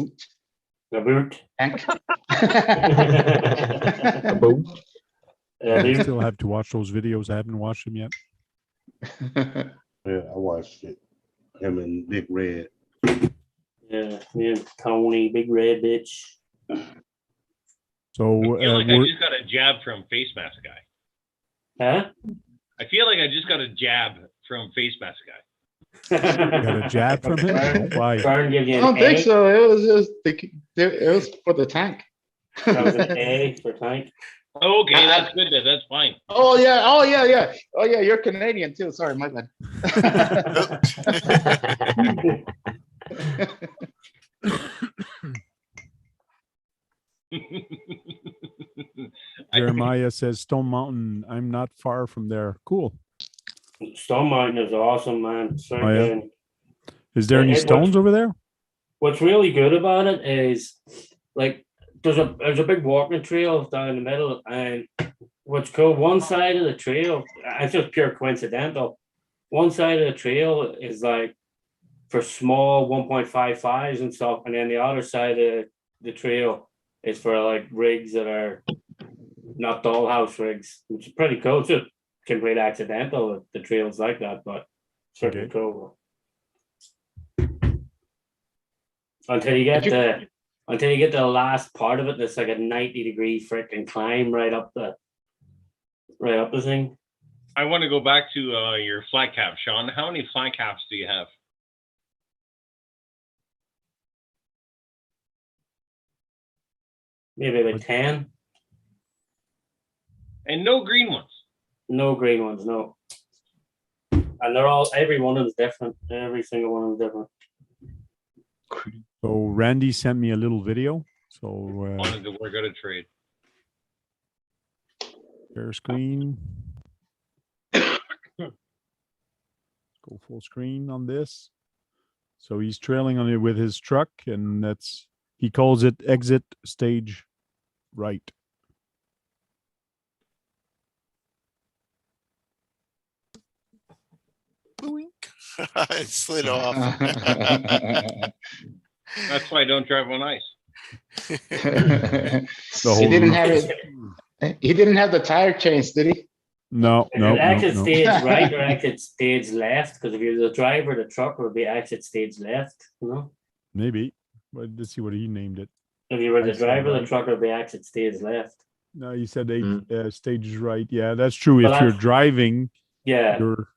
Speaker 13: About.
Speaker 18: Thank.
Speaker 7: I still have to watch those videos. I haven't watched them yet.
Speaker 11: Yeah, I watched it. Him and Big Red.
Speaker 13: Yeah, me and Tony, big red bitch.
Speaker 7: So
Speaker 1: I feel like I just got a jab from Face Mask Guy.
Speaker 13: Huh?
Speaker 1: I feel like I just got a jab from Face Mask Guy.
Speaker 7: got a jab from him? Why?
Speaker 13: Vern give you
Speaker 18: I
Speaker 13: an
Speaker 18: don't think
Speaker 13: A.
Speaker 18: so. It was just it was for the tank.
Speaker 13: That was an A for tank.
Speaker 1: Oh, okay, that's good. That's fine.
Speaker 18: Oh yeah. You're Canadian too. Sorry, my bad.
Speaker 7: Jeremiah says Stone Mountain. I'm not far from there. Cool.
Speaker 13: Stone Mountain is awesome, man. It's so
Speaker 7: Oh, yeah.
Speaker 13: good.
Speaker 7: Is there any stones over there?
Speaker 13: What's really good about it is like there's a big walking trail down the middle, and what's cool, one side of the trail, it's just pure coincidental. One side of the trail is like for small 1.55s and stuff, and then the other side of the trail is for like rigs that are not dollhouse rigs, which is pretty cool. It's just complete accidental that the trail's like that, but it's pretty cool. Until you get the last part of it, that's like a 90-degree freaking climb right up the thing.
Speaker 1: I want to go back to your flat cap, Sean. How many flat caps do you have?
Speaker 13: Maybe about 10.
Speaker 1: And no green ones.
Speaker 13: No green ones, no. And every one of them is different. Every single one of them is different.
Speaker 7: So Randy sent me a little video. So
Speaker 1: Wanted to work out a trade.
Speaker 7: share screen. Go full screen on this. So he's trailing on it with his truck, and he calls it exit stage right.
Speaker 8: It slid off.
Speaker 1: That's why I don't drive on ice.
Speaker 18: He didn't have the tire change, did he?
Speaker 7: No,
Speaker 13: Is
Speaker 7: no,
Speaker 13: it
Speaker 7: no,
Speaker 13: exit
Speaker 7: no.
Speaker 13: stage right or exit stage left? Because if you're the driver, the truck would be exit stage left, you know?
Speaker 7: Maybe. But let's see what he named it.
Speaker 13: If you were the
Speaker 7: I said
Speaker 13: driver, the
Speaker 7: right.
Speaker 13: truck would be exit stage left.
Speaker 7: No, you said stages right. Yeah, that's true.
Speaker 13: Well,
Speaker 7: If you're
Speaker 13: that's-
Speaker 7: driving,
Speaker 13: Yeah,
Speaker 7: you're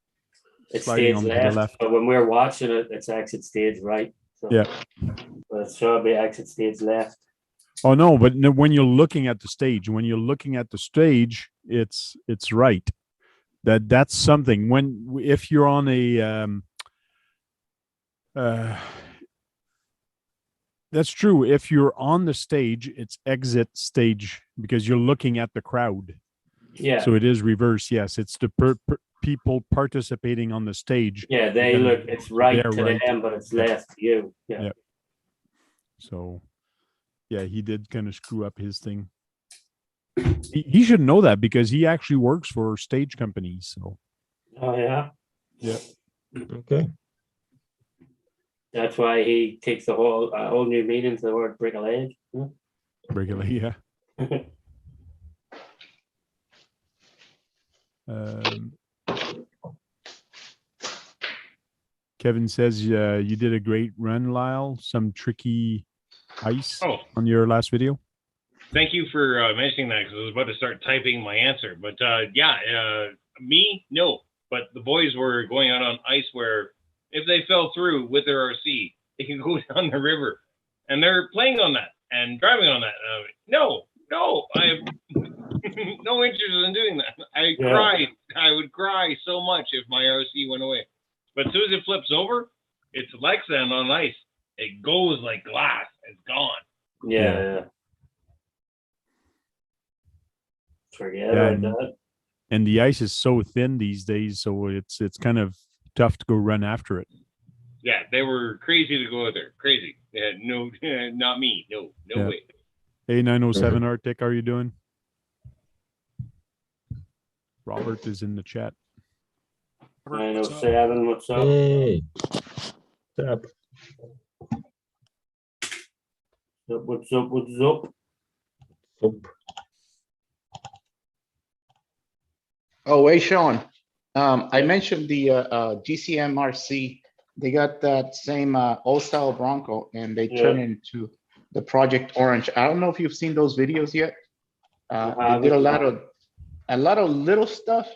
Speaker 13: it's
Speaker 7: sliding
Speaker 13: stage
Speaker 7: on to
Speaker 13: left,
Speaker 7: the left.
Speaker 13: but when we're watching it, it's exit stage right. So,
Speaker 7: Yeah.
Speaker 13: but it should be exit stage left.
Speaker 7: Oh no, but when you're looking at the stage, it's right. That's something. If you're on a that's true. If you're on the stage, it's exit stage because you're looking at the crowd.
Speaker 13: Yeah.
Speaker 7: So it is reverse. Yes, it's the people participating on the stage.
Speaker 13: Yeah, they
Speaker 7: Then
Speaker 13: look, it's right
Speaker 7: they're
Speaker 13: to
Speaker 7: right.
Speaker 13: them, but it's left to you. Yeah.
Speaker 7: Yeah. So, yeah, he did kind of screw up his thing. He should know that because he actually works for stage companies. So.
Speaker 13: Oh yeah.
Speaker 7: Yeah.
Speaker 10: Okay.
Speaker 13: That's why he takes a whole new meaning to the word break a leg. Yeah.
Speaker 7: Break a leg, yeah. Kevin says you did a great run, Lyle. Some tricky ice on your last video.
Speaker 1: Thank you for mentioning that because I was about to start typing my answer. But me, no. But the boys were going out on ice where if they fell through with their RC, they can go down the river. And they're playing on that and driving on that. No, I have no interest in doing that. I cried. I would cry so much if my RC went away. But as soon as it flips over, it's Lexan on ice. It goes like glass. It's gone.
Speaker 13: Yeah. Forget about that.
Speaker 7: And the ice is so thin these days, so it's kind of tough to go run after it.
Speaker 1: Yeah, they were crazy to go out there. Crazy. Yeah, no, not me. No way.
Speaker 7: Hey, 907 Arctic, how are you doing? Robert is in the chat.
Speaker 13: 907, what's up?
Speaker 10: Hey. What's up?
Speaker 13: What's up?
Speaker 18: Oh, hey, Sean. I mentioned the GCMRC. They got that same old style Bronco and they turn it into the Project Orange. I don't know if you've seen those videos yet. They did a lot of little stuff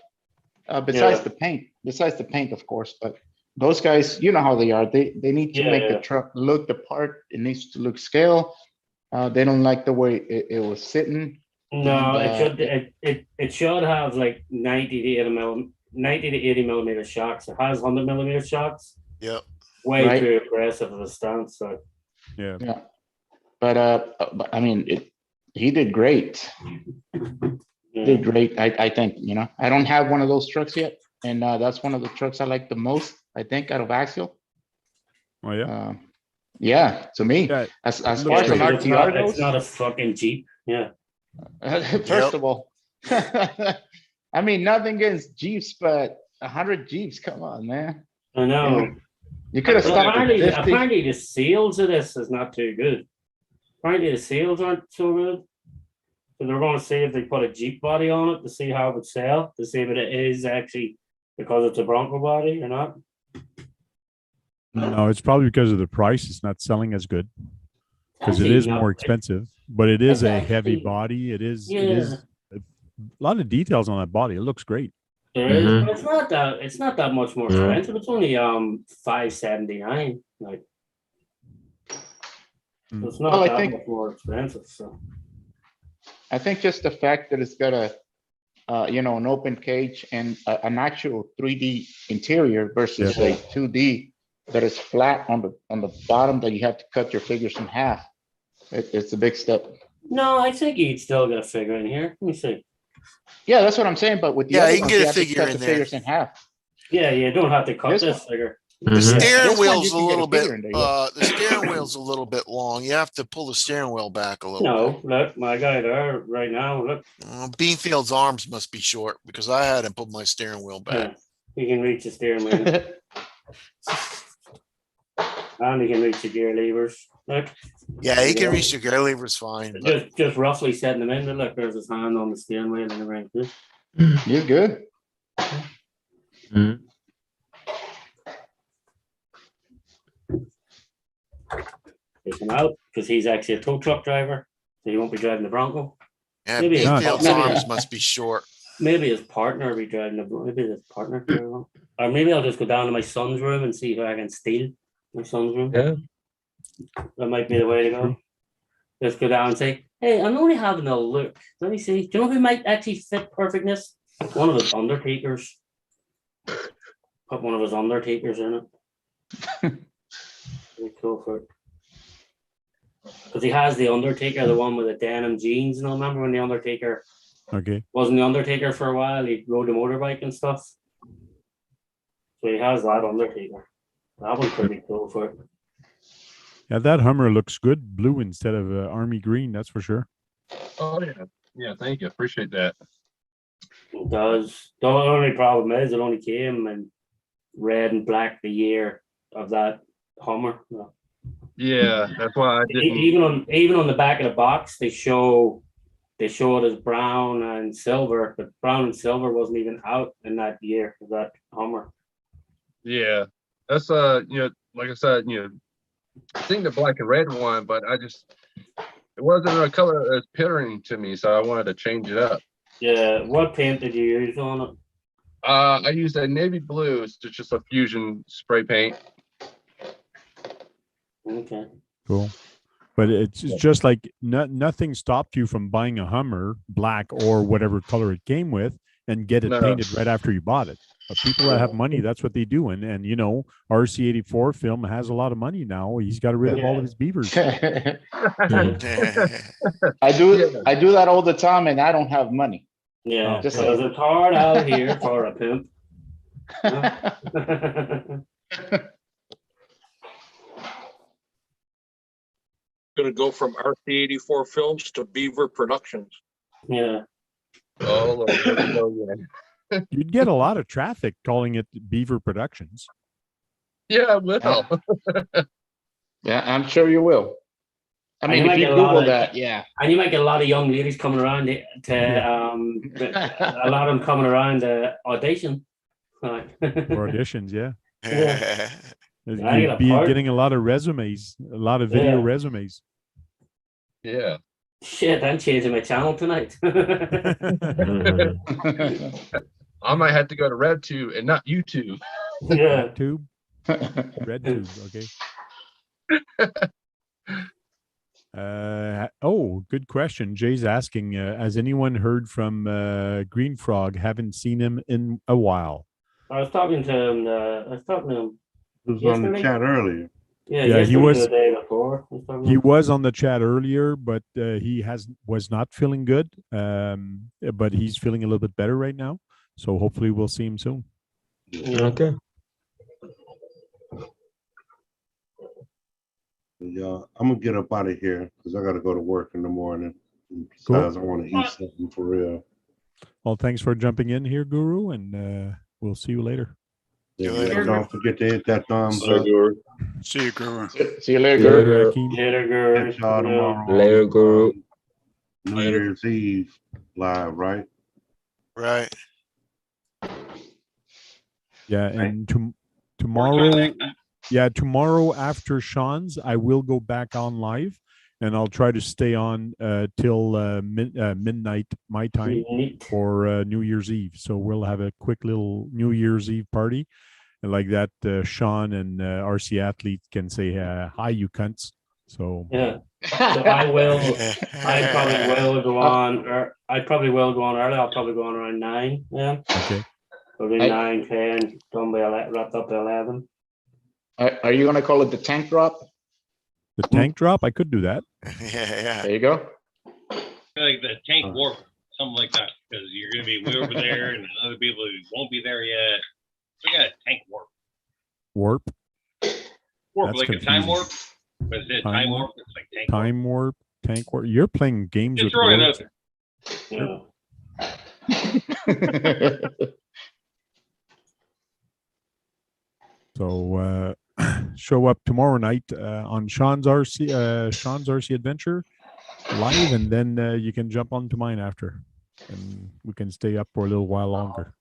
Speaker 18: besides the paint. Besides the paint, of course, but those guys, you know how they are. They need to make the truck look the part. It needs to look scale. They don't like the way it was sitting.
Speaker 13: No, it should have like 90 to 80 millimeter shocks. It has 100 millimeter shocks.
Speaker 8: Yep.
Speaker 13: Way too aggressive of a stance. So
Speaker 7: yeah.
Speaker 18: But I mean, he did great. He did great. I think, I don't have one of those trucks yet, and that's one of the trucks I like the most. I think out of Axial.
Speaker 7: Oh yeah.
Speaker 18: Yeah, to me, as far as an RTR goes,
Speaker 13: it's not a fucking Jeep. Yeah.
Speaker 18: First of all, I mean, nothing against Jeeps, but 100 Jeeps, come on, man.
Speaker 13: I know.
Speaker 18: You could have stopped at 50.
Speaker 13: Apparently, the seals of this is not too good. Apparently, the seals aren't so good. So they're going to see if they put a Jeep body on it to see how it would sell, to see if it is actually because it's a Bronco body or not.
Speaker 7: No, it's probably because of the price. It's not selling as good because it is more expensive, but it is a heavy body. It is a lot of details on that body. It looks great.
Speaker 13: There is, but it's not that much more expensive. It's only $579. Like, so it's not that much more expensive. So
Speaker 18: I think just the fact that it's got an open cage and an actual 3D interior versus a 2D that is flat on the bottom that you have to cut your figures in half. It's a big step.
Speaker 13: No, I think you'd still get a figure in here. Let me see.
Speaker 18: Yeah, that's what I'm saying. But with the other ones, you have to cut the figures in half.
Speaker 13: Yeah, you don't have to cut this figure.
Speaker 8: The steering wheel's a little bit. The steering wheel's a little bit long. You have to pull the steering wheel back a little.
Speaker 13: No, look, my guy there right now. Look,
Speaker 8: Beanfield's arms must be short because I had him put my steering wheel back.
Speaker 13: You can reach the steering wheel, and you can reach the gear levers. Look.
Speaker 8: Yeah, he can reach the gear levers fine.
Speaker 13: Just roughly setting them in. Look, there's his hand on the steering wheel and everything.
Speaker 18: You're good.
Speaker 13: Take him out because he's actually a tow truck driver, so he won't be driving the Bronco.
Speaker 8: Yeah,
Speaker 13: Maybe his,
Speaker 8: Bayfield's
Speaker 13: maybe,
Speaker 8: arms must be short.
Speaker 13: maybe his partner will be driving the Bronco. Maybe his partner. Or maybe I'll just go down to my son's room and see if I can steal my son's room.
Speaker 16: Yeah.
Speaker 13: That might be the way to go. Just go down and say, hey, I'm only having a look. Let me see. Do you know who might actually fit perfectness? One of his Undertakers. Put one of his Undertakers in it. Really cool for it. Because he has the Undertaker, the one with the denim jeans. And I remember when the Undertaker wasn't the Undertaker for a while. He rode the motorbike and stuff. So he has that Undertaker. That one's pretty cool for it.
Speaker 7: Yeah, that Hummer looks good, blue instead of army green. That's for sure.
Speaker 16: Oh yeah, yeah. Thank you. Appreciate that.
Speaker 13: It does. The only problem is it only came in red and black the year of that Hummer.
Speaker 16: Yeah, that's why I didn't.
Speaker 13: Even on the back of the box, they show it as brown and silver, but brown and silver wasn't even out in that year of that Hummer.
Speaker 16: Yeah, that's like I said, I think the black and red one, but it wasn't a color that's appealing to me, so I wanted to change it up.
Speaker 13: Yeah, what paint did you use on it?
Speaker 16: I used a navy blue. It's just a fusion spray paint.
Speaker 13: Okay.
Speaker 7: Cool. But it's just like nothing stopped you from buying a Hummer black or whatever color it came with and get it painted right after you bought it. But people that have money, that's what they do. And RC84 film has a lot of money now. He's got rid of all of his beavers.
Speaker 18: I do that all the time, and I don't have money.
Speaker 13: Yeah,
Speaker 18: Just
Speaker 13: because it's hard out here for a pimp.
Speaker 5: Gonna go from RC84 Films to Beaver Productions.
Speaker 13: Yeah.
Speaker 16: Oh, yeah.
Speaker 7: You'd get a lot of traffic calling it Beaver Productions.
Speaker 16: Yeah, I will.
Speaker 18: Yeah, I'm sure you will. I mean, if you Google that, yeah.
Speaker 13: And you might get a lot of young ladies coming around a lot of them coming around to audition.
Speaker 7: For auditions, yeah.
Speaker 13: Yeah.
Speaker 7: You'd be getting a lot of resumes, a lot of video resumes.
Speaker 16: Yeah.
Speaker 13: Shit, I'm changing my channel tonight.
Speaker 16: I might have to go to RedTube and not YouTube.
Speaker 13: Yeah.
Speaker 7: RedTube, okay. Good question. Jay's asking, has anyone heard from Green Frog? Haven't seen him in a while.
Speaker 13: I was talking to him.
Speaker 11: He was on the chat earlier.
Speaker 13: Yeah, he was the day before.
Speaker 7: He was on the chat earlier, but he was not feeling good. But he's feeling a little bit better right now. So hopefully we'll see him soon.
Speaker 10: Okay.
Speaker 11: Yeah, I'm gonna get up out of here because I gotta go to work in the morning. Besides, I want to eat something for real.
Speaker 7: Well, thanks for jumping in here, Guru, and we'll see you later.
Speaker 11: Yeah, don't forget to hit that thumbs up.
Speaker 14: See you, Guru.
Speaker 18: See you later, Guru.
Speaker 13: Later, Guru.
Speaker 11: Catch y'all tomorrow.
Speaker 18: Later, Guru.
Speaker 11: New Year's Eve live, right?
Speaker 8: Right.
Speaker 7: Yeah, and tomorrow after Sean's, I will go back on live, and I'll try to stay on till midnight my time for New Year's Eve. So we'll have a quick little New Year's Eve party, and like that, Sean and RC Athlete can say hi, you cunts. So
Speaker 13: yeah, so I probably will go on. I probably will go on early. I'll probably go on around 9. Yeah.
Speaker 7: Okay.
Speaker 13: Probably 9, 10. Done by wrapped up by 11.
Speaker 18: Are you gonna call it the tank drop?
Speaker 7: The tank drop? I could do that.
Speaker 8: Yeah.
Speaker 18: There you go.
Speaker 1: Like the tank warp, something like that, because you're going to be way over there, and other people won't be there yet. So we got a tank warp.
Speaker 7: Warp?
Speaker 1: That's like confusing. A time warp? But is it time warp? It's like tank
Speaker 7: time warp, tank warp. You're playing games
Speaker 1: just
Speaker 7: with
Speaker 1: words.
Speaker 13: Yeah.
Speaker 7: So show up tomorrow night on Sean's RC Adventure live, and then you can jump onto mine after. and we can stay up for a little while longer.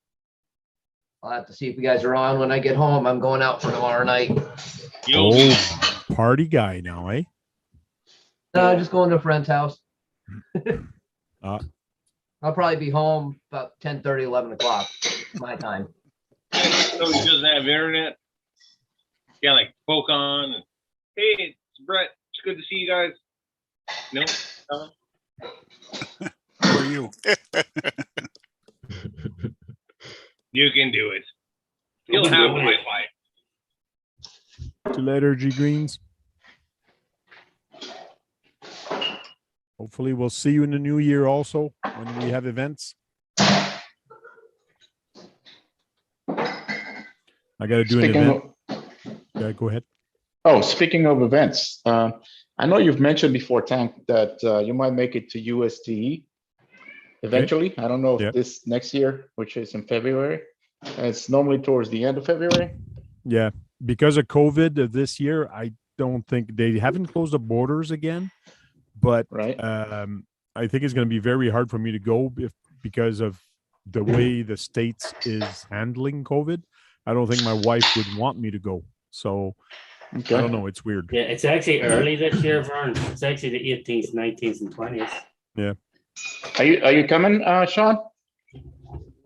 Speaker 15: I'll have to see if you guys are on when I get home. I'm going out for tomorrow night.
Speaker 7: Oh, party guy now, eh?
Speaker 15: No, just going to a friend's house.
Speaker 7: Uh,
Speaker 15: I'll probably be home about 10:30, 11 o'clock my time.
Speaker 1: So he doesn't have internet. Yeah, like poke on. And, hey, it's Brett. It's good to see you guys. No.
Speaker 14: Who are you?
Speaker 1: You can do it. You'll have Wi-Fi.
Speaker 7: to later, G Greens. Hopefully we'll see you in the new year also when we have events. I got to do an event. Yeah, go ahead.
Speaker 18: Oh, speaking of events, I know you've mentioned before, Tank, that you might make it to USTE eventually. Okay. I don't know if this next year, which is in February. It's normally towards the end of February.
Speaker 7: Yeah, because of COVID this year, I don't think they haven't closed the borders again. But I think it's going to be very hard for me to go because of the way the States is handling COVID. I don't think my wife would want me to go. So I don't know. It's weird.
Speaker 13: Yeah, it's actually early this year, Vern. It's actually the 18th, 19th, and 20th.
Speaker 7: Yeah.
Speaker 18: Are you coming, Sean?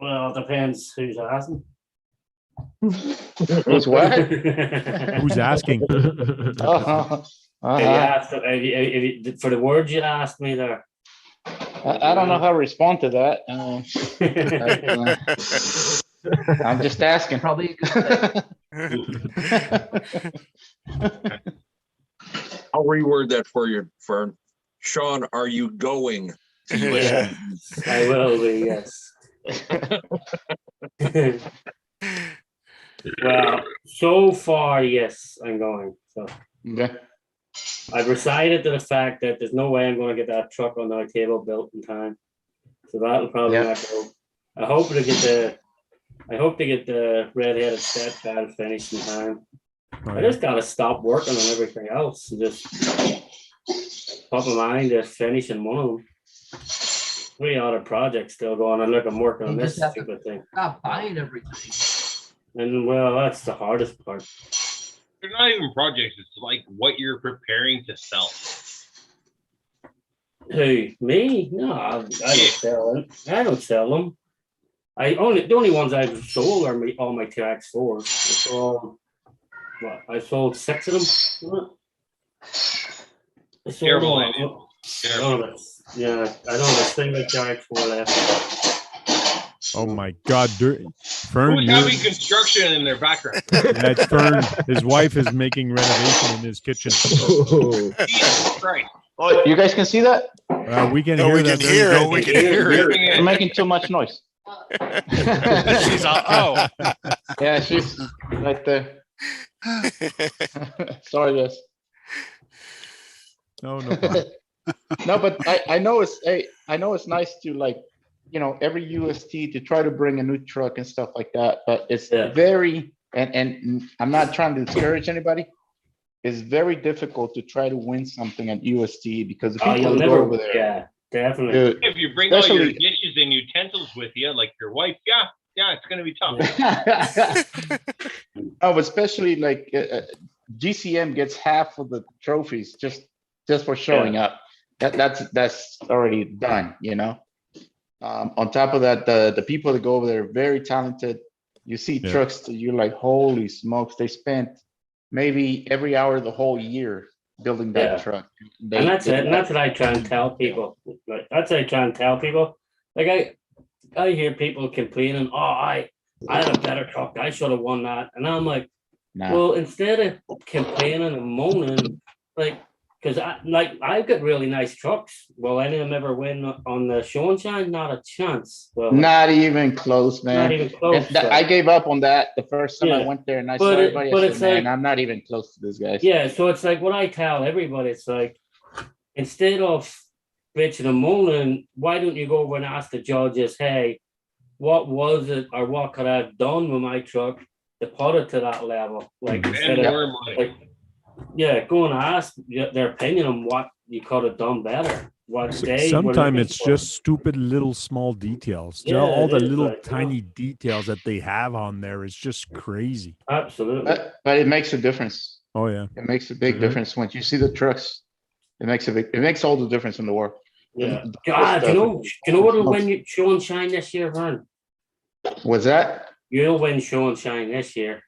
Speaker 13: Well, it depends who's asking.
Speaker 18: Who's what?
Speaker 7: Who's asking?
Speaker 13: For the words you asked me there.
Speaker 18: I don't know how to respond to that. I'm just asking.
Speaker 15: Probably.
Speaker 5: I'll reword that for you, Fern. Sean, are you going?
Speaker 13: Yeah, I will be, yes. Well, so far, yes, I'm going. So I've recited to the fact that there's no way I'm going to get that truck on my table built in time. So that'll probably not go. I hope to get the red-headed stepdad finished in time. I just gotta stop working on everything else and just pop my mind to finishing one of them. 3 other projects still going on. Look, I'm working on this stupid thing.
Speaker 15: Stop buying everything.
Speaker 13: And well, that's the hardest part.
Speaker 1: They're not even projects. It's like what you're preparing to sell.
Speaker 13: Who, me? No, I don't sell them. I don't sell them. The only ones I've sold are all my Traxxas. I sold 6 of them. I sold
Speaker 1: Careful,
Speaker 13: yeah, I don't have a single Traxxas left.
Speaker 7: Oh my God, Fern!
Speaker 1: Who's having construction in their background?
Speaker 7: Yeah, it's Fern. His wife is making renovation in his kitchen.
Speaker 1: Jesus Christ!
Speaker 18: Oh, you guys can see that?
Speaker 7: We can hear that.
Speaker 14: We can hear it.
Speaker 18: I'm making too much noise.
Speaker 14: She's on.
Speaker 18: Yeah, she's right there. Sorry, guys.
Speaker 7: No.
Speaker 18: No, but I know it's nice to, like, you know, every UST to try to bring a new truck and stuff like that. But it's very, and I'm not trying to discourage anybody. It's very difficult to try to win something at UST because the people who go over there.
Speaker 13: Yeah, definitely.
Speaker 18: Dude,
Speaker 1: If you bring all your dishes and utensils with you, like your wife, yeah, it's going to be tough.
Speaker 18: Oh, but especially like GCM gets half of the trophies just for showing up. That's already done, you know. On top of that, the people that go over there are very talented. You see trucks that you're like, holy smokes! They spent maybe every hour of the whole year building that truck.
Speaker 13: And that's it. And that's what I try and tell people. Like, that's what I try and tell people. Like I hear people complaining, "Oh, I had a better truck. I should have won that." And I'm like, well, instead of complaining and moaning, like, because I've got really nice trucks. Will any of them ever win on the show and shine? Not a chance. Well,
Speaker 18: not even close, man.
Speaker 13: Not even close.
Speaker 18: I gave up on that the first time I went there, and I saw everybody. I said, man, I'm not even close to this guy.
Speaker 13: Yeah, so it's like what I tell everybody. It's like, instead of bitching and moaning, why don't you go over and ask the judges, hey, what was it or what could I have done with my truck to put it to that level? Like, instead of, like, go and ask their opinion on what you could have done better. what they were
Speaker 7: Sometimes
Speaker 13: looking
Speaker 7: it's
Speaker 13: for.
Speaker 7: just stupid little small details.
Speaker 13: Yeah,
Speaker 7: All
Speaker 13: it
Speaker 7: the
Speaker 13: is,
Speaker 7: little
Speaker 13: like, you know.
Speaker 7: tiny details that they have on there is just crazy.
Speaker 13: Absolutely.
Speaker 18: But it makes a difference.
Speaker 7: Oh yeah.
Speaker 18: It makes a big
Speaker 7: Mhm.
Speaker 18: difference when you see the trucks. It makes all the difference in the world.
Speaker 13: Yeah.
Speaker 18: The
Speaker 13: God,
Speaker 18: stuff,
Speaker 13: do you know what will
Speaker 18: smokes.
Speaker 13: win you show and shine this year, Vern?
Speaker 18: Was that
Speaker 13: You'll win show and shine this year.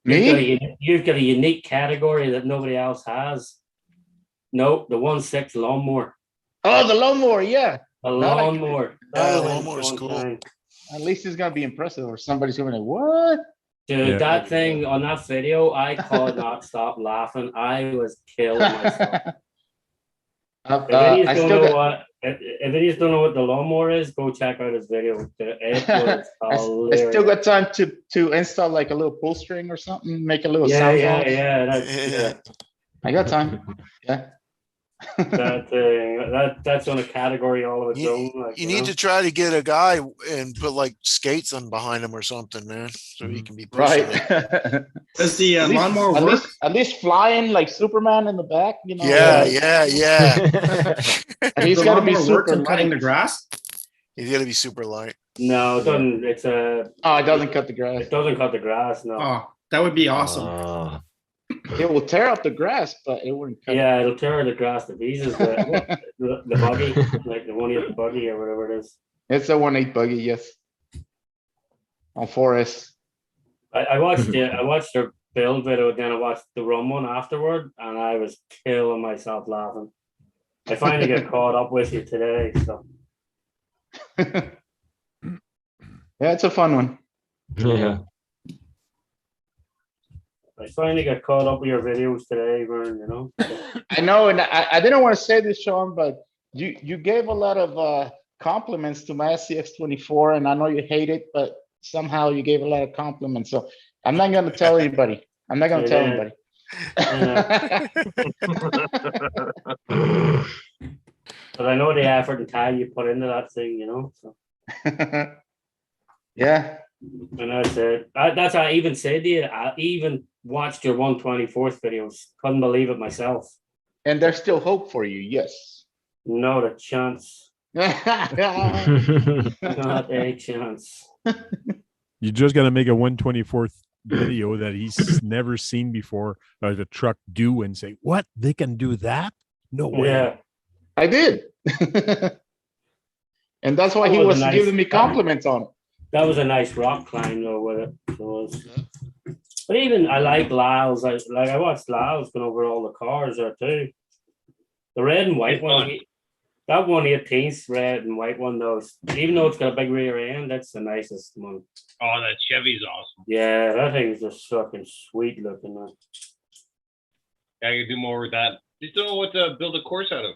Speaker 18: me?
Speaker 13: You've got a unique category that nobody else has. No, the 1.6 lawnmower.
Speaker 18: Oh, the lawnmower, yeah.
Speaker 13: A
Speaker 18: That I can-
Speaker 13: lawnmower.
Speaker 8: Yeah,
Speaker 13: That'll
Speaker 8: the
Speaker 13: win
Speaker 8: lawnmower's
Speaker 13: show and
Speaker 8: cool.
Speaker 13: shine.
Speaker 18: At least it's gonna be impressive, or somebody's gonna be like, "What?"
Speaker 13: Dude,
Speaker 7: Yeah.
Speaker 13: that thing on that video, I could not stop laughing. I was killing myself. If any
Speaker 18: I
Speaker 13: don't
Speaker 18: still
Speaker 13: know
Speaker 18: got.
Speaker 13: what, if any don't know what the lawnmower is, go check out his video. It was
Speaker 18: I
Speaker 13: hilarious.
Speaker 18: still got time to install like a little pull string or something, make a little
Speaker 13: Yeah,
Speaker 18: sound.
Speaker 13: yeah,
Speaker 18: box.
Speaker 13: yeah. That's
Speaker 18: I got time. Yeah.
Speaker 13: that thing. That's on a category all of its own. Like,
Speaker 8: You need to try to get a guy and put like skates on behind him or something, man, so he can be pushing
Speaker 18: Right.
Speaker 8: it.
Speaker 12: Does the
Speaker 18: At least-
Speaker 12: lawnmower
Speaker 18: at
Speaker 12: work?
Speaker 18: least, at least flying like Superman in the back, you know.
Speaker 8: Yeah,
Speaker 18: like-
Speaker 8: yeah.
Speaker 18: And he's
Speaker 12: the
Speaker 18: got to be
Speaker 12: lawnmower work
Speaker 18: super
Speaker 12: for cutting
Speaker 18: light.
Speaker 12: the grass?
Speaker 8: He's got to be super light.
Speaker 13: No, it doesn't. It's a.
Speaker 18: Oh, it doesn't cut the grass.
Speaker 13: It doesn't cut the grass. No.
Speaker 12: Oh, that would be awesome.
Speaker 18: It will tear up the grass, but it wouldn't cut.
Speaker 13: Yeah, it'll tear the grass to pieces. The buggy, like the one you have the buggy or whatever it is.
Speaker 18: It's a 1.8 buggy, yes. On 4S.
Speaker 13: I watched it. I watched their build video, then I watched the run one afterward, and I was killing myself laughing. I finally got caught up with you today, so.
Speaker 18: Yeah, it's a fun one.
Speaker 10: Yeah.
Speaker 13: I finally got caught up with your videos today, Vern, you know?
Speaker 18: I know, and I didn't want to say this, Sean, but you gave a lot of compliments to my SCX24, and I know you hate it, but somehow you gave a lot of compliments. So I'm not going to tell anybody. I'm not going to tell anybody.
Speaker 13: But I know the effort and time you put into that thing, you know? So.
Speaker 18: Yeah.
Speaker 13: And that's it. That's how I even said to you. I even watched your 124th videos. Couldn't believe it myself.
Speaker 18: And there's still hope for you, yes.
Speaker 13: Not a chance. Not a chance.
Speaker 7: You just got to make a 124th video that he's never seen before, or the truck do, and say, "What? They can do that? No way!"
Speaker 13: Yeah.
Speaker 18: I did. And that's why he
Speaker 13: That
Speaker 18: was
Speaker 13: nice
Speaker 18: giving me compliments on it.
Speaker 13: That was a nice rock climb though with it. So it was. But even I like Lyle's. I watched Lyle's going over all the cars there too. The red and white one. That 118's red and white one though. Even though it's got a big rear end, that's the nicest one.
Speaker 1: Oh, that Chevy's awesome.
Speaker 13: Yeah, that thing is just fucking sweet looking, man.
Speaker 1: Yeah, I can do more with that. Just don't know what to build a course out of.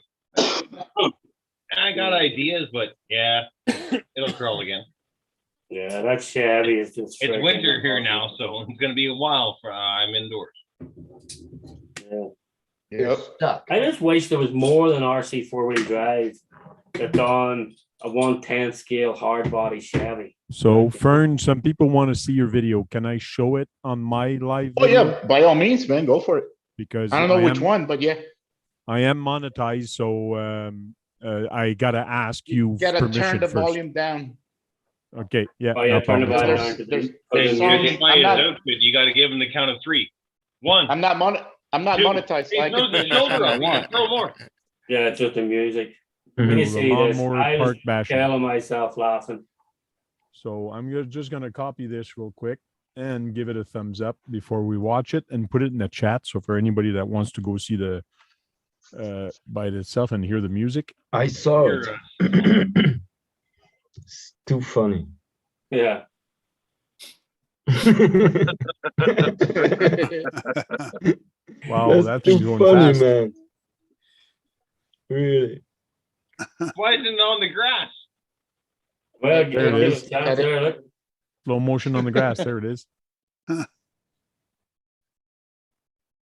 Speaker 1: I got ideas, but yeah, it'll crawl again.
Speaker 13: Yeah, that Chevy is just.
Speaker 1: It's
Speaker 13: freaking
Speaker 1: winter here
Speaker 13: awesome.
Speaker 1: now, so it's gonna be a while for I'm indoors.
Speaker 13: Yeah. I just wish there was more than RC 4-wheel drive that's on a 110 scale hard body Chevy.
Speaker 7: So, Fern, some people want to see your video. Can I show it on my live
Speaker 18: Oh
Speaker 7: video?
Speaker 18: yeah, by all means, man, go for it.
Speaker 7: Because
Speaker 18: I don't know which one, but yeah.
Speaker 7: I am monetized, so I gotta ask you
Speaker 18: Gotta
Speaker 7: permission
Speaker 18: turn the
Speaker 7: first.
Speaker 18: volume down.
Speaker 7: Okay, yeah.
Speaker 13: Oh, yeah,
Speaker 7: no
Speaker 13: turn the
Speaker 7: problem.
Speaker 13: volume down.
Speaker 18: There's
Speaker 1: Hey, you
Speaker 18: songs-
Speaker 1: get my
Speaker 18: I'm not-
Speaker 1: outfit. You got to give him the count of 3. 1.
Speaker 18: I'm not
Speaker 1: Two.
Speaker 18: monetized. So
Speaker 1: He
Speaker 18: I can
Speaker 1: throws
Speaker 18: put
Speaker 1: his
Speaker 18: it
Speaker 1: shoulder
Speaker 18: anytime I
Speaker 1: up. You
Speaker 18: want.
Speaker 1: can throw more.
Speaker 13: Yeah, it's just the music.
Speaker 7: Mhm.
Speaker 13: Can you
Speaker 7: The
Speaker 13: see this?
Speaker 7: lawnmower
Speaker 13: I was
Speaker 7: park bashing.
Speaker 13: killing myself laughing.
Speaker 7: So I'm just gonna copy this real quick and give it a thumbs up before we watch it and put it in the chat. So for anybody that wants to go see the by itself and hear the music.
Speaker 10: I saw it. It's too funny.
Speaker 13: Yeah.
Speaker 7: Wow,
Speaker 10: That's
Speaker 7: that thing's
Speaker 10: too
Speaker 7: going
Speaker 10: funny,
Speaker 7: fast.
Speaker 10: man. Really.
Speaker 1: Why isn't it on the grass?
Speaker 13: Well,
Speaker 7: There it is.
Speaker 13: There, look.
Speaker 7: Slow motion on the grass. There it is.
Speaker 1: All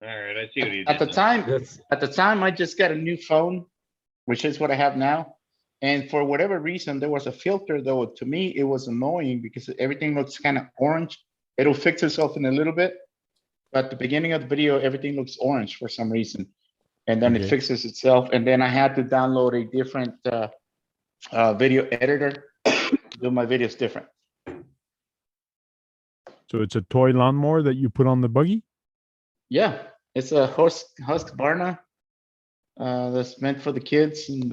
Speaker 1: right, I see what he did.
Speaker 18: At the
Speaker 1: there.
Speaker 18: time, I just got a new phone, which is what I have now. And for whatever reason, there was a filter though. To me, it was annoying because everything looks kind of orange. It'll fix itself in a little bit. But at the beginning of the video, everything looks orange for some reason. and then it
Speaker 7: Okay.
Speaker 18: fixes itself. And then I had to download a different video editor to do my videos different.
Speaker 7: So it's a toy lawnmower that you put on the buggy?
Speaker 18: Yeah, it's a Husqvarna that's meant for the kids, and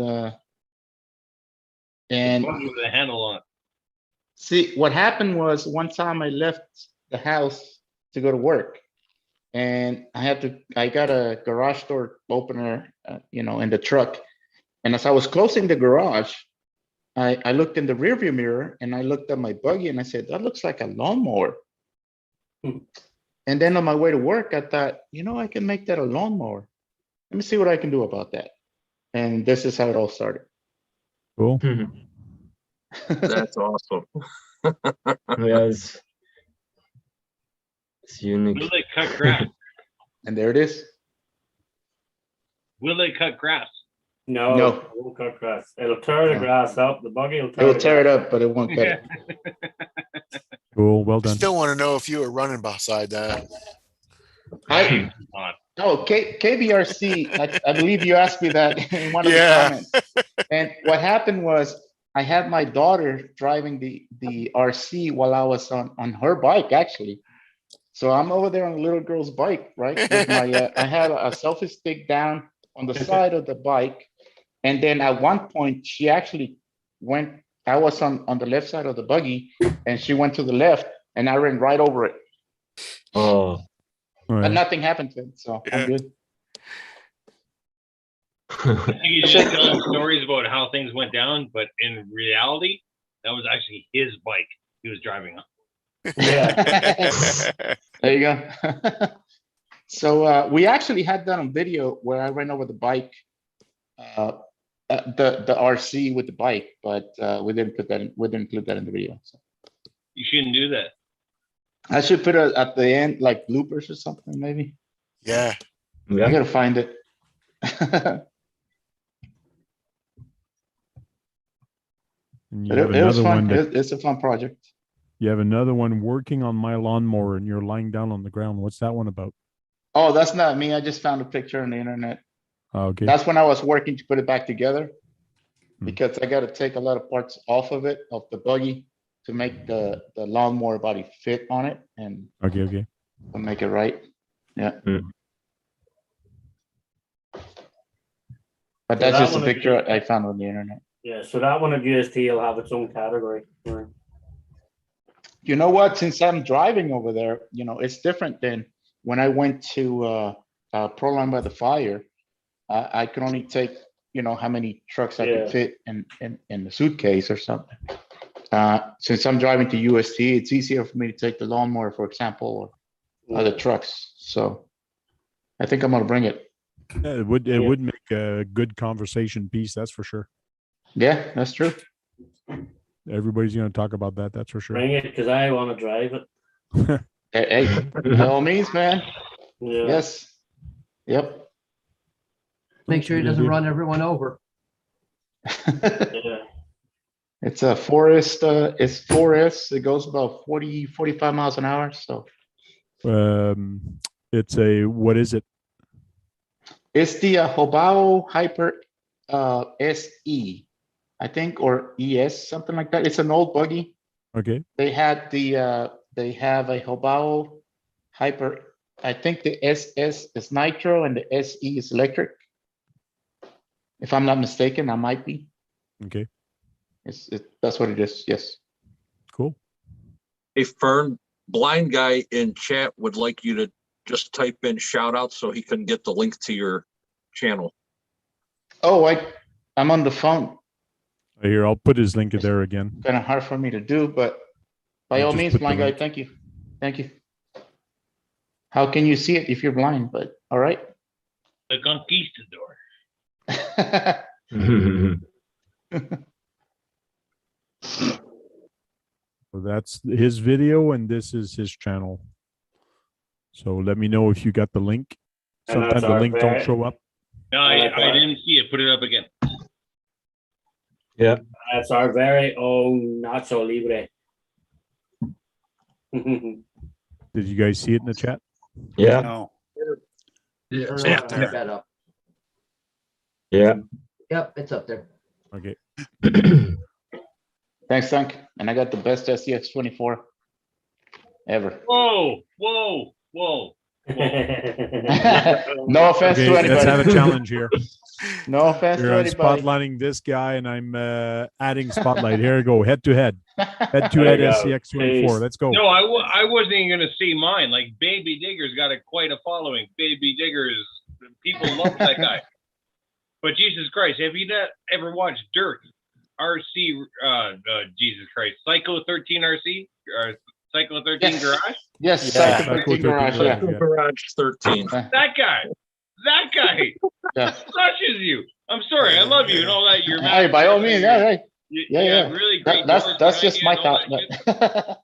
Speaker 1: With a handle on it.
Speaker 18: see, what happened was one time I left the house to go to work, and I got a garage door opener, in the truck. And as I was closing the garage, I looked in the rearview mirror and I looked at my buggy and I said, that looks like a lawnmower. And then on my way to work, I thought, I can make that a lawnmower. Let me see what I can do about that. And this is how it all started.
Speaker 7: Cool.
Speaker 5: That's awesome.
Speaker 10: Yes. It's unique.
Speaker 1: Will they cut grass?
Speaker 18: And there it is.
Speaker 1: Will they cut grass?
Speaker 13: No,
Speaker 18: No.
Speaker 13: it won't cut grass. It'll tear the grass up. The buggy will
Speaker 18: It
Speaker 13: tear
Speaker 18: will
Speaker 13: the
Speaker 18: tear it
Speaker 13: grass
Speaker 18: up, but it won't cut it.
Speaker 7: Cool. Well
Speaker 8: I
Speaker 7: done.
Speaker 8: still want to know if you were running beside that.
Speaker 18: KBRC, I believe you asked me that in one of the comments. And what happened was I had my daughter driving the RC while I was on her bike, actually. So I'm over there on the little girl's bike, right? With my, I had a selfie stick down on the side of the bike. And then at one point, she actually went, I was on the left side of the buggy, and she went to the left, and I ran right over it.
Speaker 10: Oh.
Speaker 18: But nothing happened to it, so I'm good.
Speaker 1: I think he's just telling stories about how things went down, but in reality, that was actually his bike he was driving on.
Speaker 18: Yeah. There you go. So we actually had that on video where I ran over the bike, the RC with the bike, but we didn't include that in the video. So.
Speaker 1: You shouldn't do that.
Speaker 18: I should put it at the end, like bloopers or something, maybe.
Speaker 8: Yeah.
Speaker 18: I gotta find it.
Speaker 7: And you
Speaker 18: But
Speaker 7: have
Speaker 18: it was
Speaker 7: another
Speaker 18: fun.
Speaker 7: one that
Speaker 18: It's a fun project.
Speaker 7: you have another one working on my lawnmower and you're lying down on the ground. What's that one about?
Speaker 18: Oh, that's not me. I just found a picture on the internet.
Speaker 7: Oh, okay.
Speaker 18: That's when I was working to put it back together, because I got to take a lot of parts off of it, of the buggy, to make the lawnmower body fit on it and
Speaker 7: Okay.
Speaker 18: to make it right. Yeah. But that's
Speaker 13: that
Speaker 18: just a
Speaker 13: one would
Speaker 18: picture
Speaker 13: be-
Speaker 18: I found on the internet.
Speaker 13: Yeah, so that one of UST will have its own category. Right.
Speaker 18: You know what? Since I'm driving over there, it's different than when I went to Proline by the Fire. I could only take, how many trucks I could fit in the suitcase or something. Since I'm driving to UST, it's easier for me to take the lawnmower, for example, or other trucks. So I think I'm gonna bring it.
Speaker 7: Yeah, it would make a good conversation piece, that's for sure.
Speaker 18: Yeah, that's true.
Speaker 7: Everybody's going to talk about that, that's for sure.
Speaker 13: Bring it because I want to drive it.
Speaker 18: Hey, by all means, man.
Speaker 13: Yeah.
Speaker 18: Yes. Yep.
Speaker 15: Make sure he doesn't run everyone over.
Speaker 13: Yeah.
Speaker 18: It's a forest. It's forest. It goes about 45 miles an hour. So
Speaker 7: It's what is it?
Speaker 18: it's the Hobao Hyper SE, I think, or ES, something like that. It's an old buggy.
Speaker 7: Okay.
Speaker 18: They have a Hobao Hyper. I think the SS is nitro and the SE is electric. If I'm not mistaken, I might be.
Speaker 7: Okay.
Speaker 18: That's what it is. Yes.
Speaker 7: Cool.
Speaker 5: Hey, Fern, blind guy in chat would like you to just type in shout out so he can get the link to your channel.
Speaker 18: Oh, I'm on the phone.
Speaker 7: Here, I'll put his link there again.
Speaker 18: Kind of hard for me to do, but by all
Speaker 7: just
Speaker 18: means,
Speaker 7: put the
Speaker 18: blind guy,
Speaker 7: link.
Speaker 18: thank you. Thank you. How can you see it if you're blind? But all right.
Speaker 1: The conquistador.
Speaker 7: So that's his video, and this is his channel. So let me know if you got the link.
Speaker 13: And
Speaker 7: Sometimes
Speaker 13: that's
Speaker 7: the
Speaker 13: our
Speaker 7: link don't
Speaker 13: very-
Speaker 7: show up.
Speaker 1: No, I didn't see it. Put it up again.
Speaker 10: Yeah.
Speaker 13: That's our very own Nacho Libre.
Speaker 7: Did you guys see it in the chat?
Speaker 10: Yeah.
Speaker 14: No.
Speaker 16: Yeah.
Speaker 15: That up.
Speaker 10: Yeah.
Speaker 15: Yep, it's up there.
Speaker 7: Okay.
Speaker 18: Thanks, Tank. And I got the best SCX 24 ever.
Speaker 1: Whoa, whoa, whoa.
Speaker 18: No offense to anybody.
Speaker 7: Let's have a challenge here.
Speaker 18: No offense
Speaker 7: You're
Speaker 18: to anybody.
Speaker 7: spotlighting this guy, and I'm adding spotlight. Here we go, head to head
Speaker 13: There
Speaker 7: SCX
Speaker 13: you go.
Speaker 7: 24. Let's go.
Speaker 1: No, I wasn't even going to see mine. Like, Baby Digger's got quite a following. Baby Digger's, people love that guy. But Jesus Christ, have you not ever watched Dirk RC, Jesus Christ, Psycho 13 RC? Psycho 13
Speaker 18: Yes.
Speaker 1: Garage?
Speaker 18: Yes, Psycho 13 Garage. Yeah.
Speaker 5: Garage 13.
Speaker 1: That guy
Speaker 18: Yeah.
Speaker 1: crushes you. I'm sorry, I love you and all that. You're
Speaker 18: Hey, by all means, yeah, right.
Speaker 1: You
Speaker 18: Yeah.
Speaker 1: got really great
Speaker 18: That's
Speaker 1: doors
Speaker 18: just
Speaker 1: behind
Speaker 18: my
Speaker 1: you and all
Speaker 18: thought.
Speaker 1: that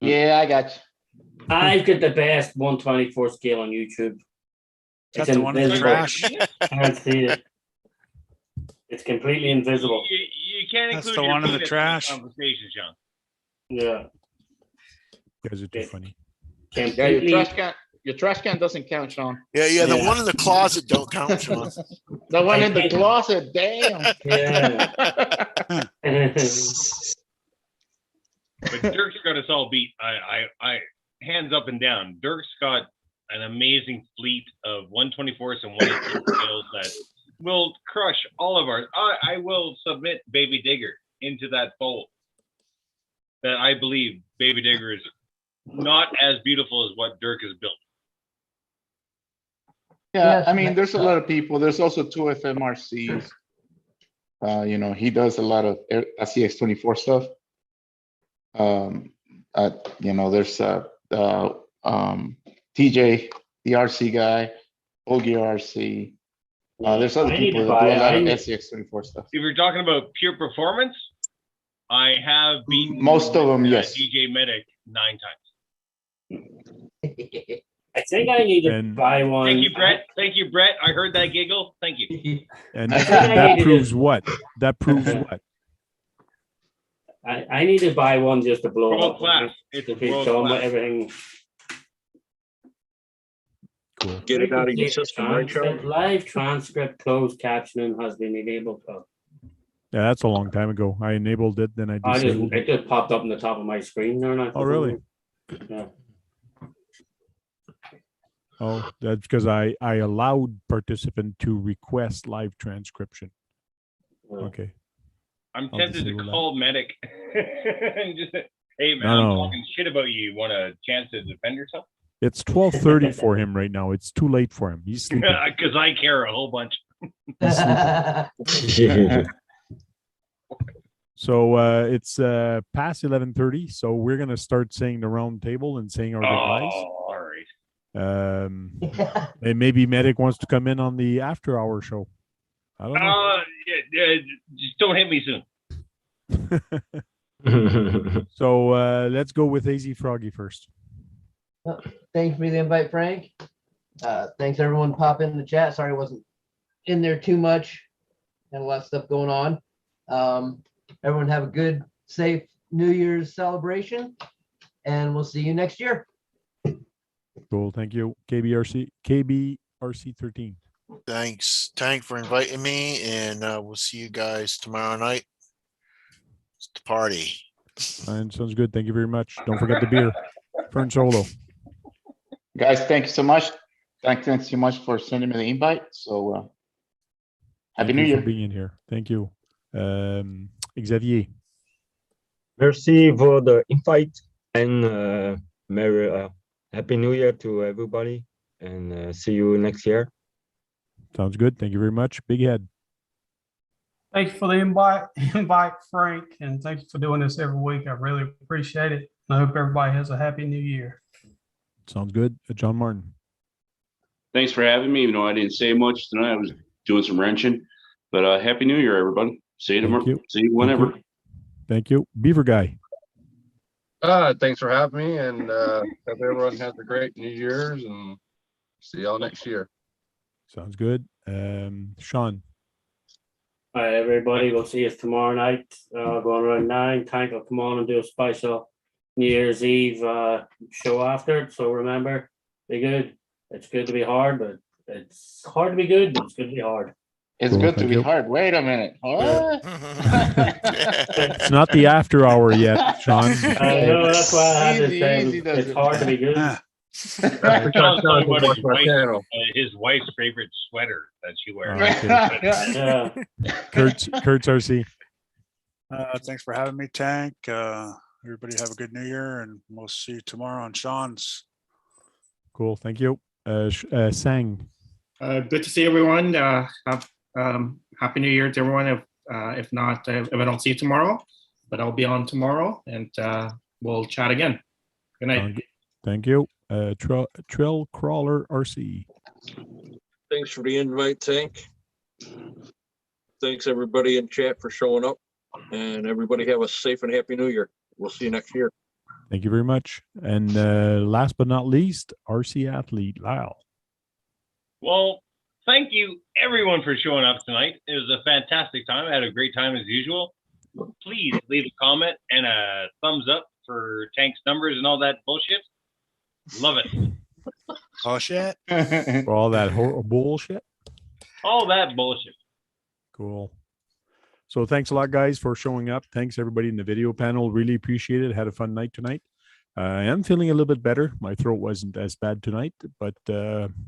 Speaker 1: shit.
Speaker 18: Yeah, I got you.
Speaker 13: I've got the best 124 scale on YouTube.
Speaker 14: Is that the one in the
Speaker 13: invisible.
Speaker 14: trash?
Speaker 13: Can't see it. It's completely invisible.
Speaker 1: You can't
Speaker 14: That's
Speaker 1: include
Speaker 14: the
Speaker 1: your
Speaker 14: one in the
Speaker 1: penis
Speaker 14: trash.
Speaker 1: conversation, Sean.
Speaker 13: Yeah.
Speaker 7: You guys are too funny.
Speaker 18: Yeah,
Speaker 13: Completely.
Speaker 18: your trash can doesn't count, Sean.
Speaker 8: Yeah, the
Speaker 13: Yeah.
Speaker 8: one in the closet don't count, Sean.
Speaker 18: The one in the closet, damn.
Speaker 13: Yeah.
Speaker 1: But Dirk's got us all beat. I hands up and down. Dirk's got an amazing fleet of 124s and 118 scales that will crush all of ours. I will submit Baby Digger into that fold. That I believe Baby Digger is not as beautiful as what Dirk has built.
Speaker 18: Yeah,
Speaker 15: Yes,
Speaker 18: I mean, there's a lot of people. There's also 2FM RCs. He does a lot of SCX 24 stuff. There's TJ, the RC guy, Ogier RC. There's other
Speaker 13: I need
Speaker 18: people
Speaker 13: to
Speaker 18: that do a
Speaker 13: buy-
Speaker 18: lot
Speaker 13: I
Speaker 18: of
Speaker 13: need-
Speaker 18: SCX 24 stuff.
Speaker 1: If you're talking about pure performance, I have beaten
Speaker 18: Most of them, yes.
Speaker 1: DJ Medic 9 times.
Speaker 13: I think I need to
Speaker 7: And-
Speaker 13: buy one.
Speaker 1: Thank you, Brett. Thank you, Brett. I heard that giggle. Thank you.
Speaker 7: And
Speaker 13: I think I
Speaker 7: that
Speaker 13: need to
Speaker 7: proves
Speaker 13: just-
Speaker 7: what? That proves
Speaker 13: Yeah.
Speaker 7: what?
Speaker 13: I need to buy one just to blow it
Speaker 1: World
Speaker 13: up.
Speaker 1: class. It's
Speaker 13: To be
Speaker 1: world
Speaker 13: done with
Speaker 1: class.
Speaker 13: everything.
Speaker 7: Cool.
Speaker 5: Get it out of your system, right, Sean?
Speaker 13: Live transcript closed captioning has been enabled.
Speaker 7: Yeah, that's a long time ago. I enabled it, then I
Speaker 13: I just
Speaker 7: disabled
Speaker 13: it
Speaker 7: it.
Speaker 13: just popped up on the top of my screen there. And
Speaker 7: Oh, really?
Speaker 13: Yeah.
Speaker 7: Oh, that's because I allowed participant to request live transcription. Okay.
Speaker 1: I'm
Speaker 7: I'll
Speaker 1: tempted to
Speaker 7: disable that.
Speaker 1: call Medic and just say, hey, man,
Speaker 7: No,
Speaker 1: I'm
Speaker 7: no.
Speaker 1: talking shit about you. You want a chance to defend yourself?
Speaker 7: It's 12:30 for him right now. It's too late for him. He's sleeping.
Speaker 1: Because I care a whole bunch.
Speaker 7: So it's past 11:30. So we're gonna start saying the round table and saying our goodbyes.
Speaker 1: Oh, all right.
Speaker 7: And maybe Medic wants to come in on the after hour show. I don't know.
Speaker 1: Just don't hit me soon.
Speaker 7: So let's go with AZ Froggy first.
Speaker 15: Thanks for the invite, Frank. Thanks everyone pop in the chat. Sorry I wasn't in there too much. Had a lot of stuff going on. Everyone have a good, safe New Year's celebration, and we'll see you next year.
Speaker 7: Cool. Thank you. KBRC 13.
Speaker 8: Thanks, Tank, for inviting me, and we'll see you guys tomorrow night. It's the party.
Speaker 7: And sounds good. Thank you very much. Don't forget the beer. Fern Solo.
Speaker 18: Guys, thank you so much. Thanks so much for sending me the invite. So Happy
Speaker 7: Thank
Speaker 18: New
Speaker 7: you
Speaker 18: Year.
Speaker 7: for being in here. Thank you. Xavier.
Speaker 10: Merci for the invite and Merry Happy New Year to everybody, and see you next year.
Speaker 7: Sounds good. Thank you very much. Big head.
Speaker 17: Thank you for the invite, Frank, and thank you for doing this every week. I really appreciate it. I hope everybody has a happy new year.
Speaker 7: Sounds good. John Martin.
Speaker 4: Thanks for having me. Even though I didn't say much tonight, I was doing some wrenching. But Happy New Year, everybody. See you tomorrow.
Speaker 7: you.
Speaker 4: See you whenever.
Speaker 7: Thank you. Beaver Guy.
Speaker 16: Thanks for having me, and hope everyone has a great New Year's, and see y'all next year.
Speaker 7: Sounds good. Sean.
Speaker 13: All right, everybody. We'll see us tomorrow night. Going around 9. Tank will come on and do a special New Year's Eve show after it. So remember, be good. It's good to be hard, but It's hard to be good, but it's good to be hard.
Speaker 18: It's
Speaker 7: Cool,
Speaker 18: good to
Speaker 7: thank
Speaker 18: be
Speaker 7: you.
Speaker 18: hard. Wait a minute. What?
Speaker 7: It's not the after hour yet, Sean.
Speaker 13: I know, that's why I had to
Speaker 18: Easy,
Speaker 13: say
Speaker 18: easy does
Speaker 13: it's
Speaker 18: it.
Speaker 13: hard to be good.
Speaker 1: Sean's talking about his wife's favorite sweater that she wears.
Speaker 13: Yeah.
Speaker 7: Kurt's RC.
Speaker 14: Thanks for having me, Tank. Everybody have a good New Year, and we'll see you tomorrow on Sean's.
Speaker 7: Cool, thank you. Sang.
Speaker 12: Good to see everyone. Happy New Year to everyone. If not, if I don't see you tomorrow, but I'll be on tomorrow, and we'll chat again. Good night.
Speaker 7: Thank you. Trail Crawler RC.
Speaker 5: Thanks for the invite, Tank. Thanks everybody in chat for showing up, and everybody have a safe and happy New Year. We'll see you next year.
Speaker 7: Thank you very much. And last but not least, RC athlete Lyle.
Speaker 1: Well, thank you everyone for showing up tonight. It was a fantastic time. I had a great time as usual. Please leave a comment and a thumbs up for Tank's numbers and all that bullshit. Love it.
Speaker 14: Oh shit.
Speaker 7: For all that bullshit.
Speaker 1: All that bullshit.
Speaker 7: Cool. So thanks a lot, guys, for showing up. Thanks everybody in the video panel. Really appreciate it. Had a fun night tonight. I am feeling a little bit better. My throat wasn't as bad tonight, but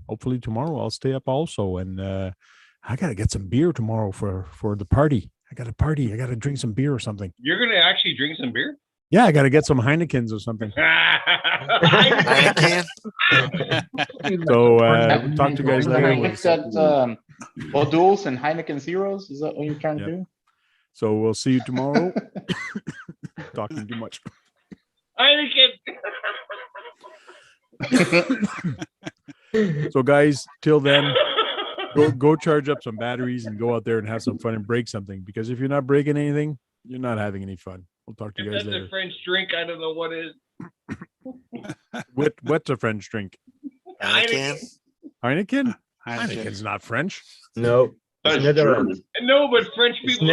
Speaker 7: hopefully tomorrow I'll stay up also. And I got to get some beer tomorrow for the party. I got a party. I got to drink some beer or something.
Speaker 1: You're going to actually drink some beer?
Speaker 7: Yeah, I got to get some Heinekens or something.
Speaker 8: Heineken.
Speaker 7: So we'll talk to you guys later.
Speaker 18: Mix that O'Doul's and Heineken Zeros. Is that what you're trying to do?
Speaker 7: So we'll see you tomorrow. Talking too much. So guys, till then, go charge up some batteries and go out there and have some fun and break something. Because if you're not breaking anything, you're not having any fun. We'll talk to you guys
Speaker 1: That's
Speaker 7: later.
Speaker 1: a French drink. I don't know what is.
Speaker 7: What's a French drink?
Speaker 8: Heineken.
Speaker 7: Heineken? Heineken's not French.
Speaker 10: No.
Speaker 1: No, but French people.